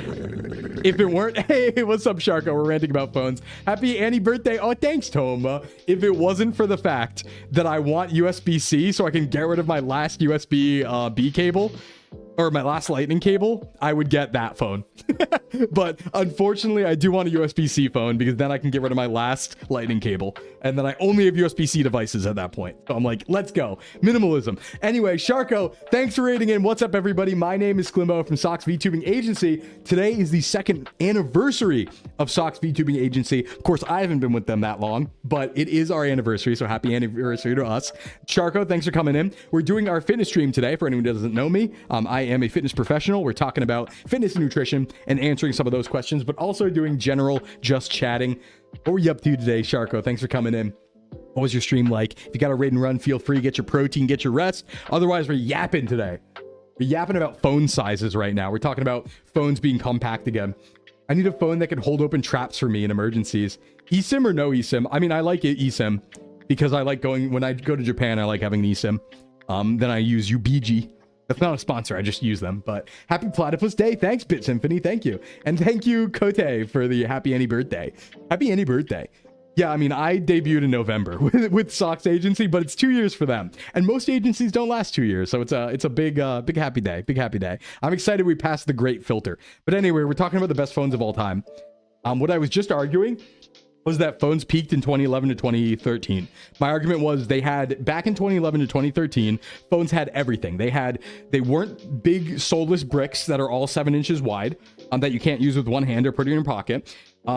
If it weren't, hey, what's up, Sharko? We're ranting about phones. Happy Annie birthday. Oh, thanks, Toma. If it wasn't for the fact that I want USB-C so I can get rid of my last USB-B cable, or my last lightning cable, I would get that phone. But unfortunately, I do want a USB-C phone because then I can get rid of my last lightning cable. And then I only have USB-C devices at that point. So I'm like, let's go. Minimalism. Anyway, Sharko, thanks for rating in. What's up, everybody? My name is Sclimbo from Sox VTubing Agency. Today is the 2nd anniversary of Sox VTubing Agency. Of course, I haven't been with them that long, but it is our anniversary, so happy anniversary to us. Sharko, thanks for coming in. We're doing our fitness stream today. For anyone who doesn't know me, I am a fitness professional. We're talking about fitness and nutrition and answering some of those questions, but also doing general just chatting. What were you up to today, Sharko? Thanks for coming in. What was your stream like? If you got a raid and run, feel free, get your protein, get your rest. Otherwise, we're yapping today. We're yapping about phone sizes right now. We're talking about phones being compact again. I need a phone that can hold open traps for me in emergencies. eSIM or no eSIM? I mean, I like it eSIM because I like going, when I go to Japan, I like having an eSIM. Then I use UBG. That's not a sponsor. I just use them. But happy Platypus Day. Thanks, Bit Symphony. Thank you. And thank you, Kote, for the happy Annie birthday. Happy Annie birthday. Yeah, I mean, I debuted in November with Sox Agency, but it's 2 years for them. And most agencies don't last 2 years. So it's a big happy day. Big happy day. I'm excited we passed the great filter. But anyway, we're talking about the best phones of all time. What I was just arguing was that phones peaked in 2011 to 2013. My argument was they had, back in 2011 to 2013, phones had everything. They weren't big soulless bricks that are all 7 inches wide, that you can't use with one hand or put in your pocket.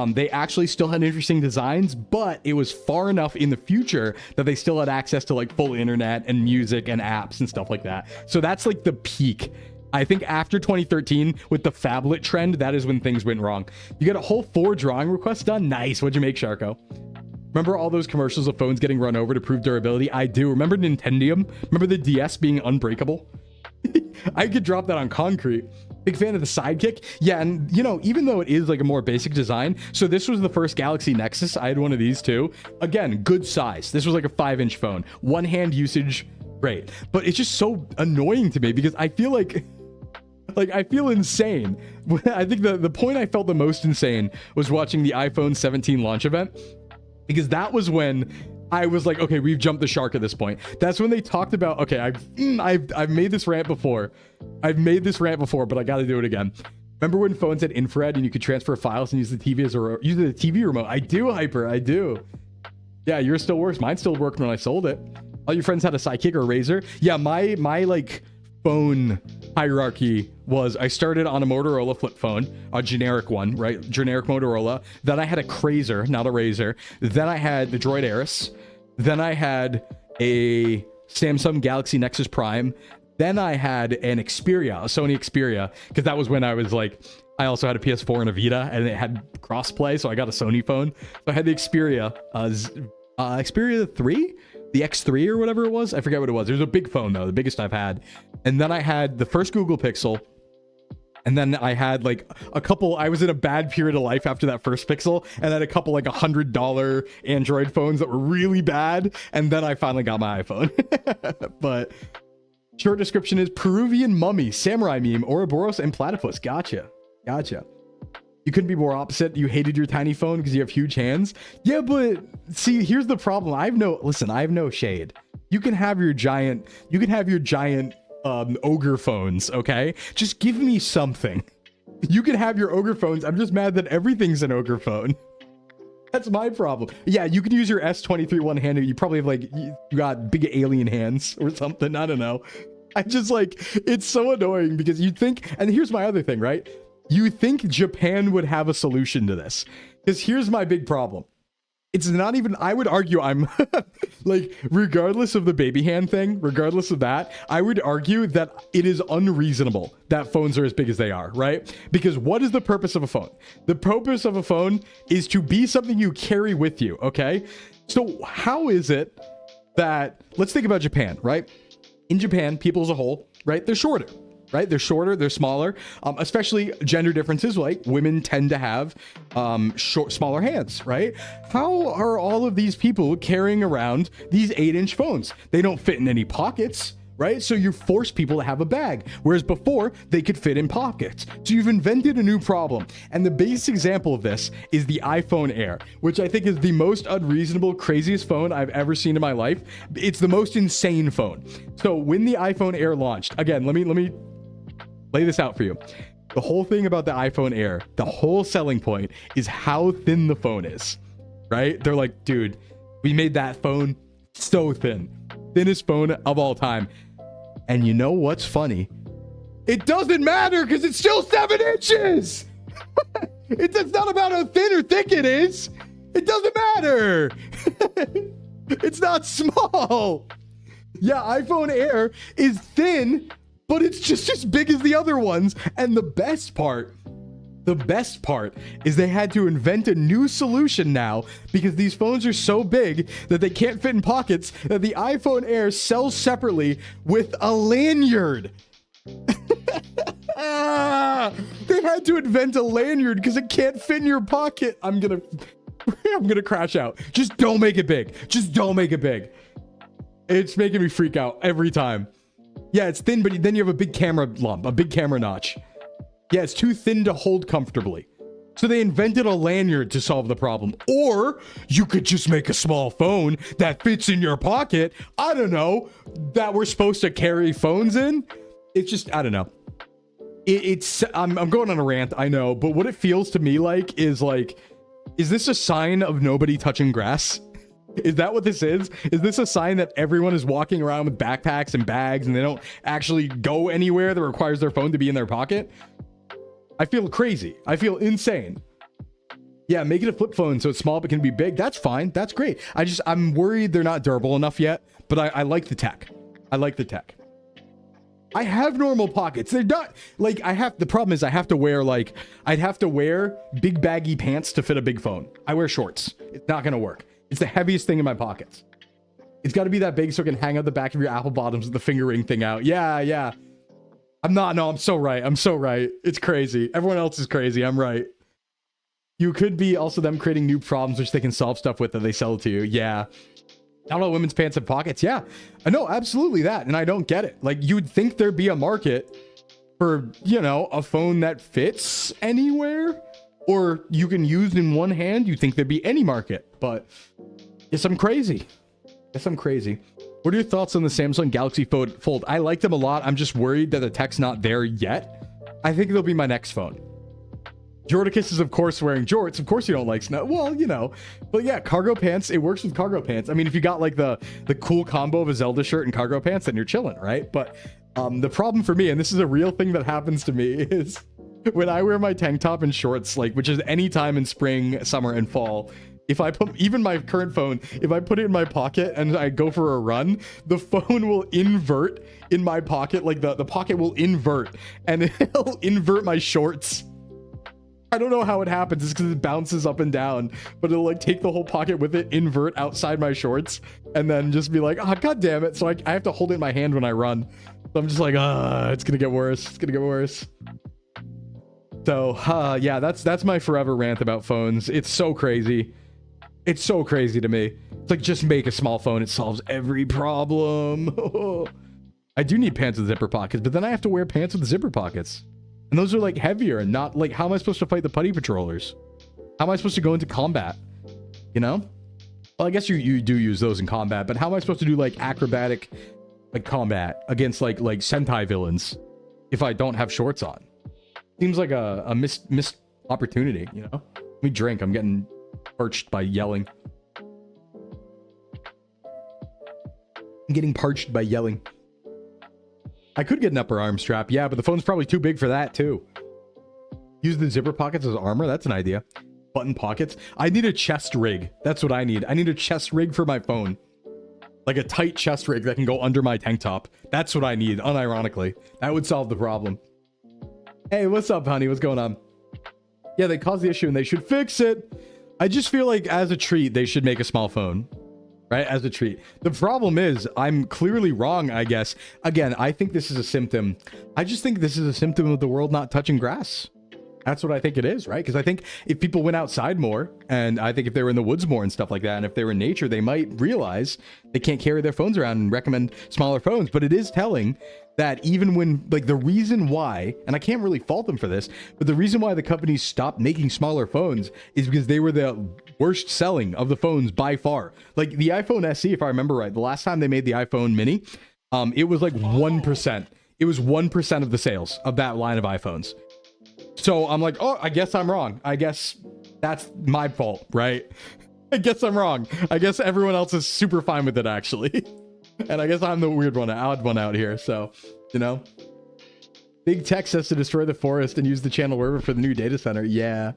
They actually still had interesting designs, but it was far enough in the future that they still had access to like full internet and music and apps and stuff like that. So that's like the peak. I think after 2013 with the phablet trend, that is when things went wrong. You get a whole 4 drawing requests done. Nice. What'd you make, Sharko? Remember all those commercials of phones getting run over to prove durability? I do. Remember Nintendium? Remember the DS being unbreakable? I could drop that on concrete. Big fan of the Sidekick. Yeah, and you know, even though it is like a more basic design, so this was the first Galaxy Nexus. I had one of these too. Again, good size. This was like a 5-inch phone. One hand usage, great. But it's just so annoying to me because I feel like I feel insane. I think the point I felt the most insane was watching the iPhone 17 launch event, because that was when I was like, okay, we've jumped the shark at this point. That's when they talked about, okay, I've made this rant before. I've made this rant before, but I got to do it again. Remember when phones had infrared and you could transfer files and use the TV as a use the TV remote? I do, Hyper. I do. Yeah, yours still works. Mine still worked when I sold it. All your friends had a Sidekick or a Razor. Yeah, my like phone hierarchy was I started on a Motorola flip phone, a generic one, right? Generic Motorola. Then I had a Crazer, not a Razor. Then I had the Droid Aris. Then I had a Samsung Galaxy Nexus Prime. Then I had an Xperia, a Sony Xperia, because that was when I was like, I also had a PS4 and a Vita, and it had crossplay, so I got a Sony phone. So I had the Xperia, Xperia 3? The X3 or whatever it was. I forget what it was. It was a big phone though, the biggest I've had. And then I had the first Google Pixel. And then I had like a couple, I was in a bad period of life after that first Pixel, and I had a couple like $100 Android phones that were really bad. And then I finally got my iPhone. But short description is Peruvian mummy, samurai meme, Ouroboros, and platypus. Gotcha. You couldn't be more opposite. You hated your tiny phone because you have huge hands. Yeah, but see, here's the problem. I have no shade. You can have your giant ogre phones, okay? Just give me something. You can have your ogre phones. I'm just mad that everything's an ogre phone. That's my problem. Yeah, you can use your S23 one-handed. You probably have like, you got big alien hands or something. I don't know. I just like, it's so annoying because you think, and here's my other thing, right? You think Japan would have a solution to this, because here's my big problem. It's not even, I would argue I'm like, regardless of the baby hand thing, regardless of that, I would argue that it is unreasonable that phones are as big as they are, right? Because what is the purpose of a phone? The purpose of a phone is to be something you carry with you, okay? So how is it that, let's think about Japan, right? In Japan, people as a whole, right? They're shorter. Right? They're shorter, they're smaller, especially gender differences, like women tend to have smaller hands, right? How are all of these people carrying around these 8-inch phones? They don't fit in any pockets, right? So you force people to have a bag, whereas before they could fit in pockets. So you've invented a new problem. And the base example of this is the iPhone Air, which I think is the most unreasonable, craziest phone I've ever seen in my life. It's the most insane phone. So when the iPhone Air launched, again, let me lay this out for you. The whole thing about the iPhone Air, the whole selling point is how thin the phone is, right? They're like, dude, we made that phone so thin. Thinnest phone of all time. And you know what's funny? It doesn't matter because it's still 7 inches. It's not about how thin or thick it is. It doesn't matter. It's not small. Yeah, iPhone Air is thin, but it's just as big as the other ones. And the best part is they had to invent a new solution now because these phones are so big that they can't fit in pockets, that the iPhone Air sells separately with a lanyard. They had to invent a lanyard because it can't fit in your pocket. I'm gonna crash out. Just don't make it big. Just don't make it big. It's making me freak out every time. Yeah, it's thin, but then you have a big camera lump, a big camera notch. Yeah, it's too thin to hold comfortably. So they invented a lanyard to solve the problem. Or you could just make a small phone that fits in your pocket. I don't know, that we're supposed to carry phones in. It's just, I don't know. I'm going on a rant, I know, but what it feels to me like, is this a sign of nobody touching grass? Is that what this is? Is this a sign that everyone is walking around with backpacks and bags and they don't actually go anywhere that requires their phone to be in their pocket? I feel crazy. I feel insane. Yeah, make it a flip phone so it's small but can be big. That's fine. That's great. I'm worried they're not durable enough yet, but I like the tech. I like the tech. I have normal pockets. They're not like the problem is I have to wear like, I'd have to wear big baggy pants to fit a big phone. I wear shorts. It's not going to work. It's the heaviest thing in my pockets. It's got to be that big so it can hang out the back of your apple bottoms with the finger ring thing out. Yeah. I'm so right. I'm so right. It's crazy. Everyone else is crazy. I'm right. You could be also them creating new problems which they can solve stuff with that they sell to you. Yeah. Not all women's pants have pockets. Yeah, I know, absolutely that. And I don't get it. Like, you'd think there'd be a market for, you know, a phone that fits anywhere or you can use in one hand. You think there'd be any market, but guess I'm crazy. What are your thoughts on the Samsung Galaxy Fold? I like them a lot. I'm just worried that the tech's not there yet. I think they'll be my next phone. Jordicus is, of course, wearing jorts. Of course you don't like snow. Well, you know. But yeah, cargo pants. It works with cargo pants. I mean, if you got like the cool combo of a Zelda shirt and cargo pants, then you're chilling, right? But the problem for me, and this is a real thing that happens to me, is when I wear my tank top and shorts, like, which is any time in spring, summer, and fall, if I put, even my current phone, if I put it in my pocket and I go for a run, the phone will invert in my pocket. Like the pocket will invert and it'll invert my shorts. I don't know how it happens. It's because it bounces up and down, but it'll like take the whole pocket with it, invert outside my shorts, and then just be like, oh, god damn it. So I have to hold it in my hand when I run. So I'm just like, it's gonna get worse. It's gonna get worse. So yeah, that's my forever rant about phones. It's so crazy. It's so crazy to me. It's like, just make a small phone. It solves every problem. I do need pants with zipper pockets, but then I have to wear pants with zipper pockets. And those are like heavier and not like, how am I supposed to fight the putty patrollers? How am I supposed to go into combat? You know? Well, I guess you do use those in combat, but how am I supposed to do like acrobatic like combat against like Sentai villains if I don't have shorts on? Seems like a missed opportunity, you know? Let me drink. I'm getting parched by yelling. I'm getting parched by yelling. I could get an upper arm strap, yeah, but the phone's probably too big for that too. Use the zipper pockets as armor, that's an idea. Button pockets. I need a chest rig. That's what I need. I need a chest rig for my phone. Like a tight chest rig that can go under my tank top. That's what I need, unironically. That would solve the problem. Hey, what's up, honey? What's going on? Yeah, they caused the issue and they should fix it. I just feel like as a treat, they should make a small phone. Right? As a treat. The problem is, I'm clearly wrong, I guess. Again, I think this is a symptom. I just think this is a symptom of the world not touching grass. That's what I think it is, right? Because I think if people went outside more, and I think if they were in the woods more and stuff like that, and if they were in nature, they might realize they can't carry their phones around and recommend smaller phones. But it is telling that even when, like, the reason why, and I can't really fault them for this, but the reason why the companies stopped making smaller phones is because they were the worst selling of the phones by far. Like the iPhone SE, if I remember right, the last time they made the iPhone mini, it was like 1%. It was 1% of the sales of that line of iPhones. So I'm like, oh, I guess I'm wrong. I guess that's my fault, right? I guess I'm wrong. I guess everyone else is super fine with it, actually. And I guess I'm the weird one, odd one out here. So, you know, Big Tech says to destroy the forest and use the channel river for the new data center. Yeah.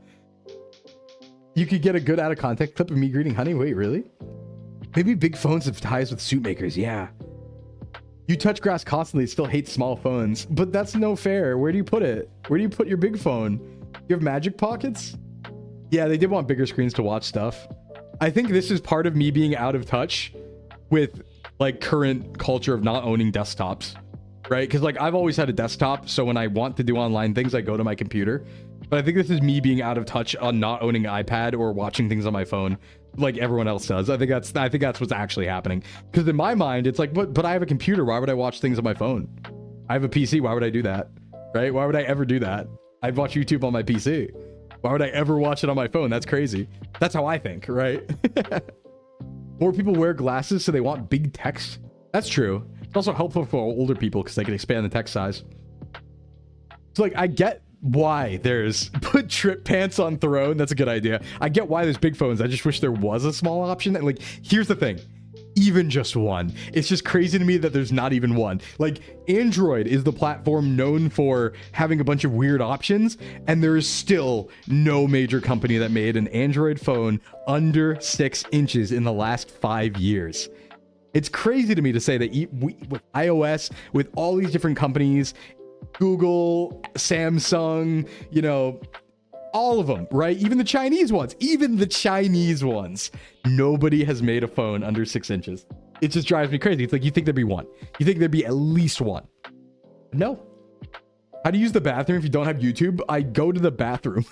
You could get a good out of context clip of me greeting Honey. Wait, really? Maybe big phones have ties with suit makers. Yeah. You touch grass constantly, still hate small phones, but that's no fair. Where do you put it? Where do you put your big phone? You have magic pockets? Yeah, they did want bigger screens to watch stuff. I think this is part of me being out of touch with like current culture of not owning desktops, right? Because like I've always had a desktop, so when I want to do online things, I go to my computer. But I think this is me being out of touch on not owning an iPad or watching things on my phone like everyone else does. I think that's what's actually happening. Because in my mind, it's like, but I have a computer. Why would I watch things on my phone? I have a PC. Why would I do that? Right? Why would I ever do that? I'd watch YouTube on my PC. Why would I ever watch it on my phone? That's crazy. That's how I think, right? More people wear glasses, so they want big text. That's true. It's also helpful for older people because they can expand the text size. So like, I get why there's put trip pants on throne. That's a good idea. I get why there's big phones. I just wish there was a small option. And like, here's the thing. Even just one. It's just crazy to me that there's not even one. Like, Android is the platform known for having a bunch of weird options, and there is still no major company that made an Android phone under 6 inches in the last 5 years. It's crazy to me to say that with iOS, with all these different companies, Google, Samsung, you know, all of them, right? Even the Chinese ones, nobody has made a phone under 6 inches. It just drives me crazy. It's like, you think there'd be one. You think there'd be at least one. No. How to use the bathroom if you don't have YouTube? I go to the bathroom.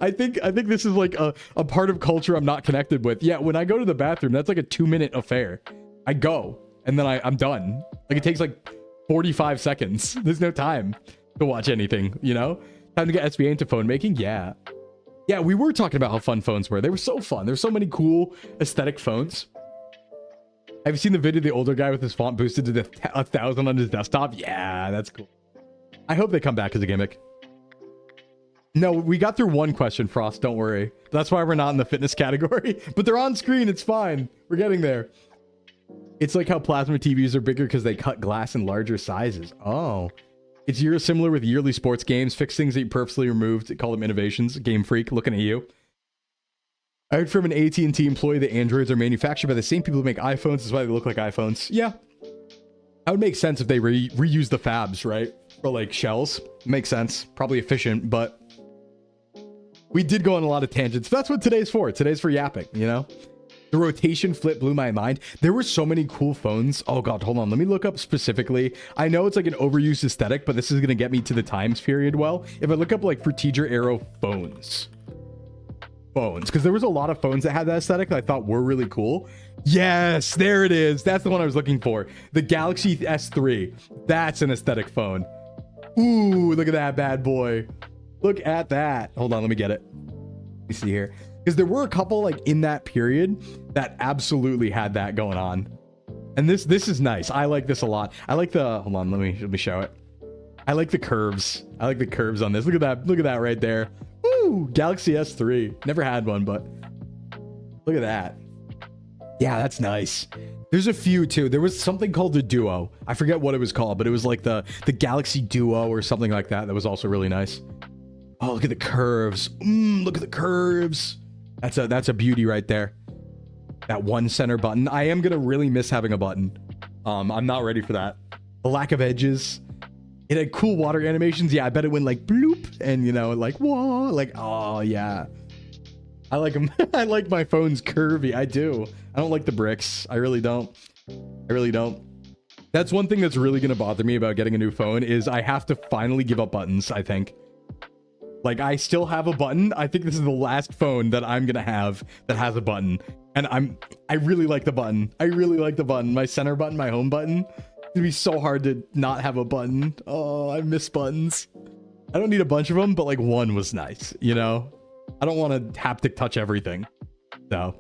I think this is like a part of culture I'm not connected with. Yeah, when I go to the bathroom, that's like a 2-minute affair. I go, and then I'm done. Like, it takes like 45 seconds. There's no time to watch anything, you know? Time to get SBA into phone making? Yeah. Yeah, we were talking about how fun phones were. They were so fun. There's so many cool aesthetic phones. Have you seen the video of the older guy with his font boosted to 1,000 on his desktop? Yeah, that's cool. I hope they come back as a gimmick. No, we got through one question, Frost. Don't worry. That's why we're not in the fitness category. But they're on screen. It's fine. We're getting there. It's like how plasma TVs are bigger because they cut glass in larger sizes. Oh. It's similar with yearly sports games. Fix things that you purposely removed. Call them innovations. Game Freak, looking at you. I heard from an AT&T employee that Androids are manufactured by the same people who make iPhones. That's why they look like iPhones. Yeah. That would make sense if they reuse the fabs, right? For like shells. Makes sense. Probably efficient, but we did go on a lot of tangents. That's what today's for. Today's for yapping, you know? The rotation flip blew my mind. There were so many cool phones. Oh God, hold on. Let me look up specifically. I know it's like an overused aesthetic, but this is going to get me to the times period well. If I look up like Vertiger Aero phones, because there was a lot of phones that had that aesthetic that I thought were really cool. Yes, there it is. That's the one I was looking for. The Galaxy S3. That's an aesthetic phone. Ooh, look at that bad boy. Look at that. Hold on, let me get it. Let me see here. Because there were a couple like in that period that absolutely had that going on. And this is nice. I like this a lot. I like the, hold on, let me show it. I like the curves. I like the curves on this. Look at that. Look at that right there. Woo! Galaxy S3. Never had one, but look at that. Yeah, that's nice. There's a few too. There was something called the Duo. I forget what it was called, but it was like the Galaxy Duo or something like that. That was also really nice. Oh, look at the curves. Look at the curves. That's a beauty right there. That one center button. I am gonna really miss having a button. I'm not ready for that. The lack of edges. It had cool water animations. Yeah, I bet it went like bloop and you know, like whoa, like oh yeah. I like them. I like my phones curvy. I do. I don't like the bricks. I really don't. I really don't. That's one thing that's really gonna bother me about getting a new phone is I have to finally give up buttons, I think. Like, I still have a button. I think this is the last phone that I'm gonna have that has a button. And I really like the button. I really like the button. My center button, my home button. It'd be so hard to not have a button. Oh, I miss buttons. I don't need a bunch of them, but like one was nice, you know? I don't want to haptic touch everything. So,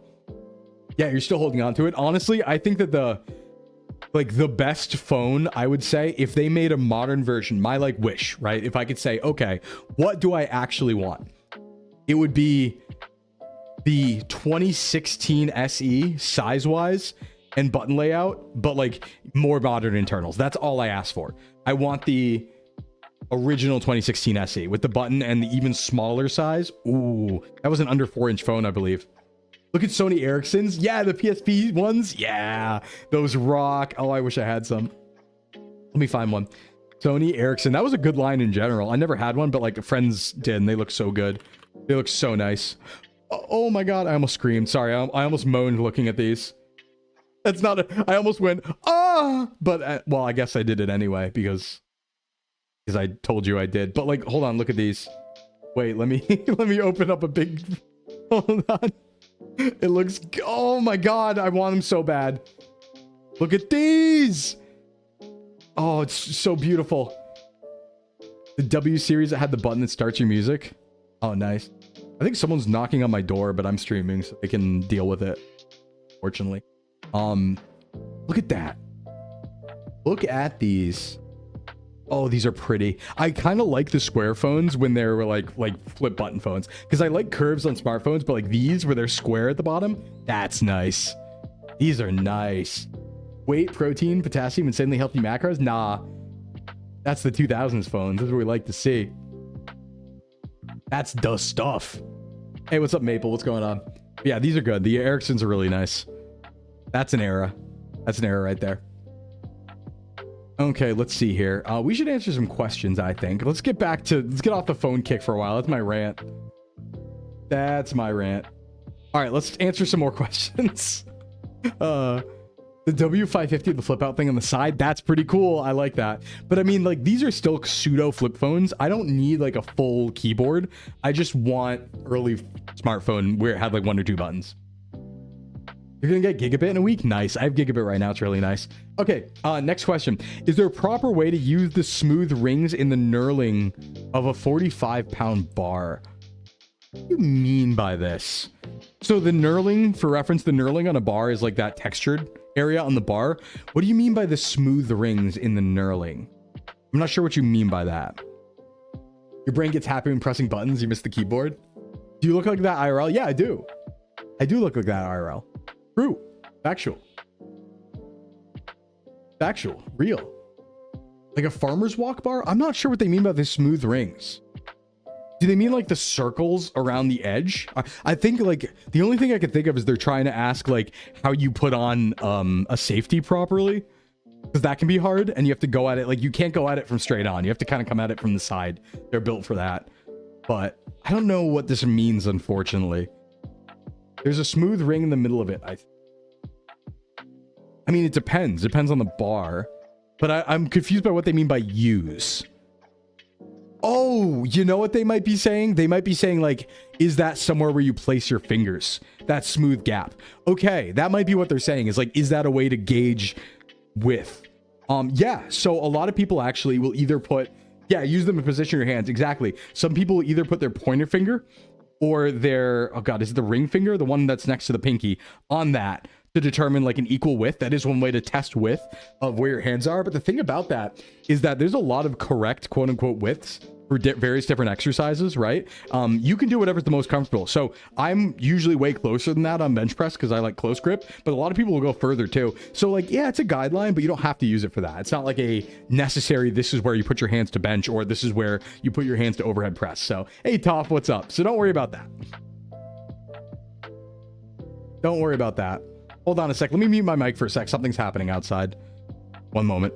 yeah, you're still holding on to it. Honestly, I think that the best phone, I would say, if they made a modern version, my like wish, right? If I could say, okay, what do I actually want? It would be the 2016 SE size-wise and button layout, but like more modern internals. That's all I ask for. I want the original 2016 SE with the button and the even smaller size. Ooh, that was an under 4-inch phone, I believe. Look at Sony Ericsson's. Yeah, the PSP ones. Yeah, those rock. Oh, I wish I had some. Let me find one. Sony Ericsson. That was a good line in general. I never had one, but like friends did, and they look so good. They look so nice. Oh my God, I almost screamed. Sorry, I almost moaned looking at these. That's not I almost went, ah! But, well, I guess I did it anyway, because I told you I did. But like, hold on, look at these. Wait, let me, let me open up a big, hold on. It looks, oh my God, I want them so bad. Look at these. Oh, it's so beautiful. The W series that had the button that starts your music. Oh, nice. I think someone's knocking on my door, but I'm streaming, so they can deal with it. Fortunately. Look at that. Look at these. Oh, these are pretty. I kind of like the square phones when they're like flip button phones, because I like curves on smartphones, but like these where they're square at the bottom, that's nice. These are nice. Weight, protein, potassium, insanely healthy macros. Nah, that's the 2000s phones. That's what we like to see. That's the stuff. Hey, what's up, Maple? What's going on? Yeah, these are good. The Ericssons are really nice. That's an error. That's an error right there. Okay, let's see here. We should answer some questions, I think. Let's get off the phone kick for a while. That's my rant. That's my rant. All right, let's answer some more questions. The W550, the flip out thing on the side, that's pretty cool. I like that. But I mean, like, these are still pseudo flip phones. I don't need like a full keyboard. I just want early smartphone where it had like 1 or 2 buttons. You're gonna get gigabit in a week? Nice. I have gigabit right now. It's really nice. Okay, next question. Is there a proper way to use the smooth rings in the knurling of a 45-pound bar? What do you mean by this? So the knurling, for reference, the knurling on a bar is like that textured area on the bar. What do you mean by the smooth rings in the knurling? I'm not sure what you mean by that. Your brain gets happy when pressing buttons. You miss the keyboard. Do you look like that IRL? Yeah, I do. I do look like that IRL. True. Factual. Factual. Real. Like a farmer's walk bar? I'm not sure what they mean by the smooth rings. Do they mean like the circles around the edge? I think like the only thing I could think of is they're trying to ask like how you put on a safety properly, because that can be hard and you have to go at it like you can't go at it from straight on. You have to kind of come at it from the side. They're built for that. But I don't know what this means, unfortunately. There's a smooth ring in the middle of it. I mean, it depends. Depends on the bar. But I'm confused by what they mean by use. Oh, you know what they might be saying? They might be saying like, is that somewhere where you place your fingers? That smooth gap. Okay, that might be what they're saying is like, is that a way to gauge width? Yeah, so a lot of people actually will either put, yeah, use them to position your hands. Exactly. Some people will either put their pointer finger or their, oh God, is it the ring finger? The one that's next to the pinky on that to determine like an equal width. That is one way to test width of where your hands are. But the thing about that is that there's a lot of correct quote unquote widths for various different exercises, right? You can do whatever's the most comfortable. So I'm usually way closer than that on bench press because I like close grip, but a lot of people will go further too. So like, yeah, it's a guideline, but you don't have to use it for that. It's not like a necessary, this is where you put your hands to bench or this is where you put your hands to overhead press. So, hey, Toph, what's up? So don't worry about that. Don't worry about that. Hold on a sec. Let me mute my mic for a sec. Something's happening outside. One moment.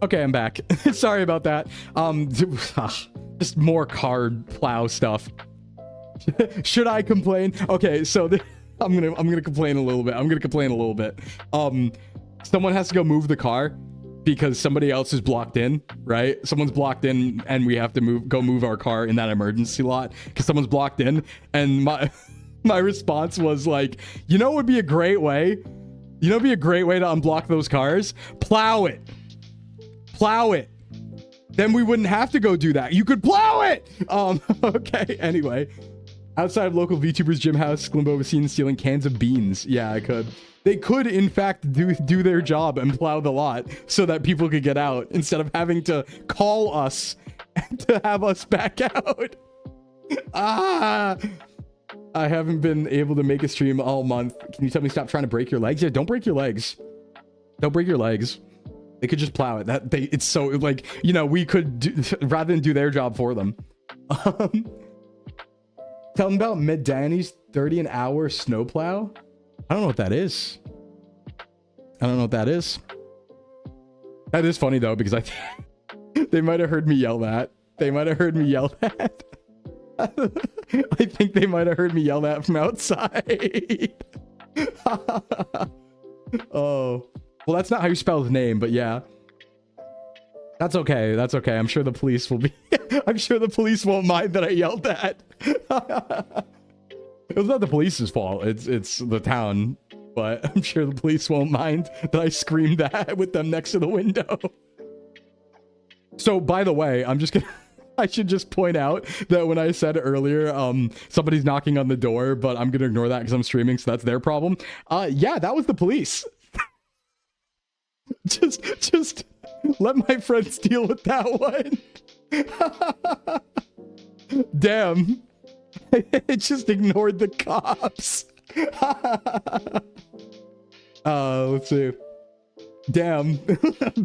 Okay, I'm back. Sorry about that. Just more card plow stuff. Should I complain? Okay, so I'm gonna complain a little bit. Someone has to go move the car because somebody else is blocked in, right? Someone's blocked in, and we have to move our car in that emergency lot because someone's blocked in. And my response was like, you know, it would be a great way. You know, it'd be a great way to unblock those cars. Plow it. Plow it. Then we wouldn't have to go do that. You could plow it. Okay. Anyway, outside of local VTubers gym house, Sclimbo was seen stealing cans of beans. Yeah, I could. They could, in fact, do their job and plow the lot so that people could get out instead of having to call us to have us back out. I haven't been able to make a stream all month. Can you tell me stop trying to break your legs? Yeah, don't break your legs. Don't break your legs. They could just plow it. It's so like, you know, we could do, rather than do their job for them. Tell them about Medani's 30 an hour snowplow. I don't know what that is. That is funny though, because they might have heard me yell that. I think they might have heard me yell that from outside. Oh. Well, that's not how you spell his name, but yeah. That's okay. That's okay. I'm sure the police will be... I'm sure the police won't mind that I yelled that. It was not the police's fault. It's the town. But I'm sure the police won't mind that I screamed that with them next to the window. So, by the way, I'm just gonna... I should just point out that when I said earlier, somebody's knocking on the door, but I'm gonna ignore that because I'm streaming, so that's their problem. Yeah, that was the police. Just let my friends deal with that one. Damn. It just ignored the cops. Let's see. Damn.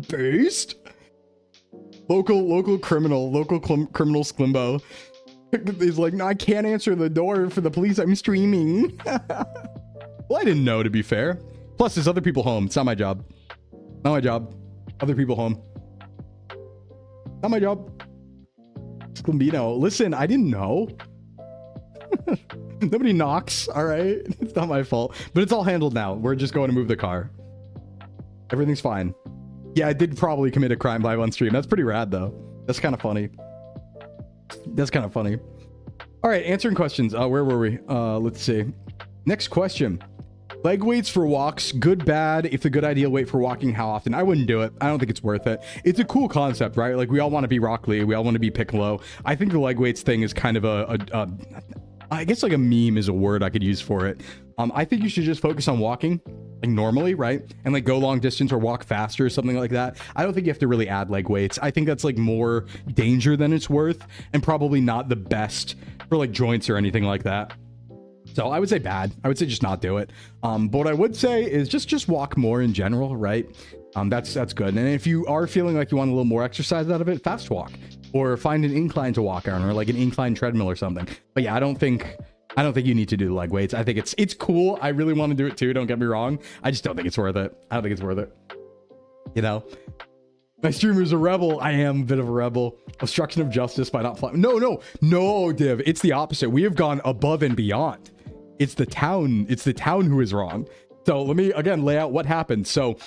Based. Local criminal Sclimbo. He's like, no, I can't answer the door for the police. I'm streaming. Well, I didn't know, to be fair. Plus, there's other people home. It's not my job. Not my job. Other people home. Not my job. Sclimbino. Listen, I didn't know. Nobody knocks. All right. It's not my fault. But it's all handled now. We're just going to move the car. Everything's fine. Yeah, I did probably commit a crime live on stream. That's pretty rad, though. That's kind of funny. That's kind of funny. All right, answering questions. Where were we? Let's see. Next question. Leg weights for walks, good, bad. If the good ideal weight for walking, how often? I wouldn't do it. I don't think it's worth it. It's a cool concept, right? Like, we all want to be Rock Lee. We all want to be Piccolo. I think the leg weights thing is kind of I guess like a meme is a word I could use for it. I think you should just focus on walking like normally, right? And like go long distance or walk faster or something like that. I don't think you have to really add leg weights. I think that's like more danger than it's worth and probably not the best for like joints or anything like that. So I would say bad. I would say just not do it. But what I would say is just walk more in general, right? That's good. And if you are feeling like you want a little more exercise out of it, fast walk or find an incline to walk on or like an incline treadmill or something. But yeah, I don't think you need to do the leg weights. I think it's cool. I really want to do it too. Don't get me wrong. I just don't think it's worth it. I don't think it's worth it. You know, my streamer's a rebel. I am a bit of a rebel. Obstruction of justice by not flying. No, Div. It's the opposite. We have gone above and beyond. It's the town. It's the town who is wrong. So let me again lay out what happened. So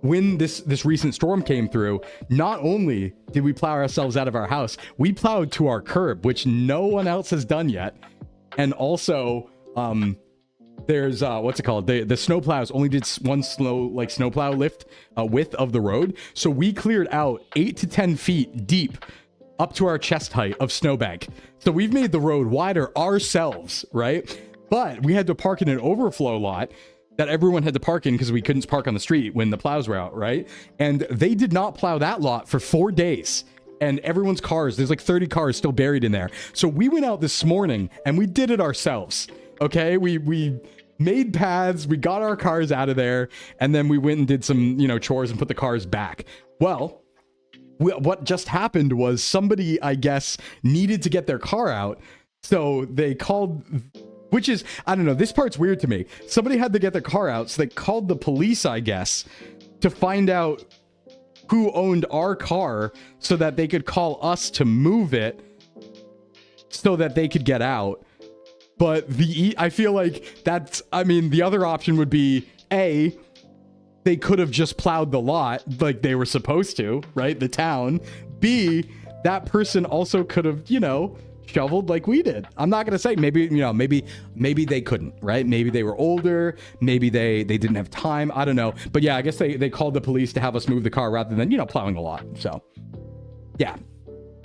when this recent storm came through, not only did we plow ourselves out of our house, we plowed to our curb, which no one else has done yet. And also, there's what's it called? The snowplows only did one snowplow lift width of the road. So we cleared out 8 to 10 feet deep up to our chest height of snowbank. So we've made the road wider ourselves, right? But we had to park in an overflow lot that everyone had to park in because we couldn't park on the street when the plows were out, right? And they did not plow that lot for 4 days. And everyone's cars, there's like 30 cars still buried in there. So we went out this morning and we did it ourselves. Okay, we made paths, we got our cars out of there, and then we went and did some, chores and put the cars back. Well, what just happened was somebody, I guess, needed to get their car out. So they called, which is, I don't know, this part's weird to me. Somebody had to get their car out, so they called the police, I guess, to find out who owned our car so that they could call us to move it so that they could get out. But I feel like the other option would be A, they could have just plowed the lot like they were supposed to, right? The town. B, that person also could have, shoveled like we did. I'm not going to say maybe they couldn't, right? Maybe they were older. Maybe they didn't have time. I don't know. But yeah, I guess they called the police to have us move the car rather than, plowing a lot. So yeah,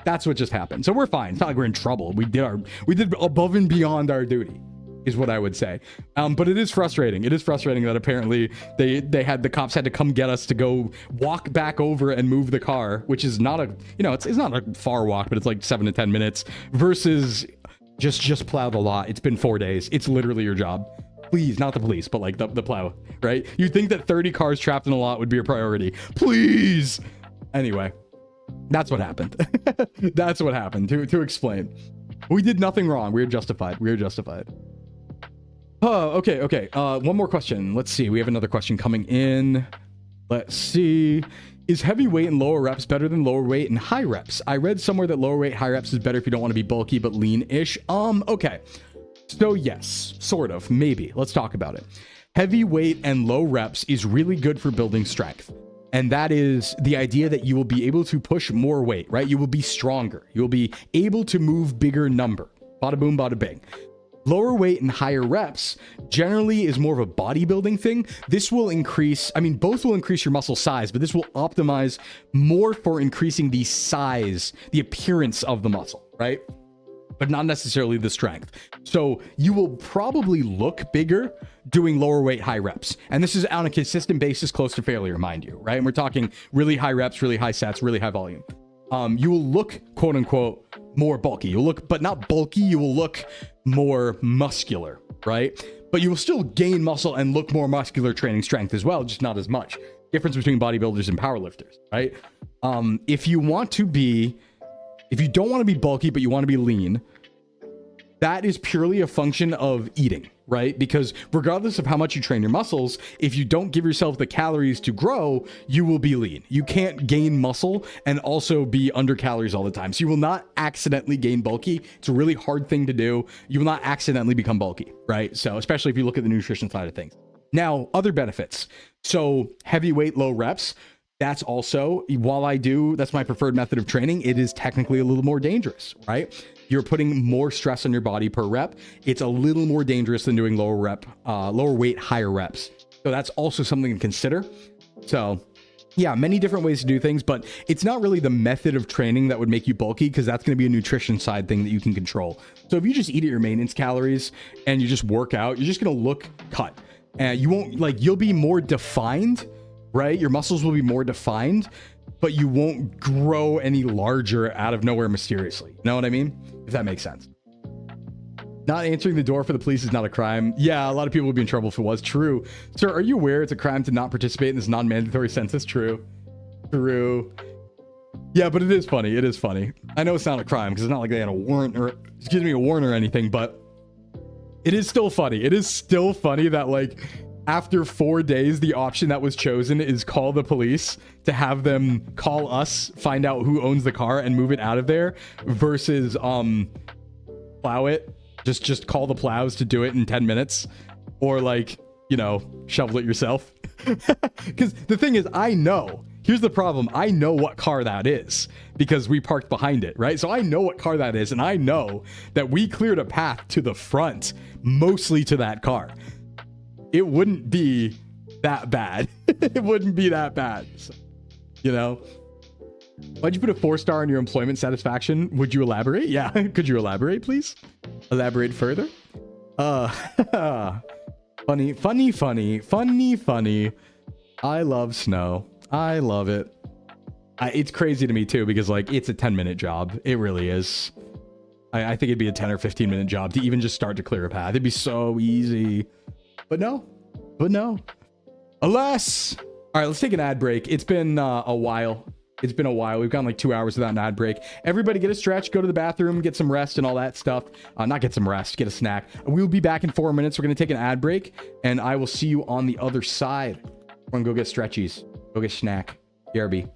that's what just happened. So we're fine. It's not like we're in trouble. We did above and beyond our duty is what I would say. But it is frustrating. It is frustrating that apparently the cops had to come get us to go walk back over and move the car, which is not it's not a far walk, but it's like 7 to 10 minutes versus just plow the lot. It's been 4 days. It's literally your job. Please, not the police, but like the plow, right? You'd think that 30 cars trapped in a lot would be a priority. Please. Anyway, that's what happened. That's what happened. To explain. We did nothing wrong. We were justified. Oh, okay. One more question. Let's see. We have another question coming in. Let's see. Is heavy weight and lower reps better than lower weight and high reps? I read somewhere that lower weight, high reps is better if you don't want to be bulky but lean-ish. Okay. So yes, sort of, maybe. Let's talk about it. Heavy weight and low reps is really good for building strength. And that is the idea that you will be able to push more weight, right? You will be stronger. You will be able to move bigger number. Bada boom, bada bing. Lower weight and higher reps generally is more of a bodybuilding thing. This will increase, both will increase your muscle size, but this will optimize more for increasing the size, the appearance of the muscle, right? But not necessarily the strength. So you will probably look bigger doing lower weight, high reps. And this is on a consistent basis, close to failure, mind you, right? And we're talking really high reps, really high sets, really high volume. You will look, quote unquote, more bulky. You'll look, but not bulky, you will look more muscular, right? But you will still gain muscle and look more muscular training strength as well, just not as much. Difference between bodybuilders and powerlifters, right? If you don't want to be bulky, but you want to be lean, that is purely a function of eating, right? Because regardless of how much you train your muscles, if you don't give yourself the calories to grow, you will be lean. You can't gain muscle and also be under calories all the time. So you will not accidentally gain bulky. It's a really hard thing to do. You will not accidentally become bulky, right? So especially if you look at the nutrition side of things. Now, other benefits. So heavyweight, low reps. That's also, that's my preferred method of training. It is technically a little more dangerous, right? You're putting more stress on your body per rep. It's a little more dangerous than doing lower weight, higher reps. So that's also something to consider. So yeah, many different ways to do things, but it's not really the method of training that would make you bulky, because that's going to be a nutrition side thing that you can control. So if you just eat at your maintenance calories and you just work out, you're just going to look cut. And you won't, you'll be more defined, right? Your muscles will be more defined, but you won't grow any larger out of nowhere mysteriously. You know what I mean? If that makes sense. Not answering the door for the police is not a crime. Yeah, a lot of people would be in trouble if it was. True. Sir, are you aware it's a crime to not participate in this non-mandatory census? True. True. Yeah, but it is funny. It is funny. I know it's not a crime because it's not like they had a warrant or anything, but it is still funny. It is still funny that after 4 days, the option that was chosen is call the police, to have them call us, find out who owns the car and move it out of there, versus plow it. Just call the plows to do it in 10 minutes, or shovel it yourself. Because the thing is, here's the problem. I know what car that is because we parked behind it, right? So I know what car that is, and I know that we cleared a path to the front, mostly to that car. It wouldn't be that bad. It wouldn't be that bad. So, why'd you put a 4-star on your employment satisfaction? Would you elaborate? Yeah. Could you elaborate, please? Elaborate further? Funny. I love snow. I love it. It's crazy to me too, because it's a 10-minute job. It really is. I think it'd be a 10 or 15-minute job to even just start to clear a path. It'd be so easy. But no. Alas. All right, let's take an ad break. It's been a while. We've gone 2 hours without an ad break. Everybody get a stretch, go to the bathroom, get some rest and all that stuff. Not get some rest, get a snack. We'll be back in 4 minutes. We're going to take an ad break, and I will see you on the other side. We're going to go get stretchies. Go get snack. BRB.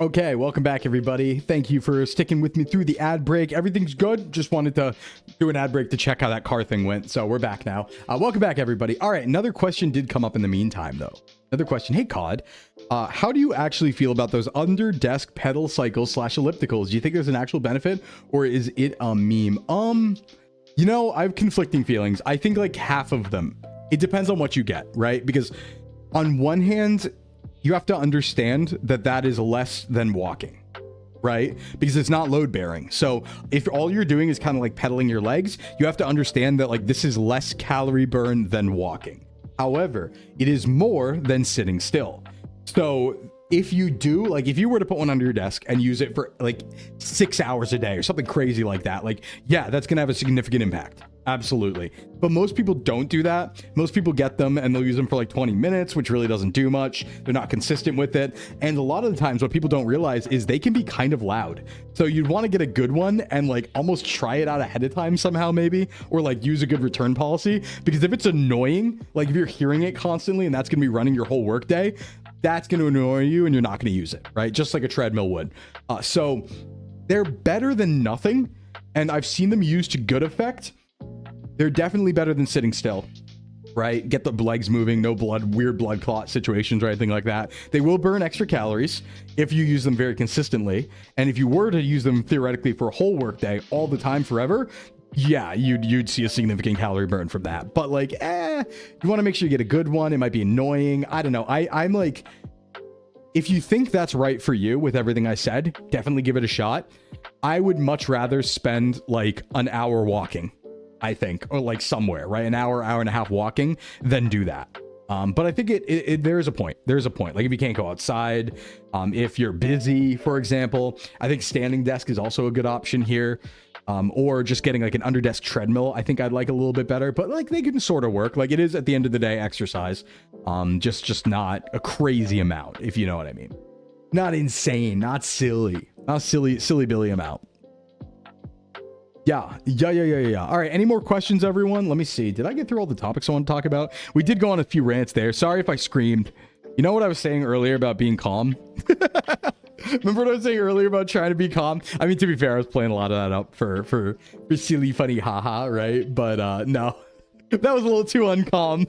Okay, welcome back, everybody. Thank you for sticking with me through the ad break. Everything's good. Just wanted to do an ad break to check how that car thing went. So we're back now. Welcome back, everybody. All right, another question did come up in the meantime, though. Another question. Hey, COD, how do you actually feel about those under-desk pedal cycles / ellipticals? Do you think there's an actual benefit, or is it a meme? You know, I have conflicting feelings. I think like half of them. It depends on what you get, right? Because on one hand, you have to understand that that is less than walking, right? Because it's not load bearing. So if all you're doing is kind of like pedaling your legs, you have to understand that like this is less calorie burn than walking. However, it is more than sitting still. So if you do, like if you were to put one under your desk and use it for like 6 hours a day or something crazy like that, like, yeah, that's going to have a significant impact. Absolutely. But most people don't do that. Most people get them and they'll use them for like 20 minutes, which really doesn't do much. They're not consistent with it. And a lot of the times what people don't realize is they can be kind of loud. So you'd want to get a good one and like almost try it out ahead of time somehow maybe, or like use a good return policy. Because if it's annoying, like if you're hearing it constantly and that's going to be running your whole workday, that's going to annoy you and you're not going to use it, right? Just like a treadmill would. So they're better than nothing. And I've seen them used to good effect. They're definitely better than sitting still, right? Get the legs moving, no blood, weird blood clot situations or anything like that. They will burn extra calories if you use them very consistently. And if you were to use them theoretically for a whole workday all the time forever, yeah, you'd see a significant calorie burn from that. But like, you want to make sure you get a good one. It might be annoying. I don't know. I'm like, if you think that's right for you with everything I said, definitely give it a shot. I would much rather spend like an hour walking, I think, or like somewhere, right? An hour and a half walking, than do that. But I think there is a point. There's a point. Like if you can't go outside, if you're busy, for example, I think standing desk is also a good option here. Or just getting like an underdesk treadmill, I think I'd like a little bit better, but like they can sort of work. Like it is at the end of the day exercise, just not a crazy amount, if you know what I mean. Not insane, not silly Billy amount. Yeah. All right, any more questions, everyone? Let me see. Did I get through all the topics I want to talk about? We did go on a few rants there. Sorry if I screamed. You know what I was saying earlier about being calm? Remember what I was saying earlier about trying to be calm? I mean, to be fair, I was playing a lot of that up for silly, funny, haha, right? But no, that was a little too uncalm.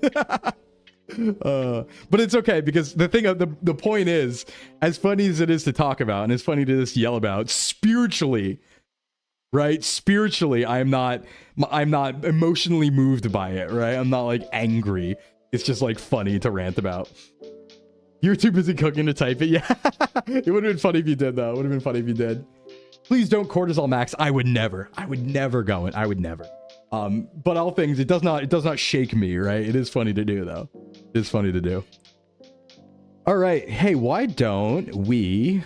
But it's okay, because the point is, as funny as it is to talk about and as funny to just yell about, spiritually, right? Spiritually, I'm not emotionally moved by it, right? I'm not like angry. It's just like funny to rant about. You're too busy cooking to type it. Yeah, it would have been funny if you did, though. It would have been funny if you did. Please don't cortisol max. I would never go in. I would never. But all things, it does not shake me, right? It is funny to do, though. It is funny to do. All right. Hey, why don't we,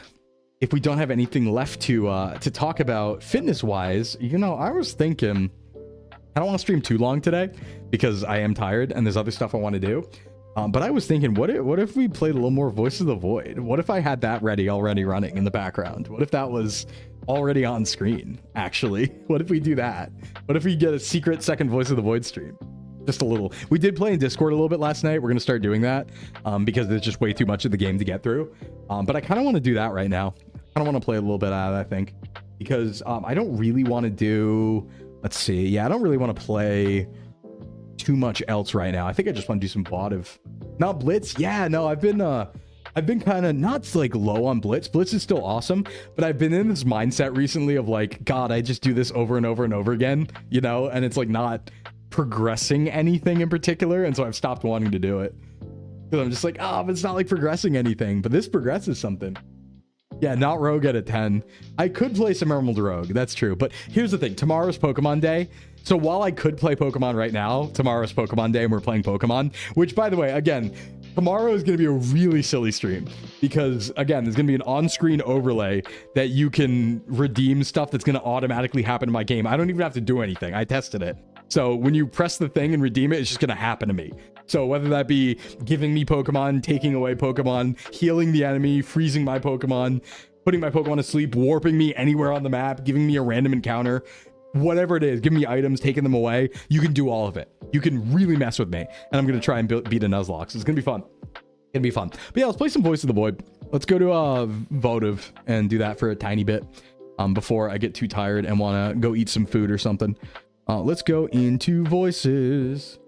if we don't have anything left to talk about fitness-wise, you know, I was thinking, I don't want to stream too long today because I am tired and there's other stuff I want to do. But I was thinking, what if we played a little more Voice of the Void? What if I had that already running in the background? What if that was already on screen, actually? What if we do that? What if we get a secret second Voice of the Void stream? Just a little. We did play in Discord a little bit last night. We're going to start doing that because there's just way too much of the game to get through. But I kind of want to do that right now. I don't want to play a little bit out of it, I think. Because I don't really want to do... Let's see. Yeah, I don't really want to play too much else right now. I think I just want to do some VOD of... Not Blitz. Yeah, no, I've been kind of not like low on Blitz. Blitz is still awesome, but I've been in this mindset recently of like, God, I just do this over and over and over again, you know, and it's like not progressing anything in particular, and so I've stopped wanting to do it. Because I'm just like, oh, but it's not like progressing anything, but this progresses something. Yeah, not Rogue at a 10. I could play some Emerald Rogue, that's true, but here's the thing, tomorrow's Pokemon Day. So while I could play Pokemon right now, tomorrow's Pokemon Day and we're playing Pokemon, which, by the way, again, tomorrow is going to be a really silly stream because, again, there's going to be an on-screen overlay that you can redeem stuff that's going to automatically happen in my game. I don't even have to do anything. I tested it. So when you press the thing and redeem it, it's just going to happen to me. So whether that be giving me Pokemon, taking away Pokemon, healing the enemy, freezing my Pokemon, putting my Pokemon to sleep, warping me anywhere on the map, giving me a random encounter, whatever it is, giving me items, taking them away, you can do all of it. You can really mess with me, and I'm going to try and beat a Nuzlocke. So it's going to be fun. It's going to be fun. But yeah, let's play some Voice of the Void. let's go to votive and do that for a tiny bit before I get too tired and want to go eat some food or something. Let's go into voices.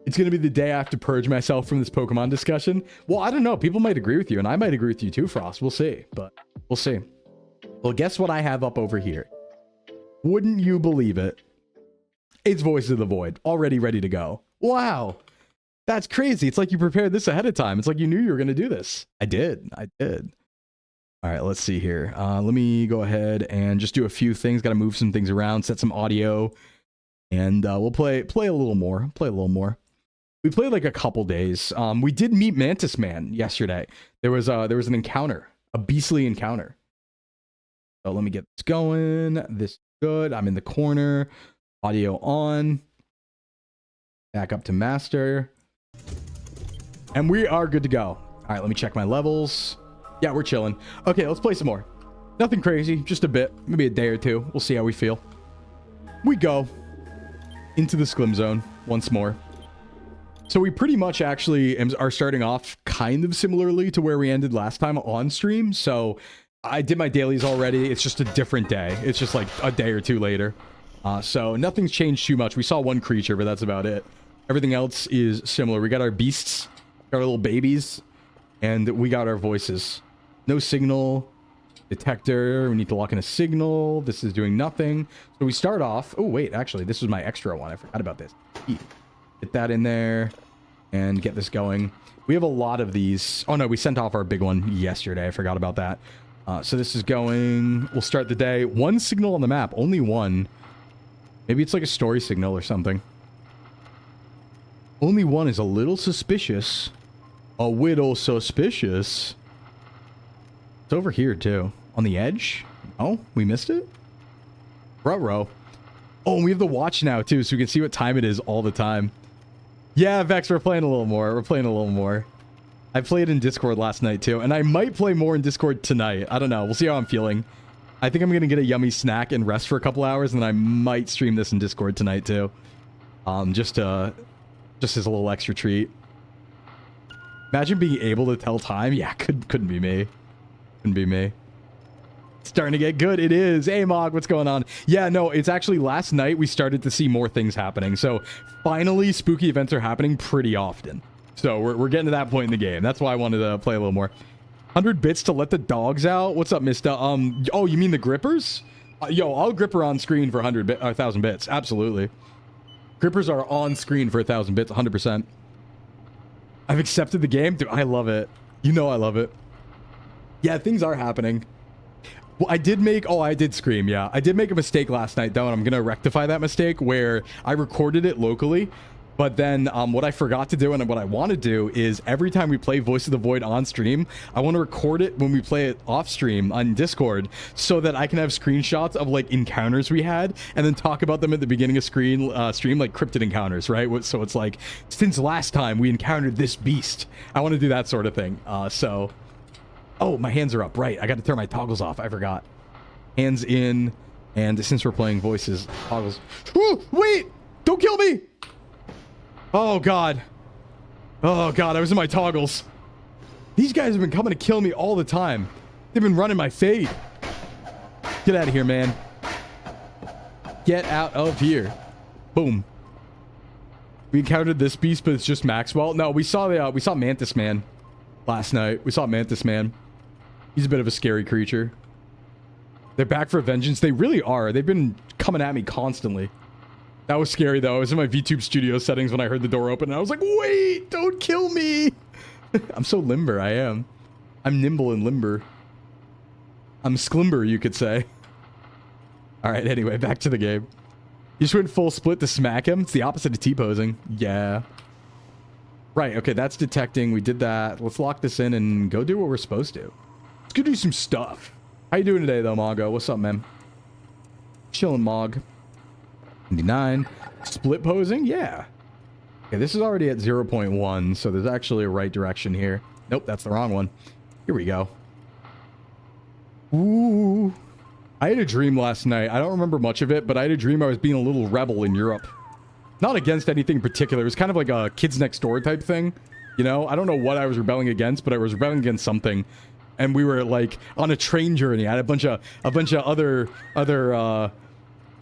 It's going to be the day I have to purge myself from this Pokemon discussion. Well, I don't know. People might agree with you, and I might agree with you too, Frost. We'll see, but we'll see. Well, guess what I have up over here? Wouldn't you believe it? It's Voice of the Void, already ready to go. Wow. That's crazy. It's like you prepared this ahead of time. It's like you knew you were going to do this. I did. All right, let's see here. Let me go ahead and just do a few things. Got to move some things around, set some audio, and we'll play a little more. We played like a couple days. We did meet Mantis Man yesterday. There was an encounter, a beastly encounter. So let me get this going. This is good. I'm in the corner. Audio on. Back up to master. And we are good to go. All right, let me check my levels. Yeah, we're chilling. Okay, let's play some more. Nothing crazy, just a bit. Maybe a day or two. We'll see how we feel. We go into the Sclim Zone once more. So we pretty much actually are starting off kind of similarly to where we ended last time on stream. So I did my dailies already. It's just a different day. It's just like a day or two later. So nothing's changed too much. We saw one creature, but that's about it. Everything else is similar. We got our beasts, got our little babies, and we got our voices. No signal detector. We need to lock in a signal. This is doing nothing. So we start off. Oh, wait, actually, this was my extra one. I forgot about this. Get that in there and get this going. We have a lot of these. Oh, no, we sent off our big one yesterday. I forgot about that. So this is going. We'll start the day. One signal on the map. Only one. Maybe it's like a story signal or something. Only one is a little suspicious. A little suspicious. It's over here, too. On the edge? Oh, we missed it? Ruh-roh. Oh, and we have the watch now, too, so we can see what time it is all the time. Yeah, Vex, we're playing a little more. I played in Discord last night, too, and I might play more in Discord tonight. I don't know. We'll see how I'm feeling. I think I'm going to get a yummy snack and rest for a couple hours, and then I might stream this in Discord tonight, too. Just as a little extra treat. Imagine being able to tell time. Yeah, couldn't be me. Couldn't be me. Starting to get good. It is. Hey, Mog, what's going on? Yeah, no, it's actually last night we started to see more things happening. So finally, spooky events are happening pretty often. So we're getting to that point in the game. That's why I wanted to play a little more. 100 bits to let the dogs out. What's up, Mister? Oh, you mean the grippers? Yo, I'll gripper on screen for 1,000 bits. Absolutely. Grippers are on screen for 1,000 bits, 100%. I've accepted the game. Dude, I love it. You know I love it. Yeah, things are happening. Well, I did scream, yeah. I did make a mistake last night, though, and I'm going to rectify that mistake where I recorded it locally. But then what I forgot to do and what I want to do is every time we play Voice of the Void on stream, I want to record it when we play it off stream on Discord so that I can have screenshots of like encounters we had and then talk about them at the beginning of stream like cryptid encounters, right? So it's like, since last time we encountered this beast. I want to do that sort of thing. Oh, my hands are up. Right. I got to turn my toggles off. I forgot. Hands in. And since we're playing voices, toggles. Ooh, wait! Don't kill me! Oh, God. Oh, God. I was in my toggles. These guys have been coming to kill me all the time. They've been running my fade. Get out of here, man. Get out of here. Boom. We encountered this beast, but it's just Maxwell. No, we saw Mantis Man last night. We saw Mantis Man. He's a bit of a scary creature. They're back for vengeance. They really are. They've been coming at me constantly. That was scary, though. I was in my VTube studio settings when I heard the door open, and I was like, wait, don't kill me. I'm so limber, I am. I'm nimble and limber. I'm Sclimber, you could say. All right, anyway, back to the game. You just went full split to smack him? It's the opposite of T-posing. Yeah. Right, okay, that's detecting. We did that. Let's lock this in and go do what we're supposed to. Let's go do some stuff. How you doing today, though, Mongo? What's up, man? Chilling, Mog. 99. Split posing? Yeah. Okay, this is already at 0.1, so there's actually a right direction here. Nope, that's the wrong one. Here we go. Ooh. I had a dream last night. I don't remember much of it, but I had a dream I was being a little rebel in Europe. Not against anything in particular. It was kind of like a kids next door type thing. You know, I don't know what I was rebelling against, but I was rebelling against something. And we were like on a train journey. I had a bunch of other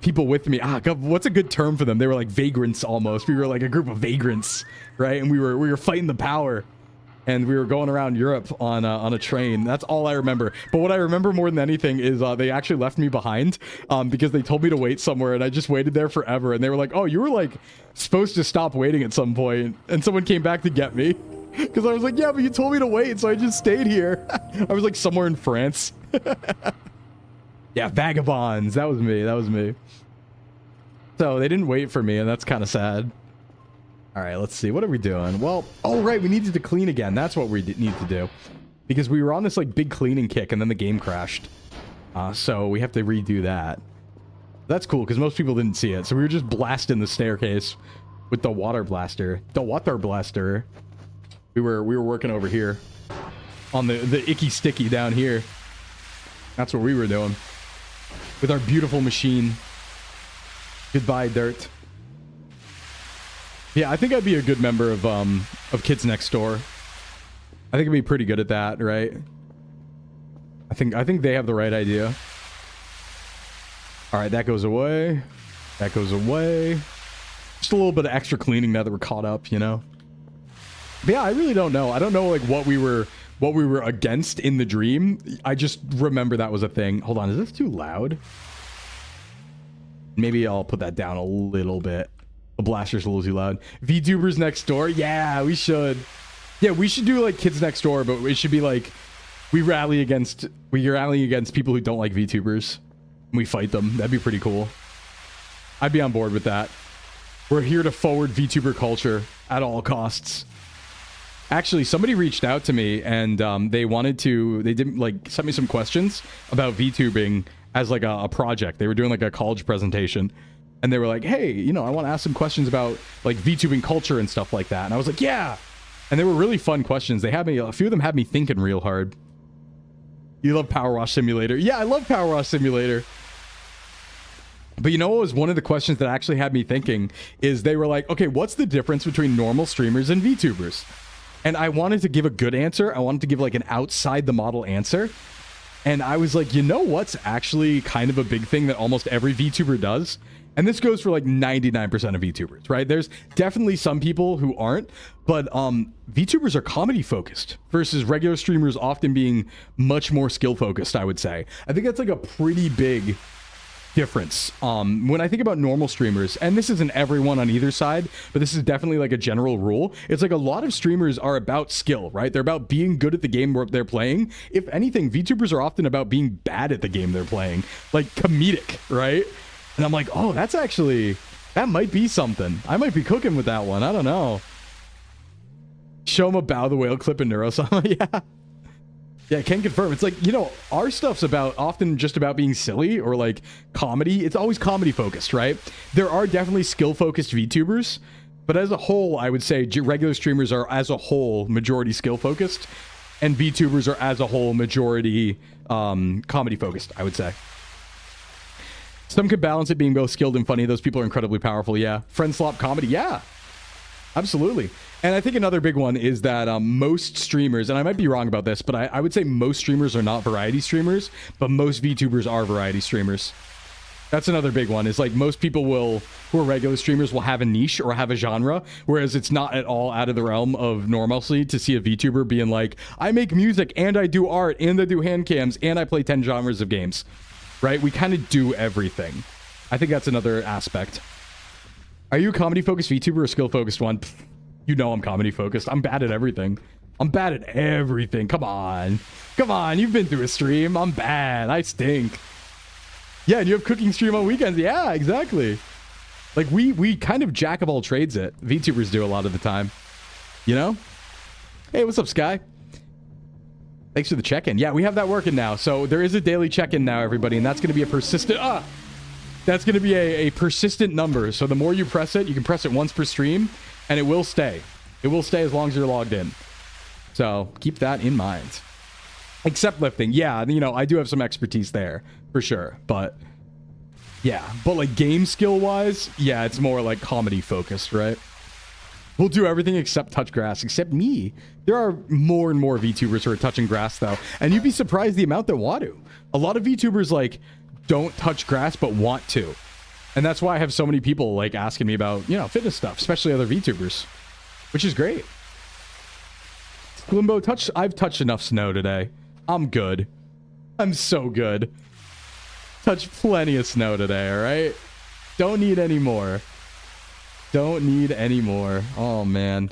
people with me. Ah, God, what's a good term for them? They were like vagrants almost. We were like a group of vagrants, right? And we were fighting the power, and we were going around Europe on a train. That's all I remember. But what I remember more than anything is they actually left me behind because they told me to wait somewhere, and I just waited there forever. And they were like, "Oh, you were like supposed to stop waiting at some point," and someone came back to get me. Because I was like, yeah, but you told me to wait, so I just stayed here. I was like somewhere in France. Yeah, vagabonds. That was me. That was me. So they didn't wait for me, and that's kind of sad. All right, let's see. What are we doing? Well, oh, right. We needed to clean again. That's what we need to do. Because we were on this like big cleaning kick, and then the game crashed. So we have to redo that. That's cool, because most people didn't see it. So we were just blasting the staircase with the water blaster. The water blaster. We were working over here on the icky sticky down here. That's what we were doing with our beautiful machine. Goodbye, dirt. Yeah, I think I'd be a good member of Kids Next Door. I think I'd be pretty good at that, right? I think they have the right idea. All right, that goes away. That goes away. Just a little bit of extra cleaning now that we're caught up, you know. But yeah, I really don't know. I don't know like what we were against in the dream. I just remember that was a thing. Hold on, is this too loud? Maybe I'll put that down a little bit. The blaster's a little too loud. VTubers Next Door? Yeah, we should. Yeah, we should do like Kids Next Door, but it should be like we rally against people who don't like VTubers. And we fight them. That'd be pretty cool. I'd be on board with that. We're here to forward VTuber culture at all costs. Actually, somebody reached out to me and they didn't like sent me some questions about VTubing as like a project. They were doing like a college presentation and they were like, hey, you know, I want to ask some questions about like VTubing culture and stuff like that. And I was like, yeah. And they were really fun questions. A few of them had me thinking real hard. You love Power Wash Simulator? Yeah, I love Power Wash Simulator. But you know what was one of the questions that actually had me thinking is they were like, okay, what's the difference between normal streamers and VTubers? And I wanted to give a good answer. I wanted to give like an outside the model answer. And I was like, you know what's actually kind of a big thing that almost every VTuber does? And this goes for like 99% of VTubers, right? There's definitely some people who aren't, but VTubers are comedy focused versus regular streamers often being much more skill focused, I would say. I think that's like a pretty big difference. When I think about normal streamers, and this isn't everyone on either side, but this is definitely like a general rule. It's like a lot of streamers are about skill, right? They're about being good at the game they're playing. If anything, VTubers are often about being bad at the game they're playing, like comedic, right? And I'm like, oh, that might be something. I might be cooking with that one. I don't know. Show them a Bow the Whale clip in Neurosama. Yeah. Yeah, I can confirm. It's like, you know, our stuff's often just about being silly or like comedy. It's always comedy focused, right? There are definitely skill focused VTubers, but as a whole, I would say regular streamers are as a whole majority skill focused, and VTubers are as a whole majority comedy focused, I would say. Some could balance it being both skilled and funny. Those people are incredibly powerful. Yeah. Friend slop comedy. Yeah, absolutely. And I think another big one is that most streamers, and I might be wrong about this, but I would say most streamers are not variety streamers, but most VTubers are variety streamers. That's another big one, is like most people who are regular streamers will have a niche or have a genre, whereas it's not at all out of the realm of normalcy to see a VTuber being like, I make music and I do art and I do hand cams and I play 10 genres of games, right? We kind of do everything. I think that's another aspect. Are you a comedy focused VTuber or a skill focused one? You know I'm comedy focused. I'm bad at everything. I'm bad at everything. Come on. Come on. You've been through a stream. I'm bad. I stink. Yeah, and you have cooking stream on weekends. Yeah, exactly. Like, we kind of jack of all trades it. VTubers do a lot of the time. You know? Hey, what's up, Sky? Thanks for the check-in. Yeah, we have that working now. So there is a daily check-in now, everybody, and that's going to be a persistent... That's going to be a persistent number. So the more you press it, you can press it once per stream, and it will stay. It will stay as long as you're logged in. So keep that in mind. Except lifting. Yeah, you know, I do have some expertise there, for sure. But, yeah. But, like, game skill-wise, yeah, it's more, like, comedy-focused, right? We'll do everything except touch grass, except me. There are more and more VTubers who are touching grass, though. And you'd be surprised the amount that want to. A lot of VTubers, like, don't touch grass, but want to. And that's why I have so many people, like, asking me about, you know, fitness stuff, especially other VTubers, which is great. Sclimbo, I've touched enough snow today. I'm good. I'm so good. Touched plenty of snow today, all right? Don't need any more. Don't need any more. Oh, man.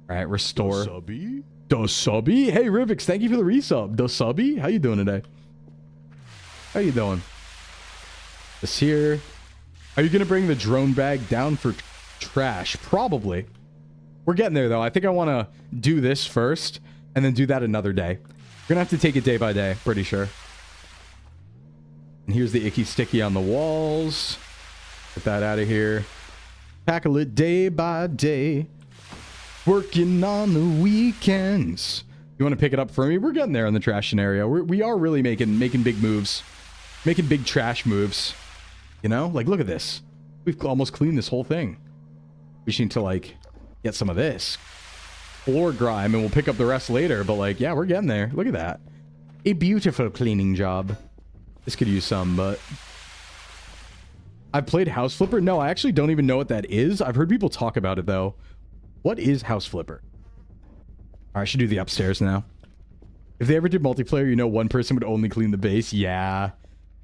All right, restore. Dosubby? Dosubby? Hey, Rivix, thank you for the resub. Dosubby? How you doing today? How you doing? This here. Are you going to bring the drone bag down for trash? Probably. We're getting there, though. I think I want to do this first and then do that another day. We're going to have to take it day by day, pretty sure. And here's the icky sticky on the walls. Get that out of here. Tackle it day by day. Working on the weekends. You want to pick it up for me? We're getting there in the trash scenario. We are really making big moves. Making big trash moves. You know? Like, look at this. We've almost cleaned this whole thing. We just need to, like, get some of this. Floor grime, and we'll pick up the rest later. But, like, yeah, we're getting there. Look at that. A beautiful cleaning job. This could use some, but... I've played House Flipper. No, I actually don't even know what that is. I've heard people talk about it, though. What is House Flipper? All right, I should do the upstairs now. If they ever did multiplayer, you know one person would only clean the base. Yeah.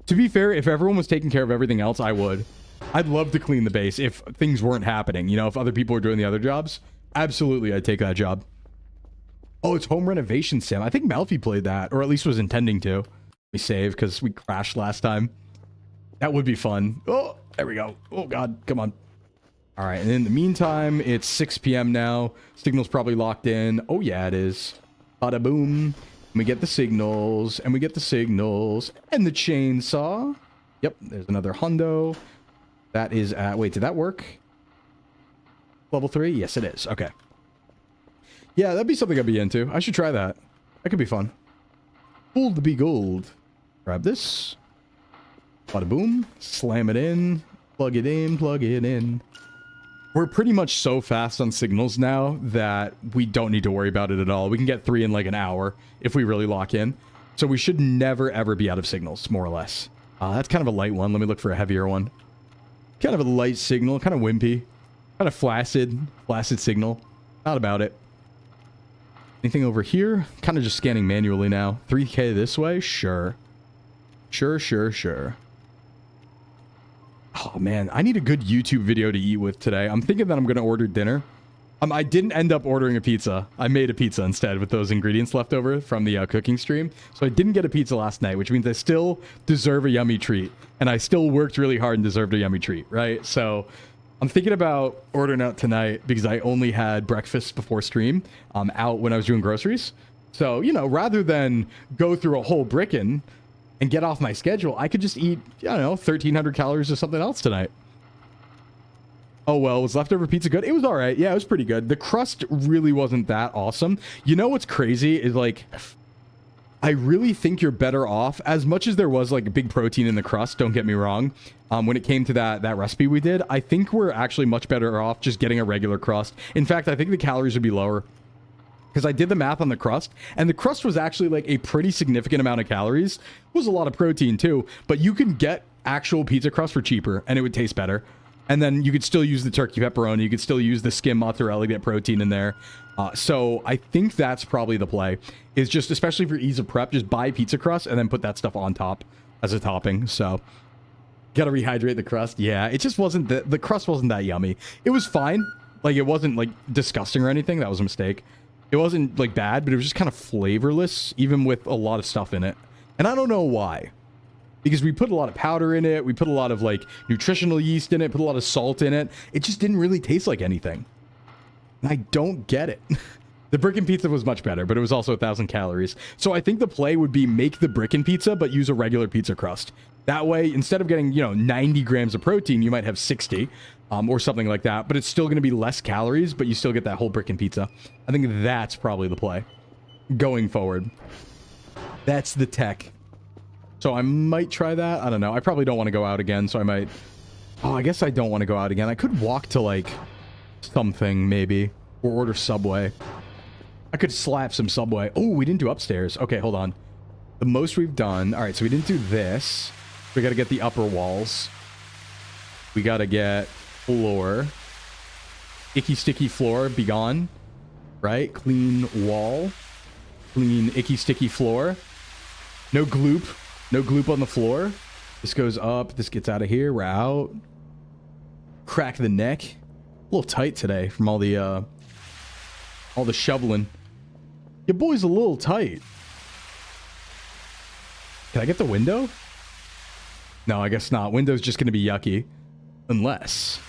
To be fair, if everyone was taking care of everything else, I would. I'd love to clean the base if things weren't happening. You know, if other people were doing the other jobs. Absolutely, I'd take that job. Oh, it's Home Renovation Sim. I think Malfi played that, or at least was intending to. Let me save, because we crashed last time. That would be fun. Oh, there we go. Oh, God. Come on. All right. And in the meantime, it's 6 p.m. now. Signal's probably locked in. Oh, yeah, it is. Bada boom. And we get the signals. And we get the signals. And the chainsaw. Yep. There's another hundo. That is at... Wait, did that work? Level 3? Yes, it is. Okay. Yeah, that'd be something I'd be into. I should try that. That could be fun. Gold to be gold. Grab this. Bada boom. Slam it in. Plug it in. Plug it in. We're pretty much so fast on signals now that we don't need to worry about it at all. We can get 3 in like an hour if we really lock in. So we should never, ever be out of signals, more or less. That's kind of a light one. Let me look for a heavier one. Kind of a light signal. Kind of wimpy. Kind of flaccid. Flaccid signal. Not about it. Anything over here? Kind of just scanning manually now. 3K this way? Sure. Sure. Oh, man. I need a good YouTube video to eat with today. I'm thinking that I'm going to order dinner. I didn't end up ordering a pizza. I made a pizza instead with those ingredients left over from the cooking stream. So I didn't get a pizza last night, which means I still deserve a yummy treat. And I still worked really hard and deserved a yummy treat, right? So I'm thinking about ordering out tonight because I only had breakfast before stream out when I was doing groceries. So, you know, rather than go through a whole brickin' and get off my schedule, I could just eat, I don't know, 1,300 calories or something else tonight. Oh, well, was leftover pizza good? It was all right. Yeah, it was pretty good. The crust really wasn't that awesome. You know what's crazy is, like, I really think you're better off, as much as there was, like, a big protein in the crust, don't get me wrong, when it came to that recipe we did, I think we're actually much better off just getting a regular crust. In fact, I think the calories would be lower. Because I did the math on the crust, and the crust was actually like a pretty significant amount of calories. It was a lot of protein too, but you can get actual pizza crust for cheaper, and it would taste better. And then you could still use the turkey pepperoni, you could still use the skim mozzarella to get protein in there. So I think that's probably the play, is just, especially for ease of prep, just buy pizza crust and then put that stuff on top as a topping. So, gotta rehydrate the crust. Yeah, it just wasn't, the crust wasn't that yummy. It was fine. Like, it wasn't like disgusting or anything. That was a mistake. It wasn't, like, bad, but it was just kind of flavorless, even with a lot of stuff in it. And I don't know why. Because we put a lot of powder in it, we put a lot of, like, nutritional yeast in it, put a lot of salt in it. It just didn't really taste like anything. And I don't get it. The Brickin' Pizza was much better, but it was also 1,000 calories. So I think the play would be make the Brickin' Pizza, but use a regular pizza crust. That way, instead of getting, you know, 90 grams of protein, you might have 60. Or something like that, but it's still going to be less calories, but you still get that whole Brickin' Pizza. I think that's probably the play going forward. That's the tech. So I might try that. I don't know. I probably don't want to go out again, so I might... Oh, I guess I don't want to go out again. I could walk to, like... something, maybe. Or order Subway. I could slap some Subway. Oh, we didn't do upstairs. Okay, hold on. The most we've done... All right, so we didn't do this. We got to get the upper walls. We got to get floor. Icky, sticky floor. Be gone. Right? Clean wall. Clean, icky, sticky floor. No gloop. No gloop on the floor. This goes up. This gets out of here. We're out. Crack the neck. A little tight today from all the shoveling. Your boy's a little tight. Can I get the window? No, I guess not. Window's just going to be yucky. Unless...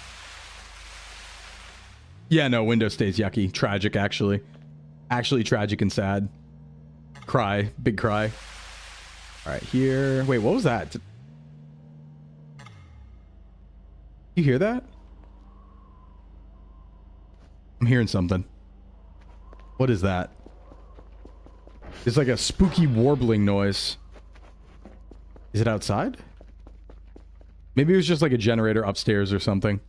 Yeah, no, window stays yucky. Tragic, actually. Actually tragic and sad. Cry. Big cry. All right, here. Wait, what was that? You hear that? I'm hearing something. What is that? It's like a spooky warbling noise. Is it outside? Maybe it was just like a generator upstairs or something.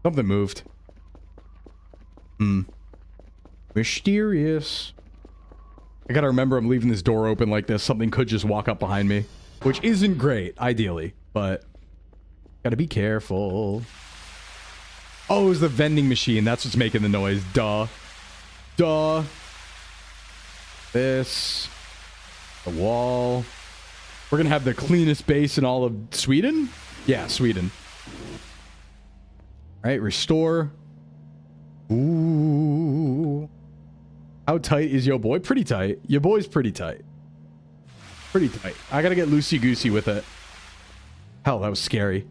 Something moved. Mysterious. I gotta remember I'm leaving this door open like this. Something could just walk up behind me. Which isn't great, ideally. But gotta be careful. Oh, it was the vending machine. That's what's making the noise. Duh. Duh. This. The wall. We're gonna have the cleanest base in all of Sweden? Yeah, Sweden. Alright, restore. Ooh. How tight is yo boy? Pretty tight. Your boy's pretty tight. Pretty tight. I gotta get loosey-goosey with it. Hell, that was scary.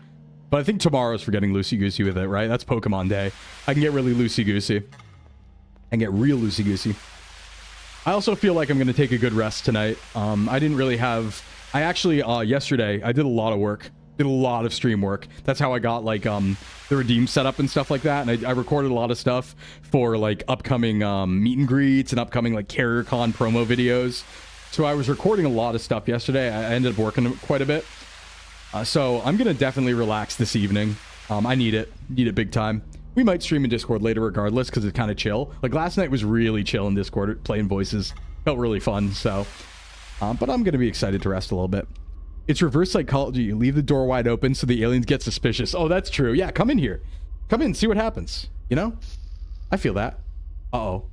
But I think tomorrow's for getting loosey-goosey with it, right? That's Pokemon Day. I can get really loosey-goosey. And get real loosey-goosey. I also feel like I'm gonna take a good rest tonight. I didn't really have... I actually, yesterday, I did a lot of work. Did a lot of stream work. That's how I got, like, the Redeem setup and stuff like that. And I recorded a lot of stuff for, like, upcoming meet and greets and upcoming, like, CarrierCon promo videos. So I was recording a lot of stuff yesterday. I ended up working quite a bit. So I'm going to definitely relax this evening. I need it. Need it big time. We might stream in Discord later regardless because it's kind of chill. Like, last night was really chill in Discord, playing voices. Felt really fun, so... but I'm going to be excited to rest a little bit. It's reverse psychology. You leave the door wide open so the aliens get suspicious. Oh, that's true. Yeah, come in here. Come in, see what happens. You know? I feel that. Uh-oh.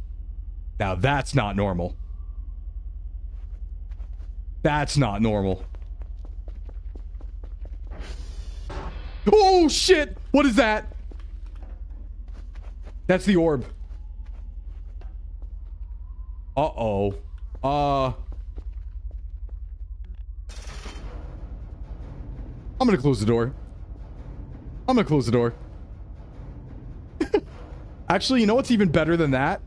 Now that's not normal. That's not normal. Oh, shit! What is that? That's the orb. Uh-oh. I'm gonna close the door. I'm gonna close the door. Actually, you know what's even better than that?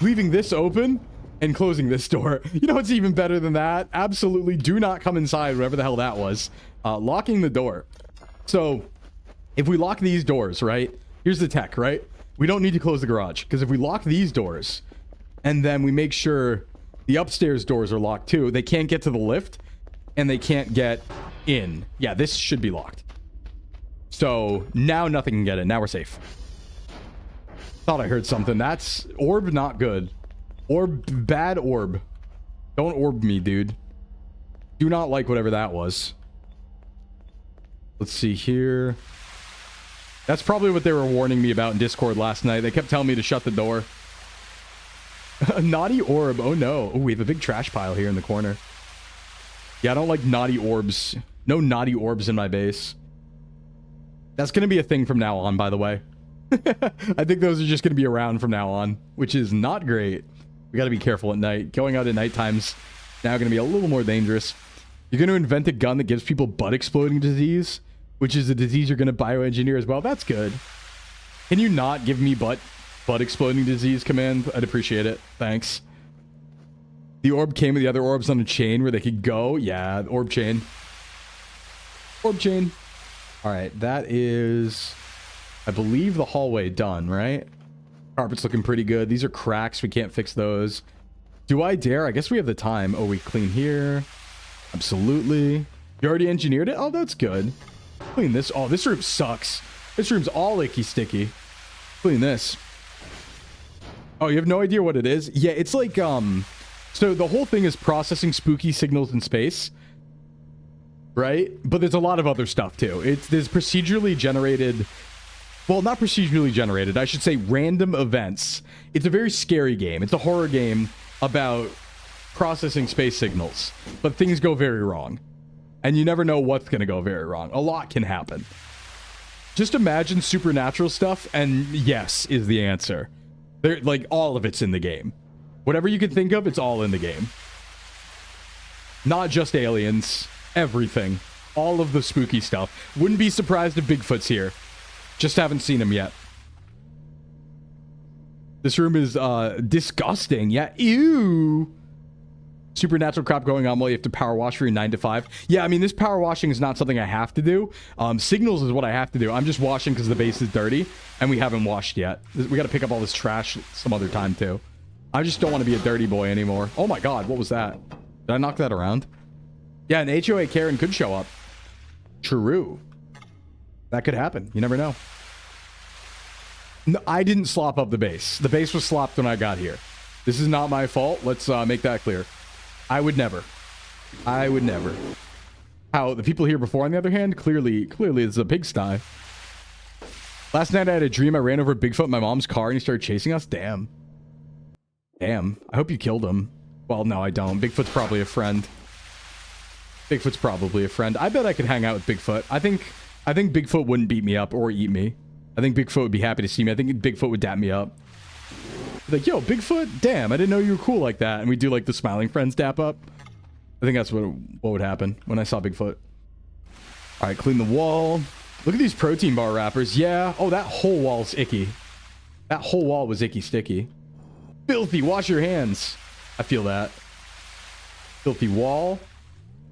Leaving this open and closing this door. You know what's even better than that? Absolutely do not come inside, whatever the hell that was. Locking the door. So, if we lock these doors, right? Here's the tech, right? We don't need to close the garage. Because if we lock these doors, and then we make sure the upstairs doors are locked too, they can't get to the lift, and they can't get in. Yeah, this should be locked. So, now nothing can get in. Now we're safe. Thought I heard something. That's orb not good. Orb, bad orb. Don't orb me, dude. Do not like whatever that was. Let's see here. That's probably what they were warning me about in Discord last night. They kept telling me to shut the door. A naughty orb. Oh no. Oh, we have a big trash pile here in the corner. Yeah, I don't like naughty orbs. No naughty orbs in my base. That's going to be a thing from now on, by the way. I think those are just going to be around from now on, which is not great. We got to be careful at night. Going out at night time's now going to be a little more dangerous. You're going to invent a gun that gives people butt exploding disease, which is a disease you're going to bioengineer as well. That's good. Can you not give me butt exploding disease command? I'd appreciate it. Thanks. The orb came with the other orbs on a chain where they could go. Yeah, the orb chain. Orb chain. All right, that is, I believe, the hallway done, right? Carpet's looking pretty good. These are cracks. We can't fix those. Do I dare? I guess we have the time. Oh, we clean here. Absolutely. You already engineered it? Oh, that's good. Clean this. Oh, this room sucks. This room's all icky sticky. Clean this. Oh, you have no idea what it is? Yeah, it's like, so the whole thing is processing spooky signals in space, right? But there's a lot of other stuff too. There's procedurally generated, well, not procedurally generated, I should say random events. It's a very scary game. It's a horror game about processing space signals, but things go very wrong. And you never know what's going to go very wrong. A lot can happen. Just imagine supernatural stuff, and yes is the answer. Like, all of it's in the game. Whatever you can think of, it's all in the game. Not just aliens. Everything. All of the spooky stuff. Wouldn't be surprised if Bigfoot's here. Just haven't seen him yet. This room is disgusting. Yeah, ew. Supernatural crap going on while you have to power wash for your 9 to 5. Yeah, I mean, this power washing is not something I have to do. Signals is what I have to do. I'm just washing because the base is dirty, and we haven't washed yet. We got to pick up all this trash some other time, too. I just don't want to be a dirty boy anymore. Oh my god, what was that? Did I knock that around? Yeah, an HOA Karen could show up. True. That could happen. You never know. No, I didn't slop up the base. The base was slopped when I got here. This is not my fault. Let's make that clear. I would never. I would never. How the people here before, on the other hand, clearly it's a pigsty. Last night I had a dream I ran over Bigfoot in my mom's car and he started chasing us. Damn. Damn. I hope you killed him. Well, no, I don't. Bigfoot's probably a friend. Bigfoot's probably a friend. I bet I could hang out with Bigfoot. I think Bigfoot wouldn't beat me up or eat me. I think Bigfoot would be happy to see me. I think Bigfoot would dap me up. Like, yo, Bigfoot, damn, I didn't know you were cool like that. And we do like the smiling friends dap up. I think that's what would happen when I saw Bigfoot. All right, clean the wall. Look at these protein bar wrappers. Yeah. Oh, that whole wall's icky. That whole wall was icky sticky. Filthy, wash your hands. I feel that. Filthy wall.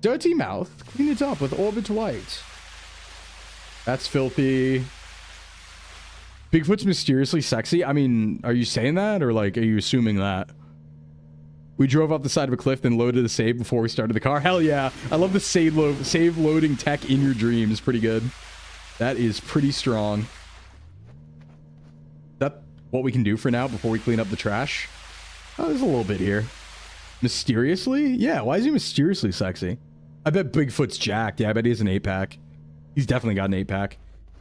Dirty mouth. Clean it up with Orbit White. That's filthy. Bigfoot's mysteriously sexy. I mean, are you saying that, or like, are you assuming that? We drove off the side of a cliff, then loaded a save before we started the car. Hell yeah. I love the save loading tech in your dreams. Pretty good. That is pretty strong. Is that what we can do for now before we clean up the trash? Oh, there's a little bit here. Mysteriously? Yeah, why is he mysteriously sexy? I bet Bigfoot's jacked. Yeah, I bet he has an 8-pack. He's definitely got an 8-pack.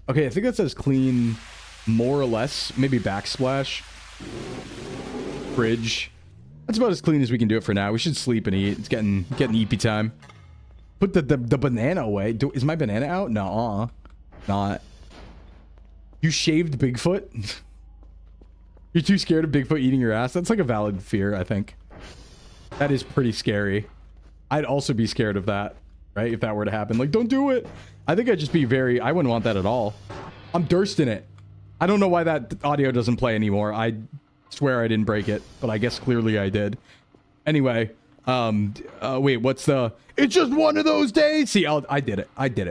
Okay, I think that says clean more or less. Maybe backsplash. Fridge. That's about as clean as we can do it for now. We should sleep and eat. It's getting eepy time. Put the banana away. Is my banana out? No, not. You shaved Bigfoot? You're too scared of Bigfoot eating your ass? That's like a valid fear, I think. That is pretty scary. I'd also be scared of that, right? If that were to happen. Like, don't do it. I think I'd just be very... I wouldn't want that at all. I'm dursting it. I don't know why that audio doesn't play anymore. I swear I didn't break it, but I guess clearly I did. Anyway, wait, what's the... It's just one of those days! See, I did it. I did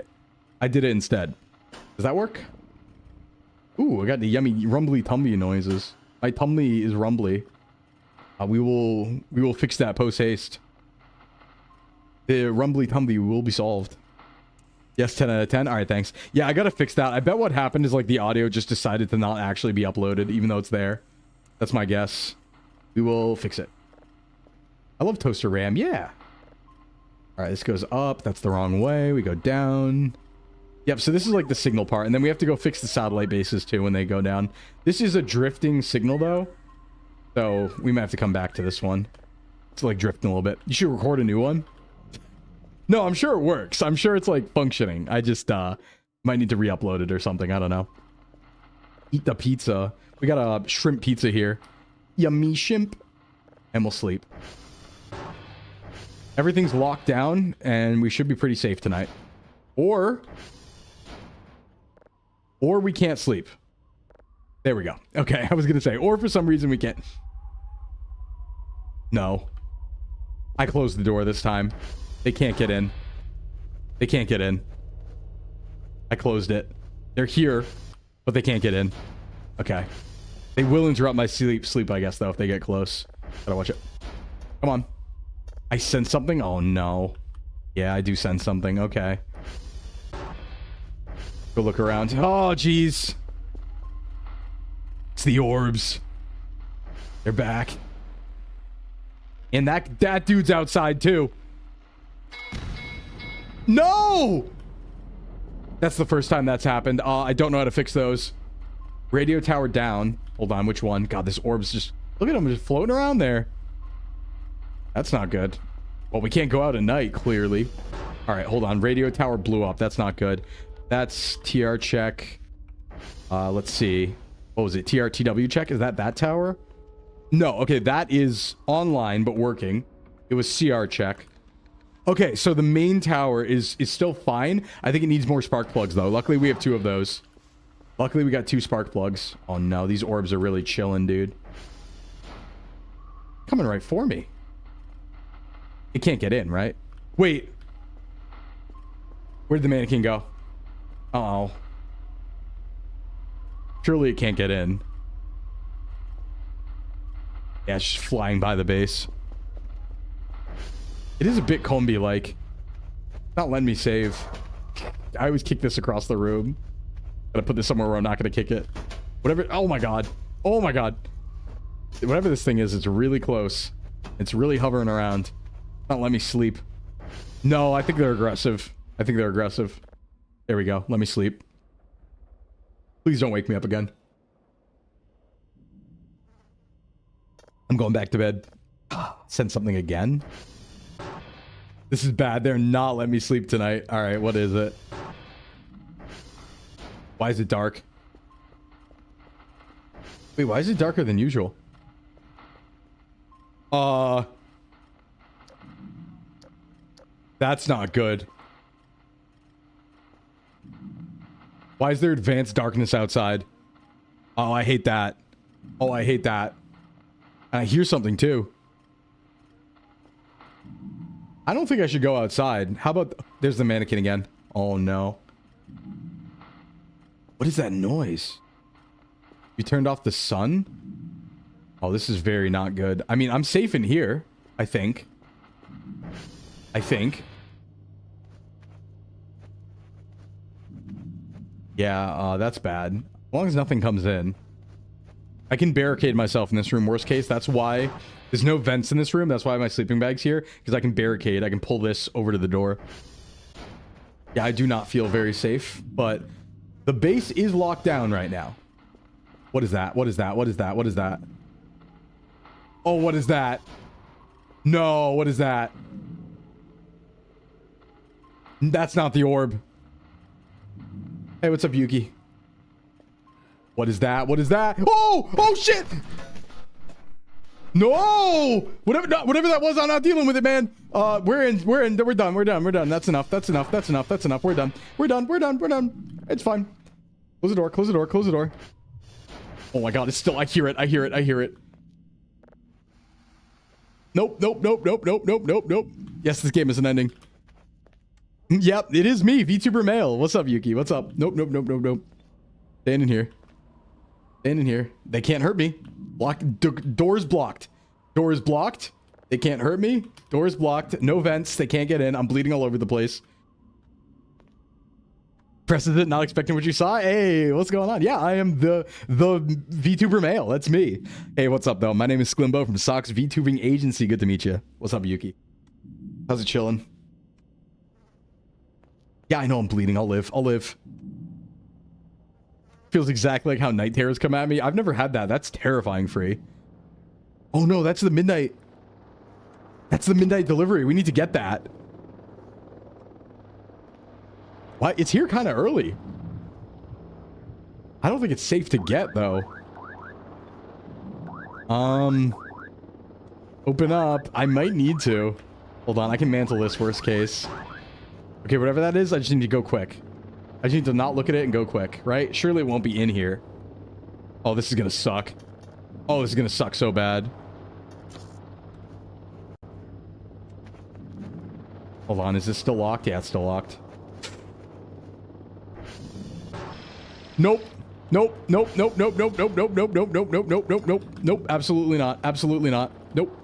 it instead. Does that work? Ooh, I got the yummy rumbly tumbly noises. My tumbly is rumbly. We will fix that post haste. The rumbly tumbly will be solved. Yes, 10 out of 10. All right, thanks. Yeah, I gotta fix that. I bet what happened is like the audio just decided to not actually be uploaded, even though it's there. That's my guess. We will fix it. I love toaster RAM. Yeah. All right, this goes up. That's the wrong way. We go down. Yep, so this is like the signal part, and then we have to go fix the satellite bases too when they go down. This is a drifting signal though, so we might have to come back to this one. It's like drifting a little bit. You should record a new one. No, I'm sure it works. I'm sure it's like functioning. I just might need to re-upload it or something. I don't know. Eat the pizza. We got a shrimp pizza here. Yummy shrimp. And we'll sleep. Everything's locked down and we should be pretty safe tonight. Or we can't sleep. There we go. Okay, I was gonna say, or for some reason we can't. No. I closed the door this time. They can't get in. They can't get in. I closed it. They're here, but they can't get in. Okay. They will interrupt my sleep, I guess, though, if they get close. Gotta watch it. Come on. I sense something? Oh, no. Yeah, I do sense something. Okay. Go look around. Oh, jeez. It's the orbs. They're back. And that dude's outside too. No! That's the first time that's happened. I don't know how to fix those. Radio tower down. Hold on, which one? God, this orb's just... Look at him just floating around there. That's not good. Well, we can't go out at night, clearly. All right, hold on. Radio tower blew up. That's not good. That's TR check. Let's see. What was it? TRTW check? Is that tower? No. Okay, that is online, but working. It was CR check. Okay, so the main tower is still fine. I think it needs more spark plugs, though. Luckily, we have 2 of those. Luckily, we got 2 spark plugs. Oh, no. These orbs are really chilling, dude. Coming right for me. It can't get in, right? Wait. Where'd the mannequin go? Uh-oh. Surely it can't get in. Yeah, it's just flying by the base. It is a bit Combi-like. Not letting me save. I always kick this across the room. Gotta put this somewhere where I'm not gonna kick it. Whatever. Oh my god. Oh my god. Whatever this thing is, it's really close. It's really hovering around. Not let me sleep. No, I think they're aggressive. I think they're aggressive. There we go. Let me sleep. Please don't wake me up again. I'm going back to bed. Send something again? This is bad. They're not letting me sleep tonight. All right, what is it? Why is it dark? Wait, why is it darker than usual? That's not good. Why is there advanced darkness outside? Oh, I hate that. Oh, I hate that. And I hear something too. I don't think I should go outside. How about... There's the mannequin again. Oh, no. What is that noise? You turned off the sun? Oh, this is very not good. I mean, I'm safe in here. I think. Yeah, that's bad. As long as nothing comes in. I can barricade myself in this room. Worst case, that's why... There's no vents in this room. That's why my sleeping bag's here. Because I can barricade. I can pull this over to the door. Yeah, I do not feel very safe. But the base is locked down right now. What is that? What is that? What is that? What is that? Oh, what is that? No, what is that? That's not the orb. Hey, what's up, Yuki? What is that? What is that? Oh! Oh, shit! No! Whatever that was, I'm not dealing with it, man. We're done. That's enough. We're done. It's fine. Close the door. Oh my god, it's still, I hear it. Nope. Yes, this game isn't ending. Yep, it is me, VTuber male. What's up, Yuki? What's up? Nope. Stand in here. They can't hurt me. Doors blocked. They can't hurt me. Doors blocked. No vents. They can't get in. I'm bleeding all over the place. Presses it, not expecting what you saw. Hey, what's going on? Yeah, I am the VTuber male. That's me. Hey, what's up, though? My name is Sclimbo from Sock's VTubing Agency. Good to meet you. What's up, Yuki? How's it chilling? Yeah, I know I'm bleeding. I'll live. Feels exactly like how night terrors come at me. I've never had that. That's terrifying, Free. Oh no, that's the midnight. That's the midnight delivery. We need to get that. What? It's here kind of early. I don't think it's safe to get, though. Open up. I might need to. Hold on, I can mantle this worst case. Okay, whatever that is, I just need to go quick. I just need to not look at it and go quick, right? Surely it won't be in here. Oh, this is gonna suck. Oh, this is gonna suck so bad. Hold on, is this still locked? Yeah, it's still locked. Nope. Absolutely not. Nope.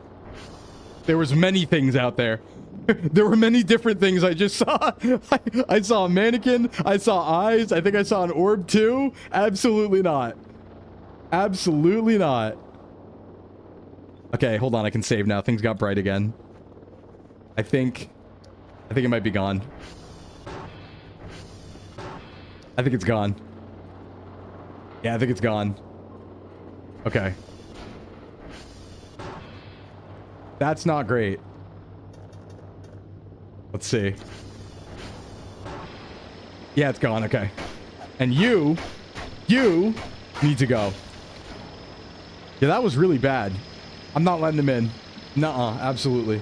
There was many things out there. There were many different things I just saw. I saw a mannequin. I saw eyes. I think I saw an orb too. Absolutely not. Absolutely not. Okay, hold on. I can save now. Things got bright again. I think it might be gone. I think it's gone. Yeah, I think it's gone. Okay. That's not great. Let's see. Yeah, it's gone. Okay. And you need to go. Yeah, that was really bad. I'm not letting them in. Nuh-uh, absolutely.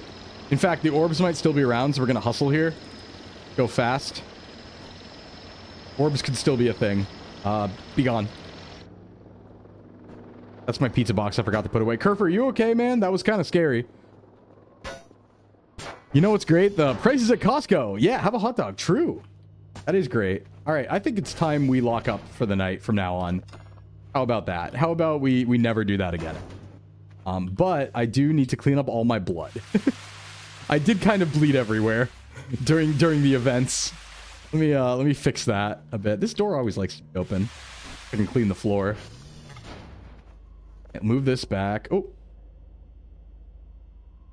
In fact, the orbs might still be around, so we're gonna hustle here. Go fast. Orbs could still be a thing. Be gone. That's my pizza box I forgot to put away. Kerfer, are you okay, man? That was kind of scary. You know what's great? The prices at Costco. Yeah, have a hot dog. True. That is great. All right, I think it's time we lock up for the night from now on. How about that? How about we never do that again? But I do need to clean up all my blood. I did kind of bleed everywhere during the events. Let me fix that a bit. This door always likes to be open. I can clean the floor. Move this back. Oh.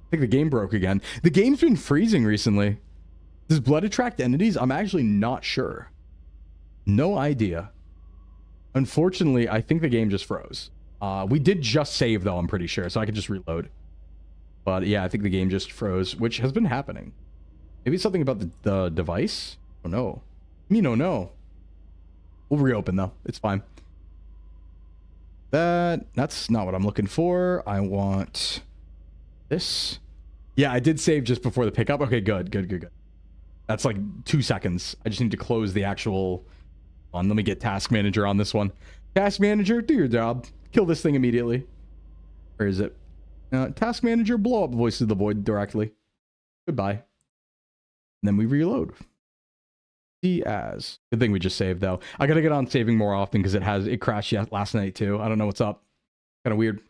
I think the game broke again. The game's been freezing recently. Does blood attract entities? I'm actually not sure. No idea. Unfortunately, I think the game just froze. We did just save, though, I'm pretty sure, so I could just reload. But yeah, I think the game just froze, which has been happening. Maybe it's something about the device? Oh, no. Me no, no. We'll reopen, though. It's fine. That's not what I'm looking for. I want this. Yeah, I did save just before the pickup. Okay, good. That's like 2 seconds. I just need to close the actual... Let me get Task Manager on this one. Task Manager, do your job. Kill this thing immediately. Where is it? Task Manager, blow up Voices of the Void directly. Goodbye. And then we reload. See as. Good thing we just saved, though. I gotta get on saving more often because it crashed last night, too. I don't know what's up. Kind of weird.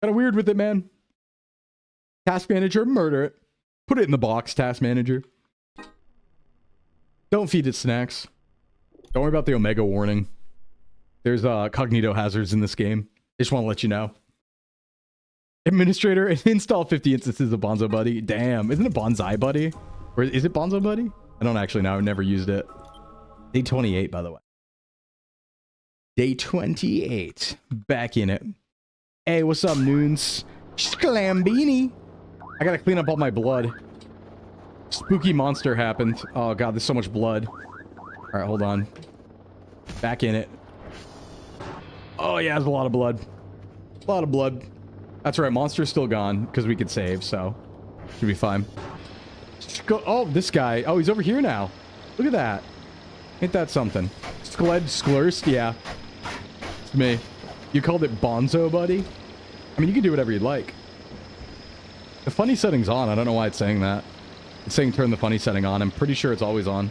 Kind of weird with it, man. Task Manager, murder it. Put it in the box, Task Manager. Don't feed it snacks. Don't worry about the Omega warning. There's cognito hazards in this game. I just want to let you know. Administrator, install 50 instances of Bonzo Buddy. Damn, isn't it Bonsai Buddy? Or is it Bonzo Buddy? I don't actually know. I've never used it. Day 28, by the way. Day 28. Back in it. Hey, what's up, Noons? Sclambini. I gotta clean up all my blood. Spooky monster happened. Oh god, there's so much blood. Alright, hold on. Back in it. Oh yeah, there's a lot of blood. A lot of blood. That's right, monster's still gone, because we could save, so... should be fine. Oh, this guy. Oh, he's over here now. Look at that. Ain't that something? Sclorse? Yeah. It's me. You called it Bonzo Buddy? I mean, you can do whatever you'd like. The funny setting's on. I don't know why it's saying that. It's saying turn the funny setting on. I'm pretty sure it's always on.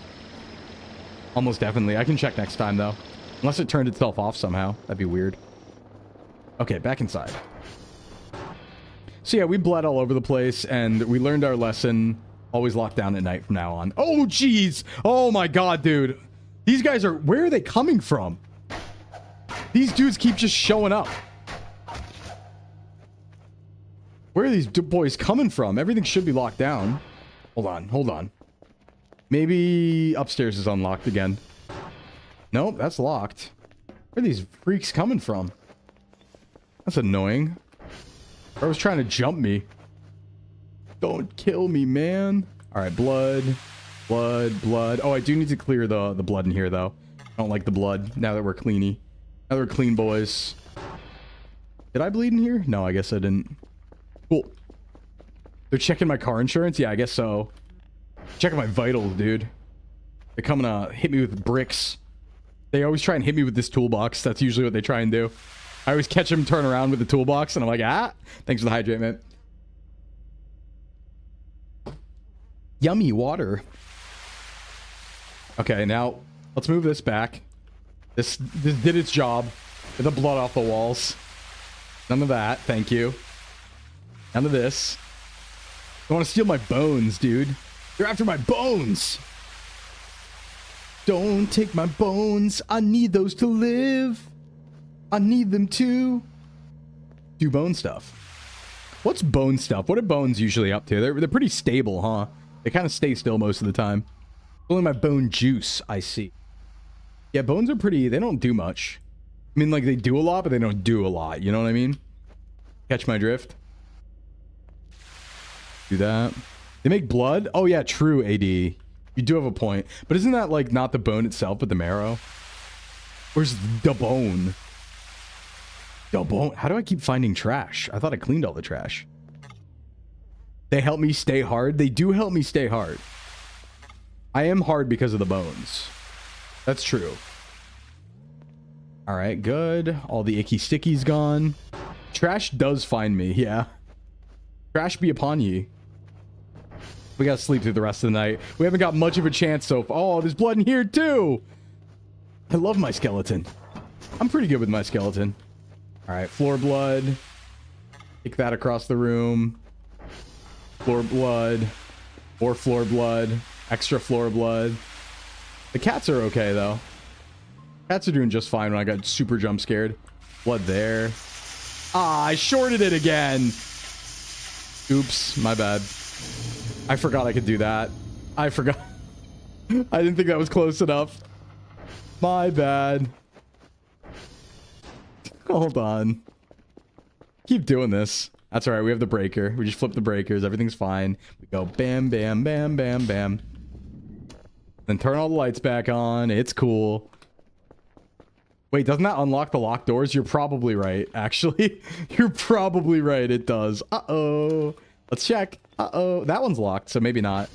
Almost definitely. I can check next time, though. Unless it turned itself off somehow. That'd be weird. Okay, back inside. So yeah, we bled all over the place, and we learned our lesson. Always locked down at night from now on. Oh, jeez! Oh my god, dude. These guys are... where are they coming from? These dudes keep just showing up. Where are these boys coming from? Everything should be locked down. Hold on. Maybe upstairs is unlocked again. Nope, that's locked. Where are these freaks coming from? That's annoying. I was trying to jump me. Don't kill me, man. Alright, blood. Oh, I do need to clear the blood in here, though. I don't like the blood, now that we're cleany. Now that we're clean boys. Did I bleed in here? No, I guess I didn't. Cool. They're checking my car insurance? Yeah, I guess so. Checking my vitals, dude. They're coming to hit me with bricks. They always try and hit me with this toolbox. That's usually what they try and do. I always catch them turn around with the toolbox, and I'm like, ah, thanks for the hydrate, man. Yummy water. Okay, now let's move this back. This did its job. Get the blood off the walls. None of that, thank you. None of this. They want to steal my bones, dude. They're after my bones. Don't take my bones. I need those to live. I need them to do bone stuff. What's bone stuff? What are bones usually up to? They're pretty stable, huh? They kind of stay still most of the time. Only my bone juice, I see. Yeah, bones are pretty... They don't do much. I mean, like, they do a lot, but they don't do a lot. You know what I mean? Catch my drift. Do that. They make blood? Oh, yeah, true, AD. You do have a point. But isn't that, like, not the bone itself, but the marrow? Where's the bone? The bone? How do I keep finding trash? I thought I cleaned all the trash. They help me stay hard? They do help me stay hard. I am hard because of the bones. That's true. All right, good. All the icky sticky's gone. Trash does find me, yeah. Trash be upon ye. We gotta sleep through the rest of the night. We haven't got much of a chance so far. Oh, there's blood in here too. I love my skeleton. I'm pretty good with my skeleton. All right, floor blood. Kick that across the room. Floor blood. More floor blood. Extra floor blood. The cats are okay though. Cats are doing just fine when I got super jump scared. Blood there. Ah, I shorted it again. Oops, my bad. I forgot I could do that. I forgot. I didn't think that was close enough. My bad. Hold on. Keep doing this. That's all right. We have the breaker. We just flip the breakers. Everything's fine. We go bam, bam, bam, bam, bam. Then turn all the lights back on. It's cool. Wait, doesn't that unlock the locked doors? You're probably right, actually. You're probably right. It does. Uh-oh. Let's check. Uh-oh. That one's locked, so maybe not.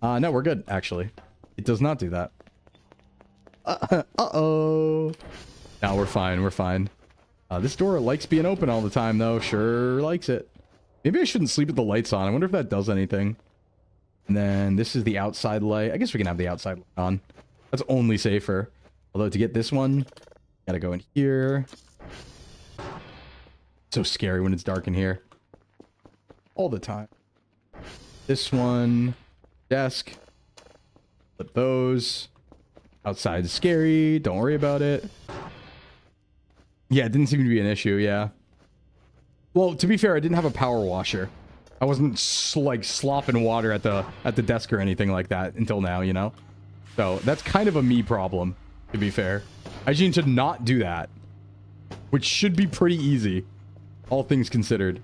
No, we're good, actually. It does not do that. Uh-oh. No, we're fine. We're fine. This door likes being open all the time, though. Sure likes it. Maybe I shouldn't sleep with the lights on. I wonder if that does anything. And then this is the outside light. I guess we can have the outside light on. That's only safer. Although to get this one, gotta go in here. So scary when it's dark in here. All the time. This one. Desk. Flip those. Outside is scary. Don't worry about it. Yeah, it didn't seem to be an issue, yeah. Well, to be fair, I didn't have a power washer. I wasn't like slopping water at the desk or anything like that until now, you know? So that's kind of a me problem, to be fair. I just need to not do that, which should be pretty easy, all things considered.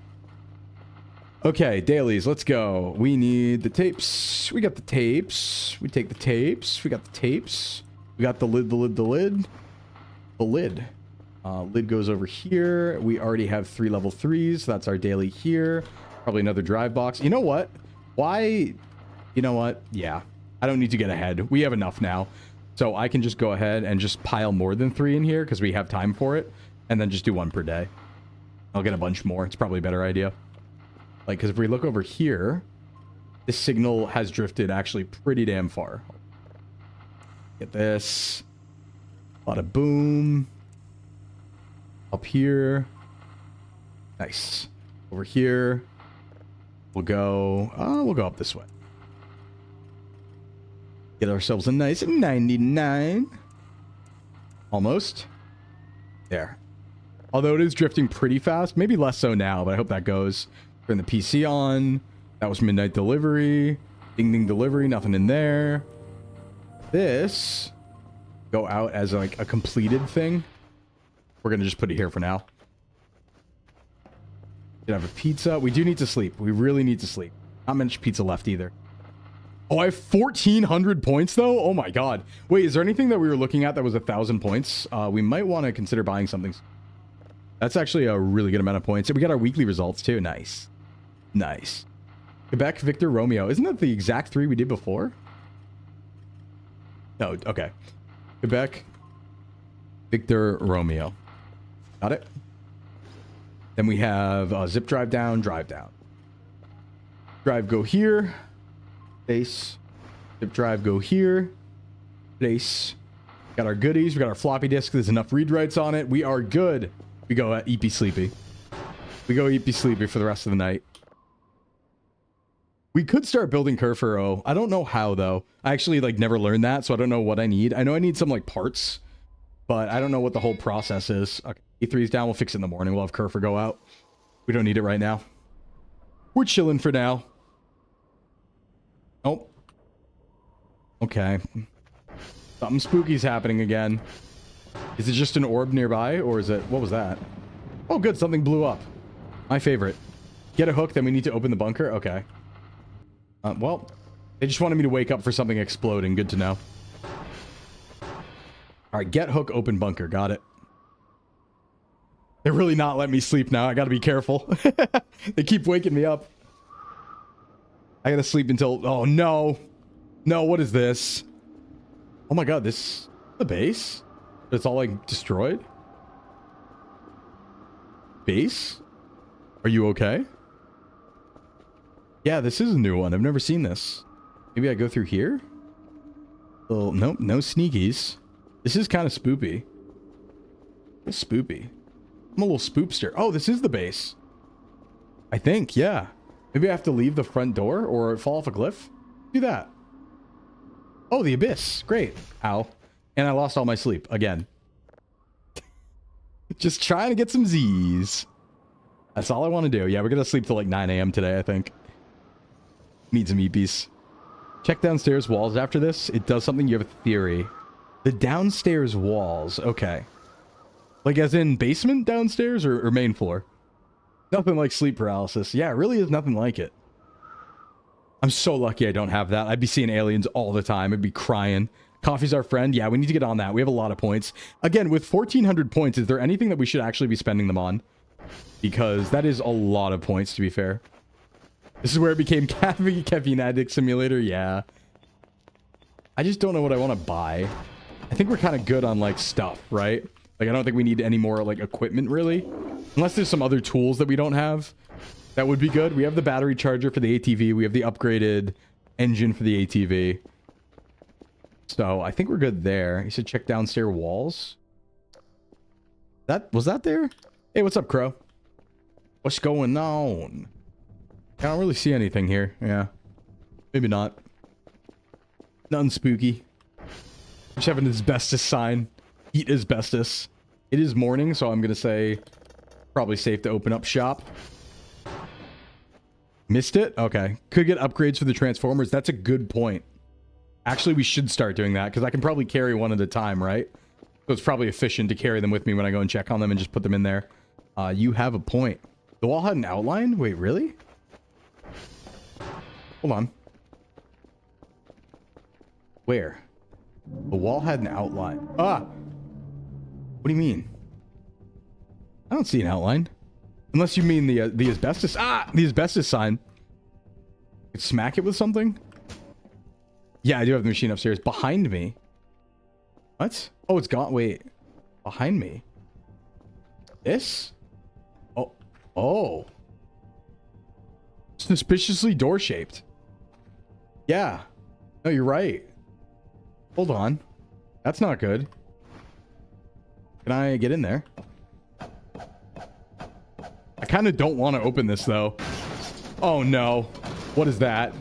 Okay, dailies, let's go. We need the tapes. We got the tapes. We take the tapes. We got the tapes. We got the lid, the lid, the lid. The lid. Lid goes over here. We already have 3 level 3s. So that's our daily here. Probably another drive box. You know what? Why? You know what? Yeah. I don't need to get ahead. We have enough now. So I can just go ahead and just pile more than 3 in here because we have time for it. And then just do 1 per day. I'll get a bunch more. It's probably a better idea. Like, because if we look over here, this signal has drifted actually pretty damn far. Get this. Bada boom. Up here. Nice. Over here. We'll go up this way. Get ourselves a nice 99. Almost. There. Although it is drifting pretty fast. Maybe less so now, but I hope that goes. Turn the PC on. That was midnight delivery. Ding ding delivery. Nothing in there. This. Go out as like a completed thing. We're going to just put it here for now. Could have a pizza. We do need to sleep. We really need to sleep. Not much pizza left either. Oh, I have 1,400 points though. Oh my god. Wait, is there anything that we were looking at that was 1,000 points? We might want to consider buying something. That's actually a really good amount of points. We got our weekly results too. Nice. Nice. Quebec, Victor, Romeo. Isn't that the exact 3 we did before? No, okay. Quebec, Victor, Romeo. Got it. Then we have zip drive down, drive down. Drive go here. Base. Zip drive go here. Place. Got our goodies. We got our floppy disk. There's enough read writes on it. We are good. We go eepy sleepy. We go eepy sleepy for the rest of the night. We could start building Kerfuro. I don't know how, though. I actually, like, never learned that, so I don't know what I need. I know I need some, like, parts, but I don't know what the whole process is. Okay, E3's down. We'll fix it in the morning. We'll have Kerfur go out. We don't need it right now. We're chilling for now. Oh. Okay. Something spooky's happening again. Is it just an orb nearby, or is it... What was that? Oh, good. Something blew up. My favorite. Get a hook, then we need to open the bunker? Okay. Well, they just wanted me to wake up for something exploding. Good to know. Alright, get hook, open bunker. Got it. They're really not letting me sleep now. I gotta be careful. They keep waking me up. I gotta sleep until... Oh, no. No, what is this? Oh my god, this... The base? It's all, like, destroyed? Base? Are you okay? Yeah, this is a new one. I've never seen this. Maybe I go through here? Well, nope, no sneakies. This is kind of spoopy. It's spoopy. I'm a little spoopster. Oh, this is the base. I think, yeah. Maybe I have to leave the front door or fall off a cliff? Do that. Oh, the abyss. Great. Ow. And I lost all my sleep again. Just trying to get some Z's. That's all I want to do. Yeah, we're going to sleep till like 9 a.m. today, I think. Need some EPs. Check downstairs walls after this. It does something. You have a theory. The downstairs walls. Okay. Like as in basement downstairs or main floor? Nothing like sleep paralysis. Yeah, it really is nothing like it. I'm so lucky I don't have that. I'd be seeing aliens all the time. I'd be crying. Coffee's our friend. Yeah, we need to get on that. We have a lot of points. Again, with 1,400 points, is there anything that we should actually be spending them on? Because that is a lot of points, to be fair. This is where it became Caffeine Addict Simulator. Yeah. I just don't know what I want to buy. I think we're kind of good on, like, stuff, right? Like, I don't think we need any more, like, equipment, really. Unless there's some other tools that we don't have. That would be good. We have the battery charger for the ATV. We have the upgraded engine for the ATV. So, I think we're good there. You said check downstairs walls. Was that there? Hey, what's up, Crow? What's going on? I don't really see anything here. Yeah. Maybe not. Nothing spooky. Just have an asbestos sign. Eat asbestos. It is morning, so I'm going to say probably safe to open up shop. Missed it? Okay. Could get upgrades for the Transformers. That's a good point. Actually, we should start doing that, because I can probably carry one at a time, right? So it's probably efficient to carry them with me when I go and check on them and just put them in there. You have a point. The wall had an outline? Wait, really? Hold on. Where? The wall had an outline. Ah! What do you mean? I don't see an outline. Unless you mean the asbestos. Ah! The asbestos sign. Smack it with something? Yeah, I do have the machine upstairs. Behind me. What? Oh, it's gone. Wait. Behind me. This? Oh. Oh. Suspiciously door-shaped. Yeah. No, you're right. Hold on. That's not good. Can I get in there? I kind of don't want to open this, though. Oh, no. What is that?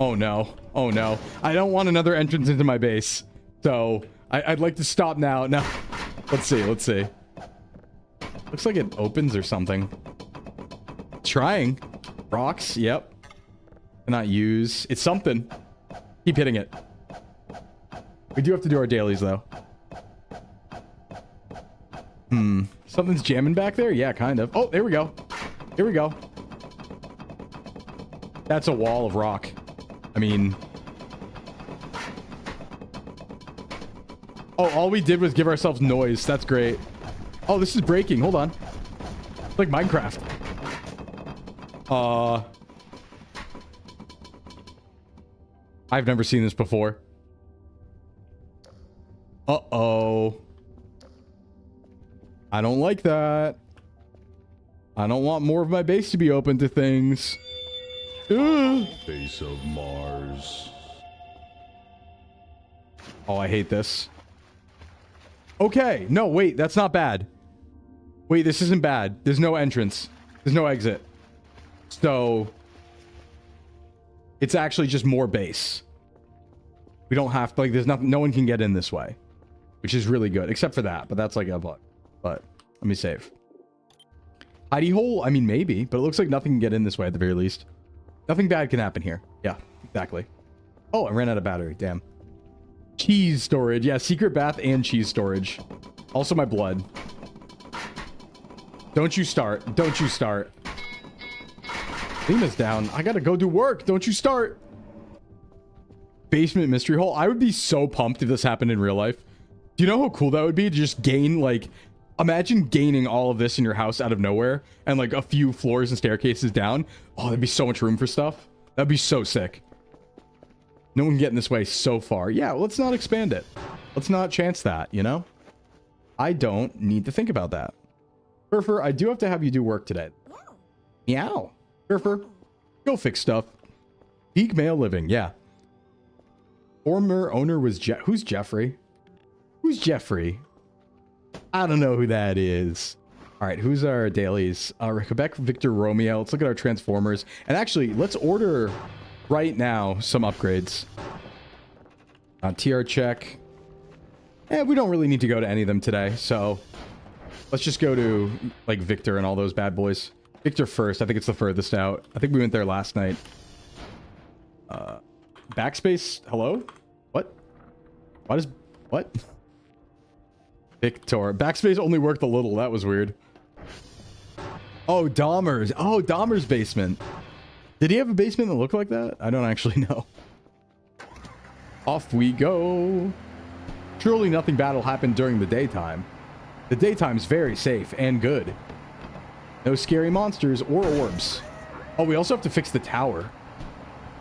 Oh, no. Oh, no. I don't want another entrance into my base. So, I'd like to stop now. No. Let's see. Let's see. Looks like it opens or something. Trying. Rocks. Yep. Cannot use. It's something. Keep hitting it. We do have to do our dailies, though. Something's jamming back there? Yeah, kind of. Oh, there we go. Here we go. That's a wall of rock. I mean... Oh, all we did was give ourselves noise. That's great. Oh, this is breaking. Hold on. It's like Minecraft. I've never seen this before. Uh-oh. I don't like that. I don't want more of my base to be open to things. Ugh. Base of Mars. Oh, I hate this. Okay. No, wait. That's not bad. Wait, this isn't bad. There's no entrance. There's no exit. So it's actually just more base. We don't have to, like, there's nothing, no one can get in this way, which is really good, except for that, but that's like a bug. But let me save. Hidey hole? I mean, maybe, but it looks like nothing can get in this way at the very least. Nothing bad can happen here. Yeah, exactly. Oh, I ran out of battery. Damn. Cheese storage. Yeah, secret bath and cheese storage. Also my blood. Don't you start. Don't you start. Lena's down. I gotta go do work. Don't you start. Basement mystery hole. I would be so pumped if this happened in real life. Do you know how cool that would be to just gain, like, imagine gaining all of this in your house out of nowhere and like a few floors and staircases down. Oh, there'd be so much room for stuff. That'd be so sick. No one can get in this way so far. Yeah, let's not expand it. Let's not chance that, you know? I don't need to think about that. Surfer, I do have to have you do work today. Meow. Surfer, go fix stuff. Peak male living, yeah. Former owner was who's Jeffrey? Who's Jeffrey? I don't know who that is. All right, who's our dailies? Quebec Victor Romeo. Let's look at our transformers. And actually, let's order right now some upgrades. TR check. We don't really need to go to any of them today, so let's just go to like Victor and all those bad boys. Victor first. I think it's the furthest out. I think we went there last night. Backspace. Hello? What? What? Victor. Backspace only worked a little. That was weird. Oh, Dahmer's. Oh, Dahmer's basement. Did he have a basement that looked like that? I don't actually know. Off we go. Surely nothing bad will happen during the daytime. The daytime's very safe and good. No scary monsters or orbs. Oh, we also have to fix the tower.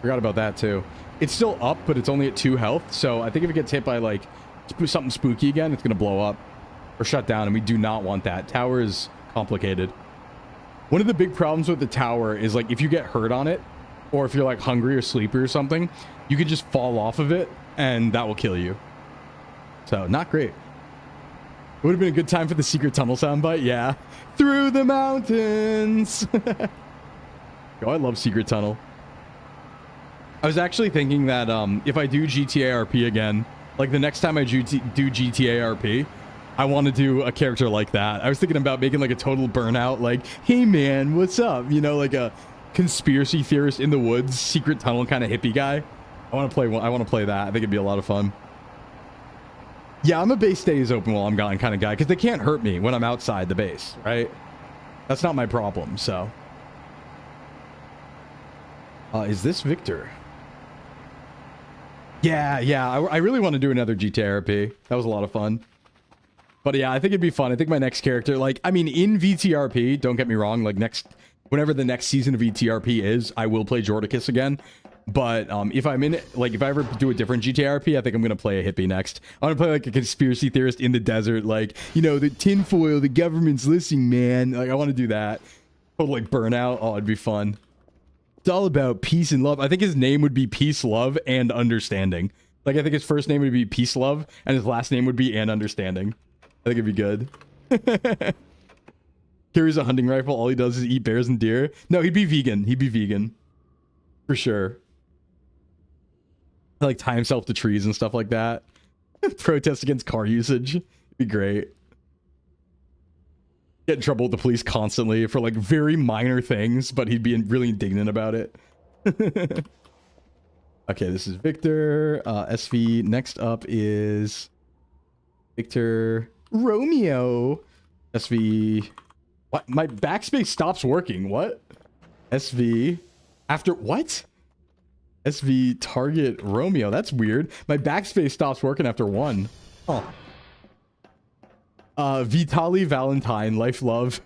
Forgot about that too. It's still up, but it's only at 2 health. So I think if it gets hit by like something spooky again, it's going to blow up or shut down. And we do not want that. Tower is complicated. One of the big problems with the tower is like if you get hurt on it, or if you're like hungry or sleepy or something, you could just fall off of it and that will kill you. So not great. It would have been a good time for the secret tunnel soundbite. Yeah. Through the mountains. Oh, I love secret tunnel. I was actually thinking that if I do GTA RP again, like the next time I do GTA RP, I want to do a character like that. I was thinking about making like a total burnout, like, hey man, what's up? You know, like a conspiracy theorist in the woods, secret tunnel kind of hippie guy. I want to play that. I think it'd be a lot of fun. Yeah, I'm a base stays open while I'm gone kind of guy, because they can't hurt me when I'm outside the base, right? That's not my problem, so. Is this Victor? Yeah, I really want to do another GTA RP. That was a lot of fun. But yeah, I think it'd be fun. I think my next character, like, I mean, in VTRP, don't get me wrong, like whenever the next season of VTRP is, I will play Jordicus again. But if I'm in it, like if I ever do a different GTA RP, I think I'm going to play a hippie next. I'm going to play like a conspiracy theorist in the desert. Like, you know, the tinfoil, the government's listening, man. Like, I want to do that. Total like burnout. Oh, it'd be fun. It's all about peace and love. I think his name would be Peace, Love, and Understanding. Like, I think his first name would be Peace, Love, and his last name would be And Understanding. I think it'd be good. Carries a hunting rifle. All he does is eat bears and deer. No, he'd be vegan. He'd be vegan. For sure. Like, tie himself to trees and stuff like that. Protest against car usage. It'd be great. Get in trouble with the police constantly for like very minor things, but he'd be really indignant about it. Okay, this is Victor. SV. Next up is Victor Romeo. SV. What? My backspace stops working. What? SV. After what? SV target Romeo. That's weird. My backspace stops working after 1. Huh. Vitali Valentine, life love.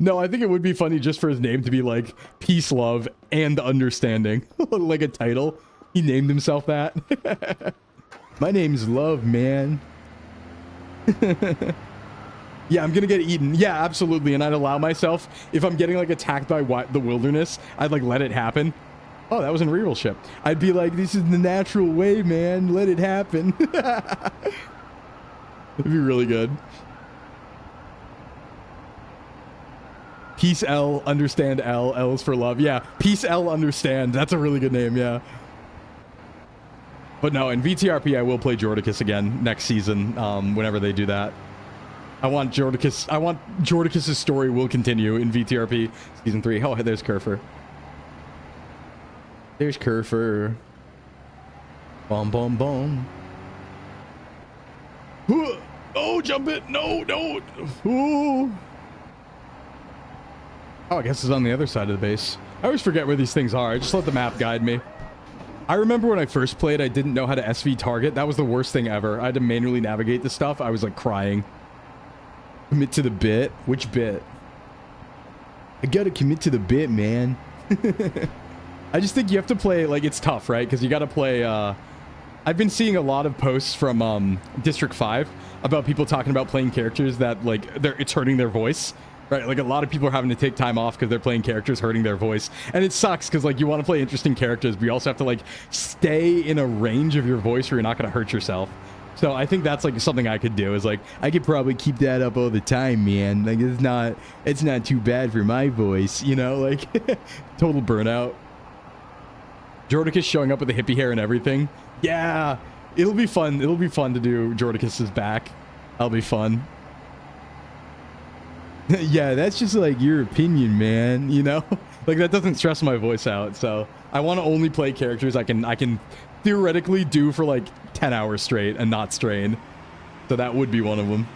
No, I think it would be funny just for his name to be like peace, love, and understanding. Like a title. He named himself that. My name's Love, man. Yeah, I'm gonna get eaten. Yeah, absolutely. And I'd allow myself, if I'm getting like attacked by the wilderness, I'd like let it happen. Oh, that was in real ship. I'd be like, this is the natural way, man. Let it happen. It'd be really good. Peace L, understand L. L is for love. Yeah, Peace L, understand. That's a really good name, yeah. But no, in VTRP, I will play Jordicus again next season, whenever they do that. I want Jordicus' story will continue in VTRP season 3. Oh, there's Kerfer. There's Kerfer. Boom, boom, boom. Oh, jump it. No, don't. Ooh. Oh, I guess it's on the other side of the base. I always forget where these things are. I just let the map guide me. I remember when I first played, I didn't know how to SV target. That was the worst thing ever. I had to manually navigate this stuff. I was like crying. Commit to the bit? Which bit? I gotta commit to the bit, man. I just think you have to play, like, it's tough, right? Because you gotta play, I've been seeing a lot of posts from District 5 about people talking about playing characters that, like, it's hurting their voice, right? Like, a lot of people are having to take time off because they're playing characters hurting their voice. And it sucks because, like, you want to play interesting characters, but you also have to, like, stay in a range of your voice where you're not going to hurt yourself. So I think that's like something I could do, is like, I could probably keep that up all the time, man. Like, it's not too bad for my voice, you know, like total burnout. Jordicus showing up with the hippie hair and everything. Yeah, it'll be fun. It'll be fun to do Jordicus's back. That'll be fun. Yeah, that's just like your opinion, man, you know? Like, that doesn't stress my voice out. So I want to only play characters I can theoretically do for like 10 hours straight and not strain. So that would be one of them.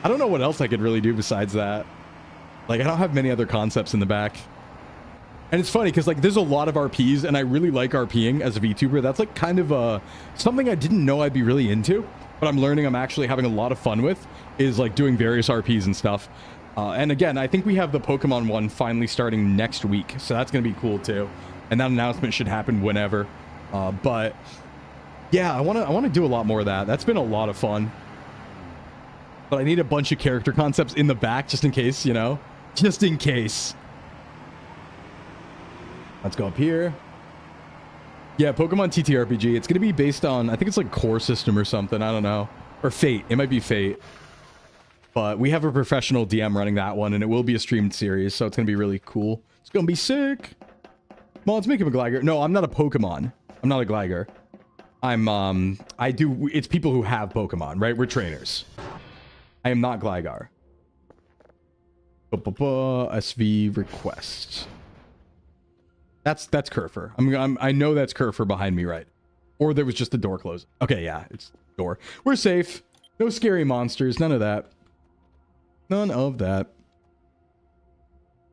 I don't know what else I could really do besides that. Like, I don't have many other concepts in the back. And it's funny because, like, there's a lot of RPs and I really like RPing as a VTuber. That's like kind of something I didn't know I'd be really into, but I'm learning I'm actually having a lot of fun with, is like doing various RPs and stuff. And again, I think we have the Pokemon one finally starting next week, so that's going to be cool too. And that announcement should happen whenever. But yeah, I want to do a lot more of that. That's been a lot of fun. But I need a bunch of character concepts in the back just in case, you know? Just in case. Let's go up here. Yeah, Pokemon TTRPG. It's going to be based on, I think it's like Core System or something. I don't know. Or Fate. It might be Fate. But we have a professional DM running that one, and it will be a streamed series, so it's going to be really cool. It's going to be sick. Well, let's make him a Gligar. No, I'm not a Pokemon. I'm not a Gligar. It's people who have Pokemon, right? We're trainers. I am not Gligar. SV request. That's Kerfer. I know that's Kerfer behind me, right? Or there was just the door closed. Okay, yeah, it's door. We're safe. No scary monsters. None of that. None of that.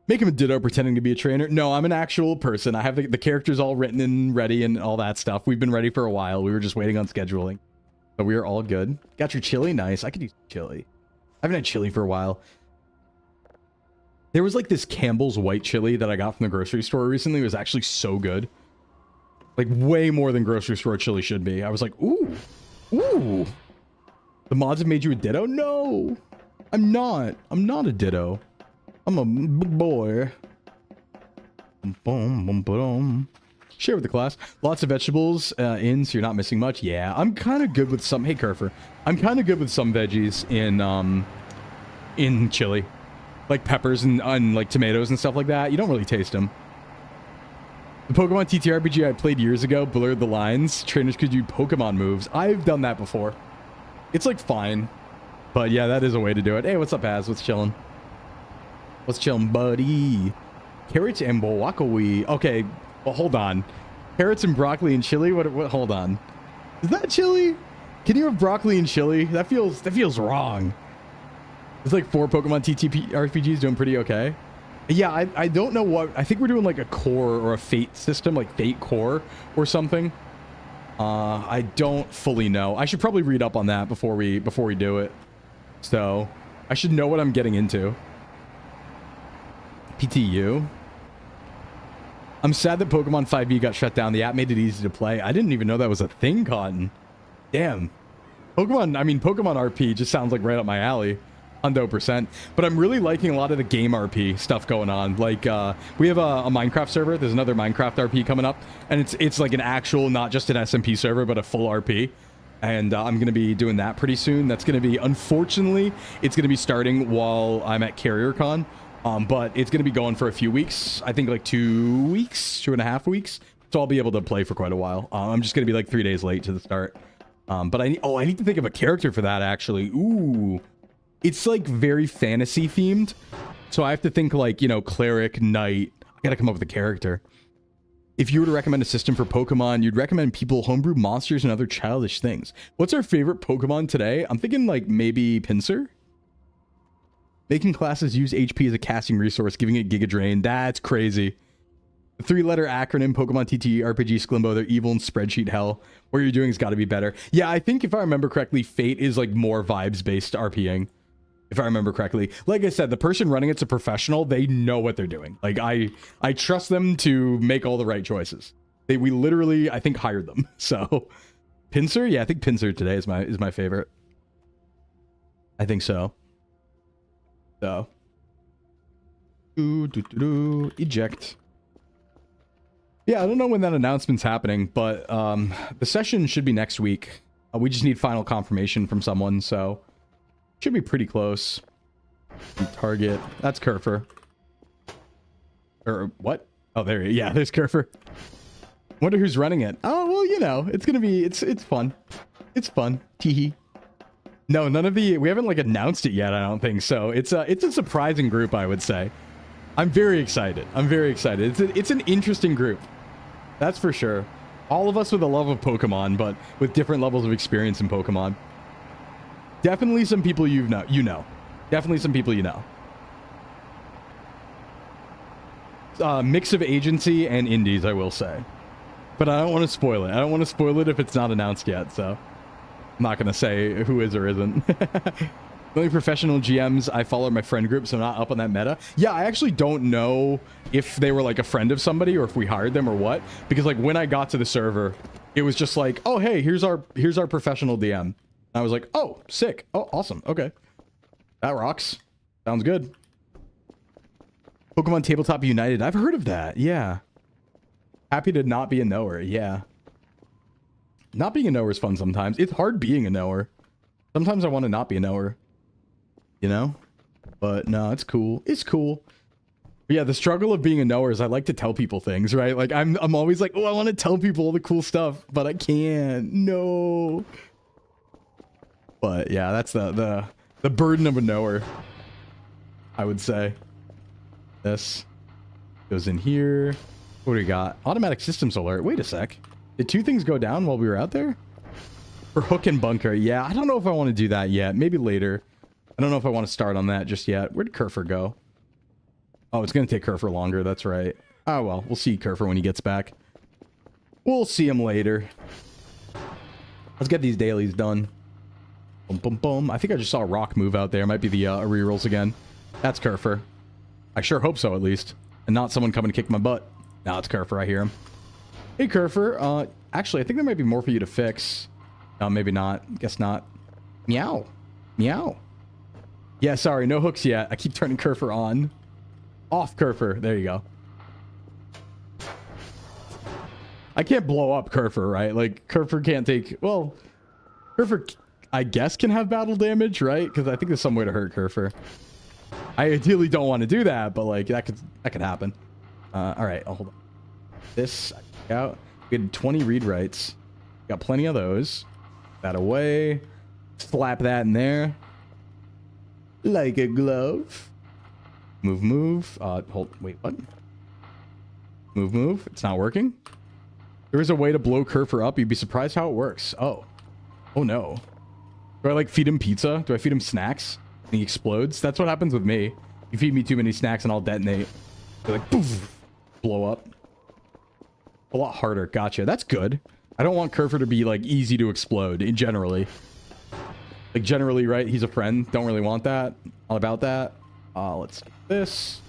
Make him a Ditto pretending to be a trainer. No, I'm an actual person. I have the characters all written and ready and all that stuff. We've been ready for a while. We were just waiting on scheduling. So we are all good. Got your chili? Nice. I could use chili. I haven't had chili for a while. There was like this Campbell's white chili that I got from the grocery store recently. It was actually so good. Like way more than grocery store chili should be. I was like, ooh. Ooh. The mods have made you a Ditto? No. I'm not. I'm not a Ditto. I'm a big boy. Boom, boom, boom. Share with the class. Lots of vegetables in, so you're not missing much. Yeah, I'm kind of good with some. Hey, Kerfer. I'm kind of good with some veggies in chili, like peppers and like tomatoes and stuff like that. You don't really taste them. The Pokemon TTRPG I played years ago blurred the lines. Trainers could do Pokemon moves. I've done that before. It's like fine, but yeah, that is a way to do it. Hey, what's up, Az? What's chilling? What's chilling, buddy? Carrots and broccoli. Okay, well, hold on. Carrots and broccoli and chili? What, hold on. Is that chili? Can you have broccoli and chili? That feels wrong. It's like 4 Pokemon TTRPGs doing pretty okay. Yeah, I don't know what. I think we're doing like a core or a Fate system, like Fate Core or something. I don't fully know. I should probably read up on that before we do it. So I should know what I'm getting into. PTU. I'm sad that Pokemon 5e got shut down. The app made it easy to play. I didn't even know that was a thing, Cotton. Damn. Pokemon RP just sounds like right up my alley. 100%. But I'm really liking a lot of the game RP stuff going on. Like, we have a Minecraft server. There's another Minecraft RP coming up. And it's like an actual, not just an SMP server, but a full RP. And I'm going to be doing that pretty soon. That's going to be, unfortunately, it's going to be starting while I'm at CarrierCon. But it's going to be going for a few weeks. I think like 2 weeks, 2.5 weeks. So I'll be able to play for quite a while. I'm just going to be like 3 days late to the start. But I need to think of a character for that, actually. Ooh. It's like very fantasy themed. So I have to think like, you know, cleric, knight. I got to come up with a character. If you were to recommend a system for Pokemon, you'd recommend people homebrew monsters and other childish things. What's our favorite Pokemon today? I'm thinking like maybe Pinsir. Making classes use HP as a casting resource, giving it Giga Drain. That's crazy. The 3-letter acronym Pokemon TTE RPG Sclimbo, they're evil in spreadsheet hell. What you're doing has got to be better. Yeah, I think if I remember correctly, Fate is like more vibes-based RPing. If I remember correctly. Like I said, the person running it's a professional. They know what they're doing. Like I trust them to make all the right choices. We literally, I think, hired them. So Pinsir? Yeah, I think Pinsir today is my favorite. I think so. So eject. Yeah, I don't know when that announcement's happening, but the session should be next week. We just need final confirmation from someone, so should be pretty close. Target. That's Kerfer. Or what? Oh, there. Yeah, there's Kerfer. Wonder who's running it. Oh, well, you know, it's gonna be. It's fun. It's fun. Teehee. No, none of the. We haven't like announced it yet. I don't think so. It's a surprising group, I would say. I'm very excited. I'm very excited. It's an interesting group. That's for sure. All of us with a love of Pokemon, but with different levels of experience in Pokemon. Definitely some people you know. Definitely some people you know. Mix of agency and indies, I will say. But I don't want to spoil it. I don't want to spoil it if it's not announced yet, so I'm not going to say who is or isn't. The only professional GMs I follow are my friend group, so I'm not up on that meta. Yeah, I actually don't know if they were like a friend of somebody or if we hired them or what. Because like when I got to the server, it was just like, oh, hey, here's our professional DM. And I was like, oh, sick. Oh, awesome. Okay. That rocks. Sounds good. Pokemon Tabletop United. I've heard of that. Yeah. Happy to not be a knower. Yeah. Not being a knower is fun sometimes. It's hard being a knower. Sometimes I want to not be a knower. You know? But no, it's cool. It's cool. But yeah, the struggle of being a knower is I like to tell people things, right? Like I'm always like, oh, I want to tell people all the cool stuff, but I can't. No. But yeah, that's the burden of a knower, I would say. This goes in here. What do we got? Automatic systems alert. Wait a sec. Did 2 things go down while we were out there? For hook and bunker. Yeah, I don't know if I want to do that yet. Maybe later. I don't know if I want to start on that just yet. Where'd Kerfer go? Oh, it's going to take Kerfer longer. That's right. Oh, well. We'll see Kerfer when he gets back. We'll see him later. Let's get these dailies done. Boom, boom, boom. I think I just saw a rock move out there. Might be the rerolls again. That's Kerfer. I sure hope so, at least. And not someone coming to kick my butt. No, it's Kerfer. I hear him. Hey, Kerfer. Actually, I think there might be more for you to fix. No, maybe not. Guess not. Meow. Meow. Yeah, sorry. No hooks yet. I keep turning Kerfer on. Off Kerfer. There you go. I can't blow up Kerfer, right? Like, Kerfer can't take... Well, Kerfer, I guess, can have battle damage, right? Because I think there's some way to hurt Kerfer. I ideally don't want to do that, but, like, that could happen. All right. Oh, hold on. This... out. We had 20 read writes. Got plenty of those. That away. Slap that in there. Like a glove. Move, move. Hold. Wait, what? Move, move. It's not working. There is a way to blow Kerfer up. You'd be surprised how it works. Oh. Oh, no. Do I, like, feed him pizza? Do I feed him snacks? And he explodes? That's what happens with me. You feed me too many snacks and I'll detonate. They're like, poof. Blow up. A lot harder. Gotcha. That's good. I don't want Kerfer to be, like, easy to explode, generally. Like, generally, right? He's a friend. Don't really want that. All about that. Let's do this.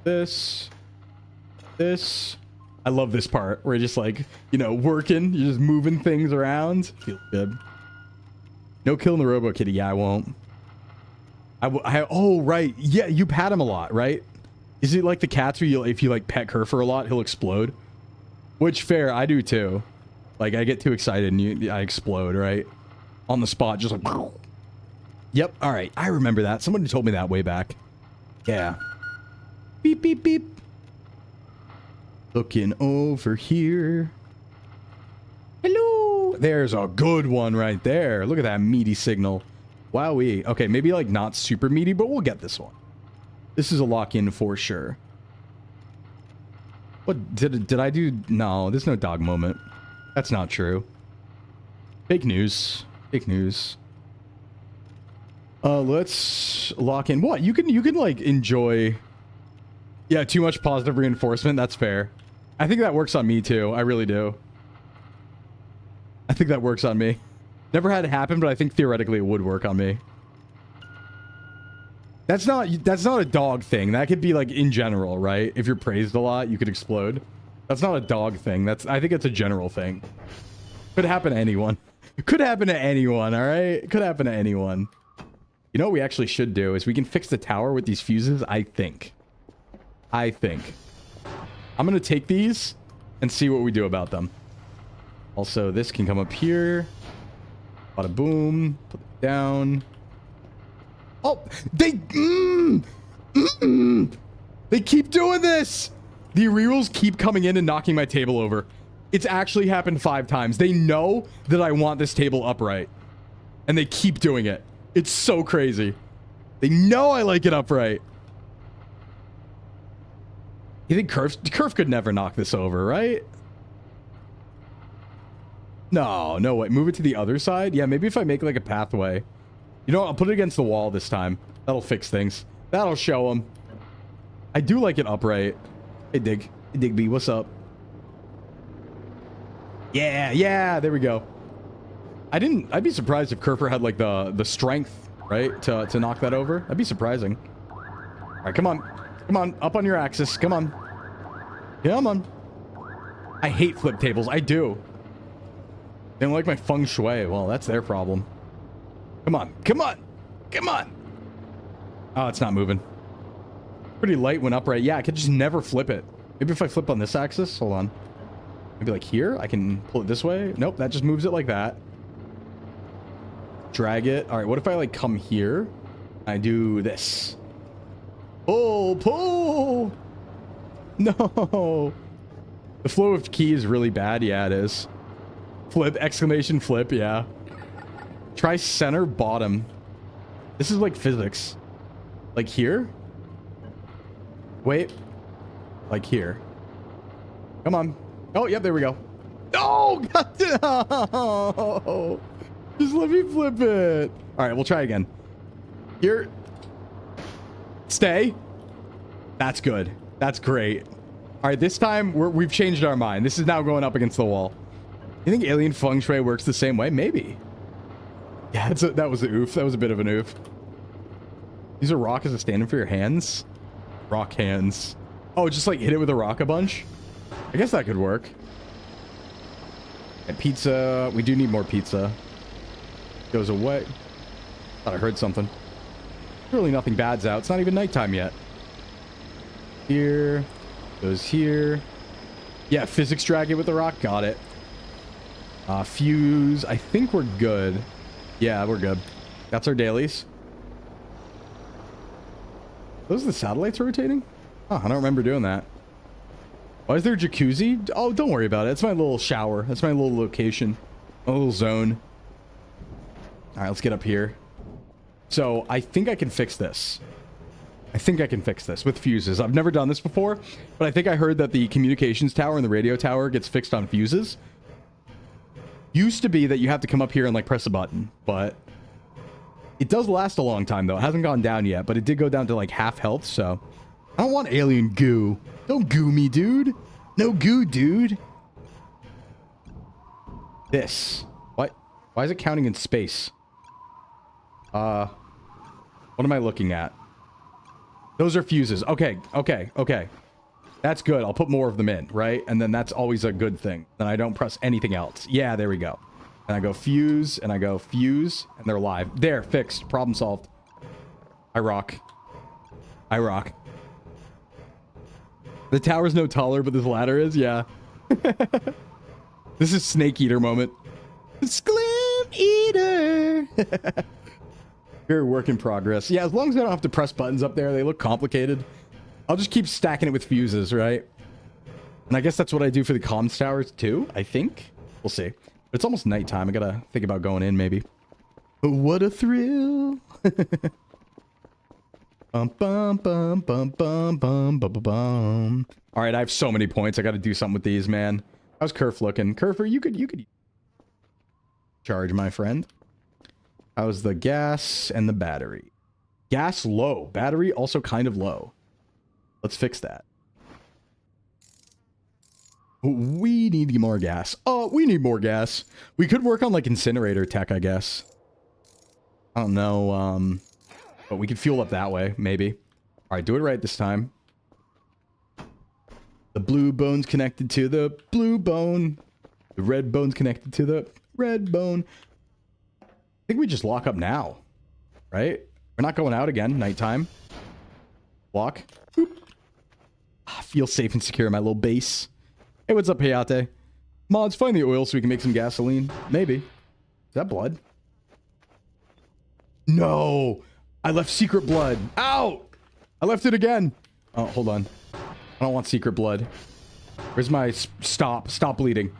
This. This. I love this part where you're just, like, you know, working. You're just moving things around. Feels good. No killing the Robo Kitty. Yeah, I won't. Oh, right. Yeah, you pat him a lot, right? Is it like the cats where if you, like, pet Kerfer a lot, he'll explode? Which, fair, I do too. Like, I get too excited and I explode, right? On the spot, just like... Yep, alright. I remember that. Somebody told me that way back. Yeah. Beep, beep, beep. Looking over here. Hello. There's a good one right there. Look at that meaty signal. Wowee. Okay, maybe like not super meaty, but we'll get this one. This is a lock-in for sure. What did I do? No, there's no dog moment. That's not true. Fake news. Fake news. Let's lock in. What? You can like enjoy. Yeah, too much positive reinforcement. That's fair. I think that works on me too. I really do. I think that works on me. Never had it happen, but I think theoretically it would work on me. That's not a dog thing. That could be like in general, right? If you're praised a lot, you could explode. That's not a dog thing. I think it's a general thing. Could happen to anyone. Could happen to anyone, all right? Could happen to anyone. You know what we actually should do is we can fix the tower with these fuses, I think. I'm going to take these and see what we do about them. Also, this can come up here. Bada boom. Put it down. Oh, they keep doing this. The rerolls keep coming in and knocking my table over. It's actually happened 5 times. They know that I want this table upright, and they keep doing it. It's so crazy. They know I like it upright. You think Curve could never knock this over, right? No way. Move it to the other side? Yeah, maybe if I make like a pathway. You know what? I'll put it against the wall this time. That'll fix things. That'll show them. I do like it upright. Hey, Dig. Hey, Digby, what's up? Yeah, there we go. I'd be surprised if Kerfer had like the strength, right, to knock that over. That'd be surprising. All right, come on, up on your axis. Come on. I hate flip tables. I do. They don't like my feng shui. Well, that's their problem. Come on. Oh, it's not moving. Pretty light when upright. Yeah, I could just never flip it. Maybe if I flip on this axis. Hold on. Maybe like here. I can pull it this way. Nope, that just moves it like that. Drag it. All right, what if I like come here? I do this. Pull. No. The flow of key is really bad. Yeah, it is. Flip, exclamation flip. Yeah. Try center bottom. This is like physics. Like here? Wait. Like here. Come on. Oh, yep, there we go. Oh, God. Just let me flip it. All right, we'll try again. Here. Stay. That's good. That's great. All right, this time we've changed our mind. This is now going up against the wall. You think alien feng shui works the same way? Maybe. Yeah, that was an oof. That was a bit of an oof. Use a rock as a stand-in for your hands? Rock hands. Oh, just like hit it with a rock a bunch? I guess that could work. And pizza. We do need more pizza. Goes away. Thought I heard something. Really nothing bad's out. It's not even nighttime yet. Here. Goes here. Yeah, physics drag it with the rock. Got it. Fuse. I think we're good. Yeah, we're good. That's our dailies. Those are the satellites rotating? Oh, I don't remember doing that. Why is there a jacuzzi? Oh, don't worry about it. It's my little shower. That's my little location. My little zone. All right, let's get up here. So I think I can fix this. I think I can fix this with fuses. I've never done this before, but I think I heard that the communications tower and the radio tower gets fixed on fuses. Used to be that you have to come up here and like press a button, but it does last a long time though. It hasn't gone down yet, but it did go down to like half health, so I don't want alien goo. Don't goo me, dude. No goo, dude. This. What? Why is it counting in space? What am I looking at? Those are fuses. Okay. That's good. I'll put more of them in, right? And then that's always a good thing. Then I don't press anything else. Yeah, there we go. And I go fuse, and I go fuse, and they're live. There, fixed. Problem solved. I rock. The tower's no taller, but this ladder is, yeah. This is Snake Eater moment. Sclim Eater! Very work in progress. Yeah, as long as I don't have to press buttons up there, they look complicated. I'll just keep stacking it with fuses, right? And I guess that's what I do for the comms towers too, I think. We'll see. But it's almost nighttime. I gotta think about going in maybe. But what a thrill. Bum, bum, bum, bum, bum, bum, bum, bum, bum. All right, I have so many points. I gotta do something with these, man. How's Kerf looking? Kerfer, you could charge, my friend. How's the gas and the battery? Gas low. Battery also kind of low. Let's fix that. We need more gas. Oh, we need more gas. We could work on like incinerator tech, I guess. I don't know. But we could fuel up that way, maybe. All right, do it right this time. The blue bone's connected to the blue bone. The red bone's connected to the red bone. I think we just lock up now, right? We're not going out again. Nighttime. Lock. Boop. I feel safe and secure in my little base. Hey, what's up, Hayate? Mods, find the oil so we can make some gasoline. Maybe. Is that blood? No! I left secret blood. Ow! I left it again. Oh, hold on. I don't want secret blood. Where's my stop? Stop bleeding.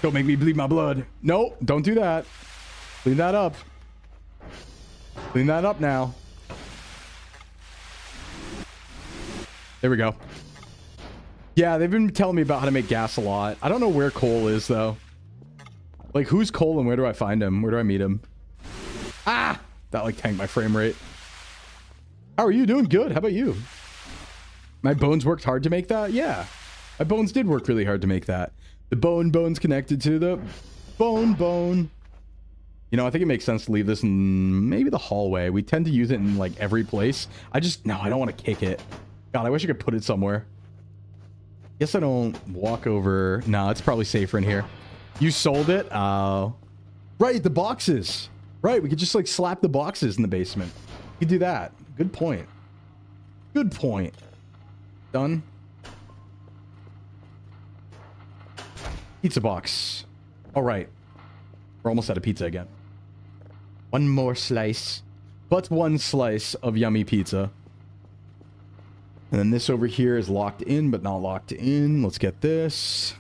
Don't make me bleed my blood. No, don't do that. Clean that up. Clean that up now. There we go. Yeah, they've been telling me about how to make gas a lot. I don't know where Cole is, though. Like, who's Cole and where do I find him? Where do I meet him? Ah! That, like, tanked my frame rate. How are you doing? Good. How about you? My bones worked hard to make that? Yeah. My bones did work really hard to make that. The bone's connected to the bone. You know, I think it makes sense to leave this in maybe the hallway. We tend to use it in, like, every place. No, I don't want to kick it. God, I wish I could put it somewhere. Guess I don't walk over. No, it's probably safer in here. You sold it? Oh. Right, the boxes. Right, we could just like slap the boxes in the basement. You could do that. Good point. Good point. Done. Pizza box. All right. We're almost out of pizza again. One more slice. But one slice of yummy pizza. And then this over here is locked in, but not locked in. Let's get this.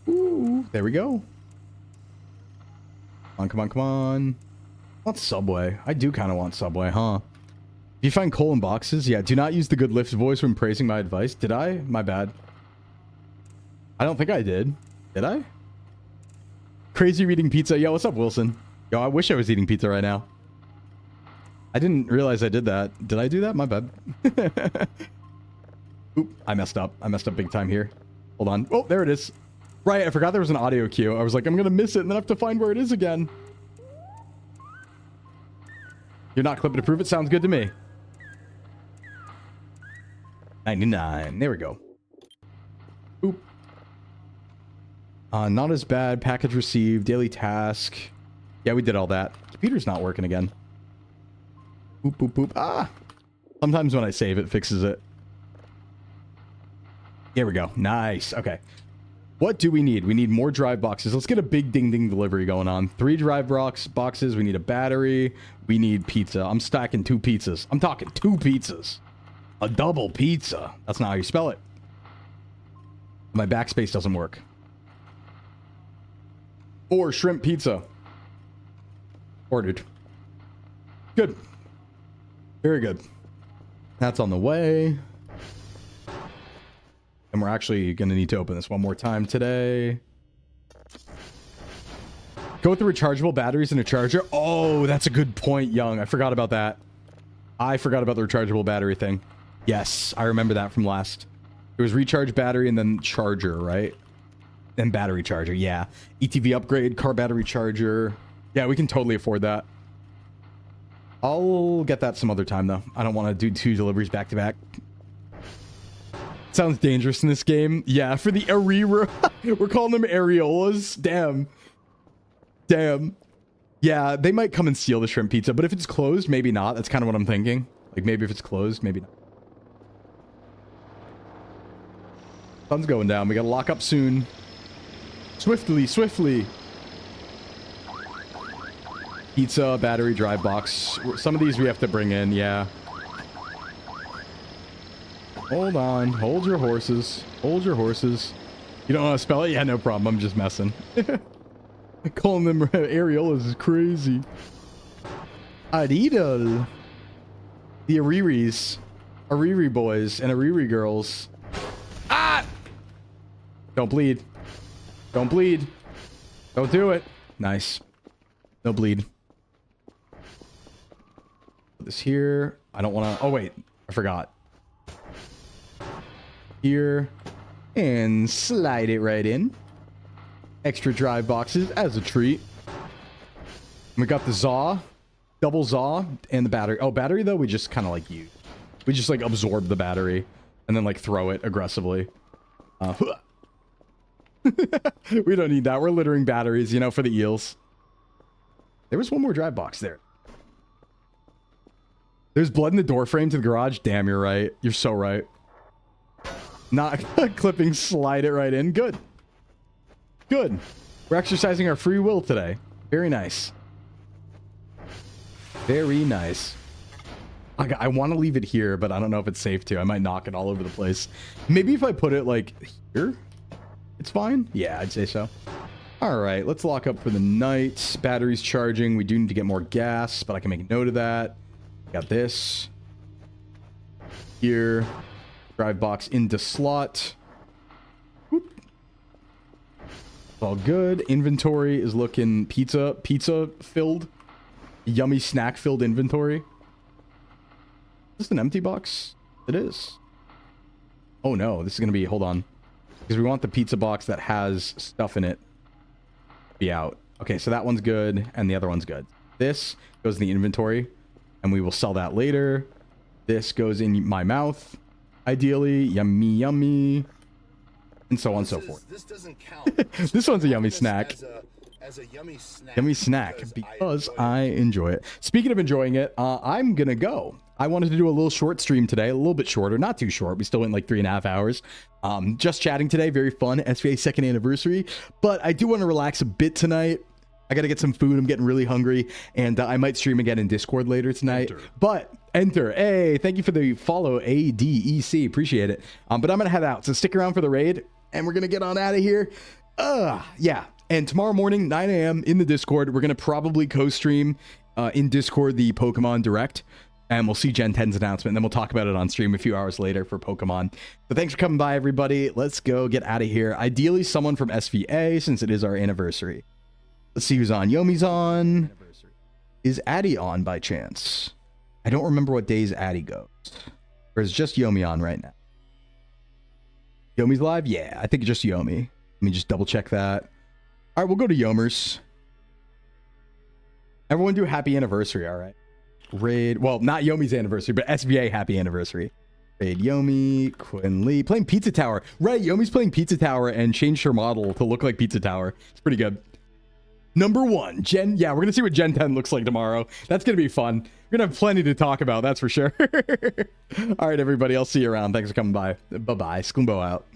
Ooh, there we go. Come on, come on, come on. I want Subway. I do kind of want Subway, huh? Do you find coal in boxes? Yeah, do not use the good lift voice when praising my advice. Did I? My bad. I don't think I did. Did I? Crazy reading pizza. Yo, what's up, Wilson? Yo, I wish I was eating pizza right now. I didn't realize I did that. Did I do that? My bad. Oop, I messed up. I messed up big time here. Hold on. Oh, there it is. Right, I forgot there was an audio cue. I was like, I'm going to miss it, and then I have to find where it is again. You're not clipping to prove it? Sounds good to me. 99. There we go. Oop. Not as bad. Package received. Daily task. Yeah, we did all that. Computer's not working again. Boop, boop, boop. Ah! Sometimes when I save, it fixes it. Here we go. Nice. Okay. What do we need? We need more drive boxes. Let's get a big ding-ding delivery going on. 3 drive boxes. We need a battery. We need pizza. I'm stacking 2 pizzas. I'm talking 2 pizzas. A double pizza. That's not how you spell it. My backspace doesn't work. Or shrimp pizza. Ordered. Good. Very good. That's on the way. And we're actually going to need to open this one more time today. Go with the rechargeable batteries and a charger. Oh, that's a good point, Young. I forgot about that. I forgot about the rechargeable battery thing. Yes, I remember that from last. It was recharge battery and then charger, right? And battery charger, yeah. ETV upgrade, car battery charger. Yeah, we can totally afford that. I'll get that some other time, though. I don't want to do 2 deliveries back to back. Sounds dangerous in this game. Yeah, for the Arera. We're calling them areolas. Damn. Damn. Yeah, they might come and steal the shrimp pizza, but if it's closed, maybe not. That's kind of what I'm thinking. Like, maybe if it's closed, maybe not. Sun's going down. We gotta lock up soon. Swiftly, swiftly. Pizza, battery, drive box. Some of these we have to bring in, yeah. Hold on. Hold your horses. Hold your horses. You don't want to spell it? Yeah, no problem. I'm just messing. Calling them areolas is crazy. Adidal. The Ariris. Ariri boys and Ariri girls. Ah! Don't bleed. Don't bleed. Don't do it. Nice. No bleed. Put this here. I don't want to... Oh, wait. I forgot. Here. And slide it right in. Extra drive boxes as a treat. We got the Zaw. Double Zaw. And the battery. Oh, battery, though, we just kind of, like, use. We just, like, absorb the battery. And then, like, throw it aggressively. We don't need that. We're littering batteries, you know, for the eels. There was one more drive box there. There's blood in the door frame to the garage. Damn, you're right. You're so right. Not clipping, slide it right in. Good. Good. We're exercising our free will today. Very nice. Very nice. I want to leave it here, but I don't know if it's safe to. I might knock it all over the place. Maybe if I put it, like, here, it's fine. Yeah, I'd say so. All right, let's lock up for the night. Battery's charging. We do need to get more gas, but I can make a note of that. Got this. Here. Drive box into slot. Whoop. All good. Inventory is looking pizza filled. Yummy snack filled inventory. Is this an empty box? It is. Oh no, this is going to be, hold on. Because we want the pizza box that has stuff in it to be out. Okay, so that one's good, and the other one's good. This goes in the inventory, and we will sell that later. This goes in my mouth, ideally. Yummy, yummy. And so on and so forth. This doesn't count. This one's a yummy snack. As a yummy snack. Yummy snack, because I enjoy it. Speaking of enjoying it, I'm going to go. I wanted to do a little short stream today, a little bit shorter, not too short. We still went like 3.5 hours. Just chatting today, very fun. SVA second anniversary, but I do want to relax a bit tonight. I got to get some food. I'm getting really hungry, and I might stream again in Discord later tonight. But enter. Hey, thank you for the follow, ADEC. Appreciate it. But I'm going to head out, so stick around for the raid, and we're going to get on out of here. Yeah. And tomorrow morning, 9 a.m. in the Discord, we're going to probably co-stream in Discord the Pokemon Direct. And we'll see Gen 10's announcement, and then we'll talk about it on stream a few hours later for Pokemon. But thanks for coming by, everybody. Let's go get out of here. Ideally, someone from SVA, since it is our anniversary. Let's see who's on. Yomi's on. Is Addy on by chance? I don't remember what days Addy goes. Or is just Yomi on right now? Yomi's live? Yeah, I think it's just Yomi. Let me just double check that. All right, we'll go to Yomers. Everyone do happy anniversary, all right? Raid, well, not Yomi's anniversary, but SVA happy anniversary. Raid Yomi, Quinn Lee, playing Pizza Tower. Right, Yomi's playing Pizza Tower and changed her model to look like Pizza Tower. It's pretty good. Number 1, Gen, yeah, we're going to see what Gen 10 looks like tomorrow. That's going to be fun. We're going to have plenty to talk about, that's for sure. All right, everybody, I'll see you around. Thanks for coming by. Bye-bye. Sclimbo out.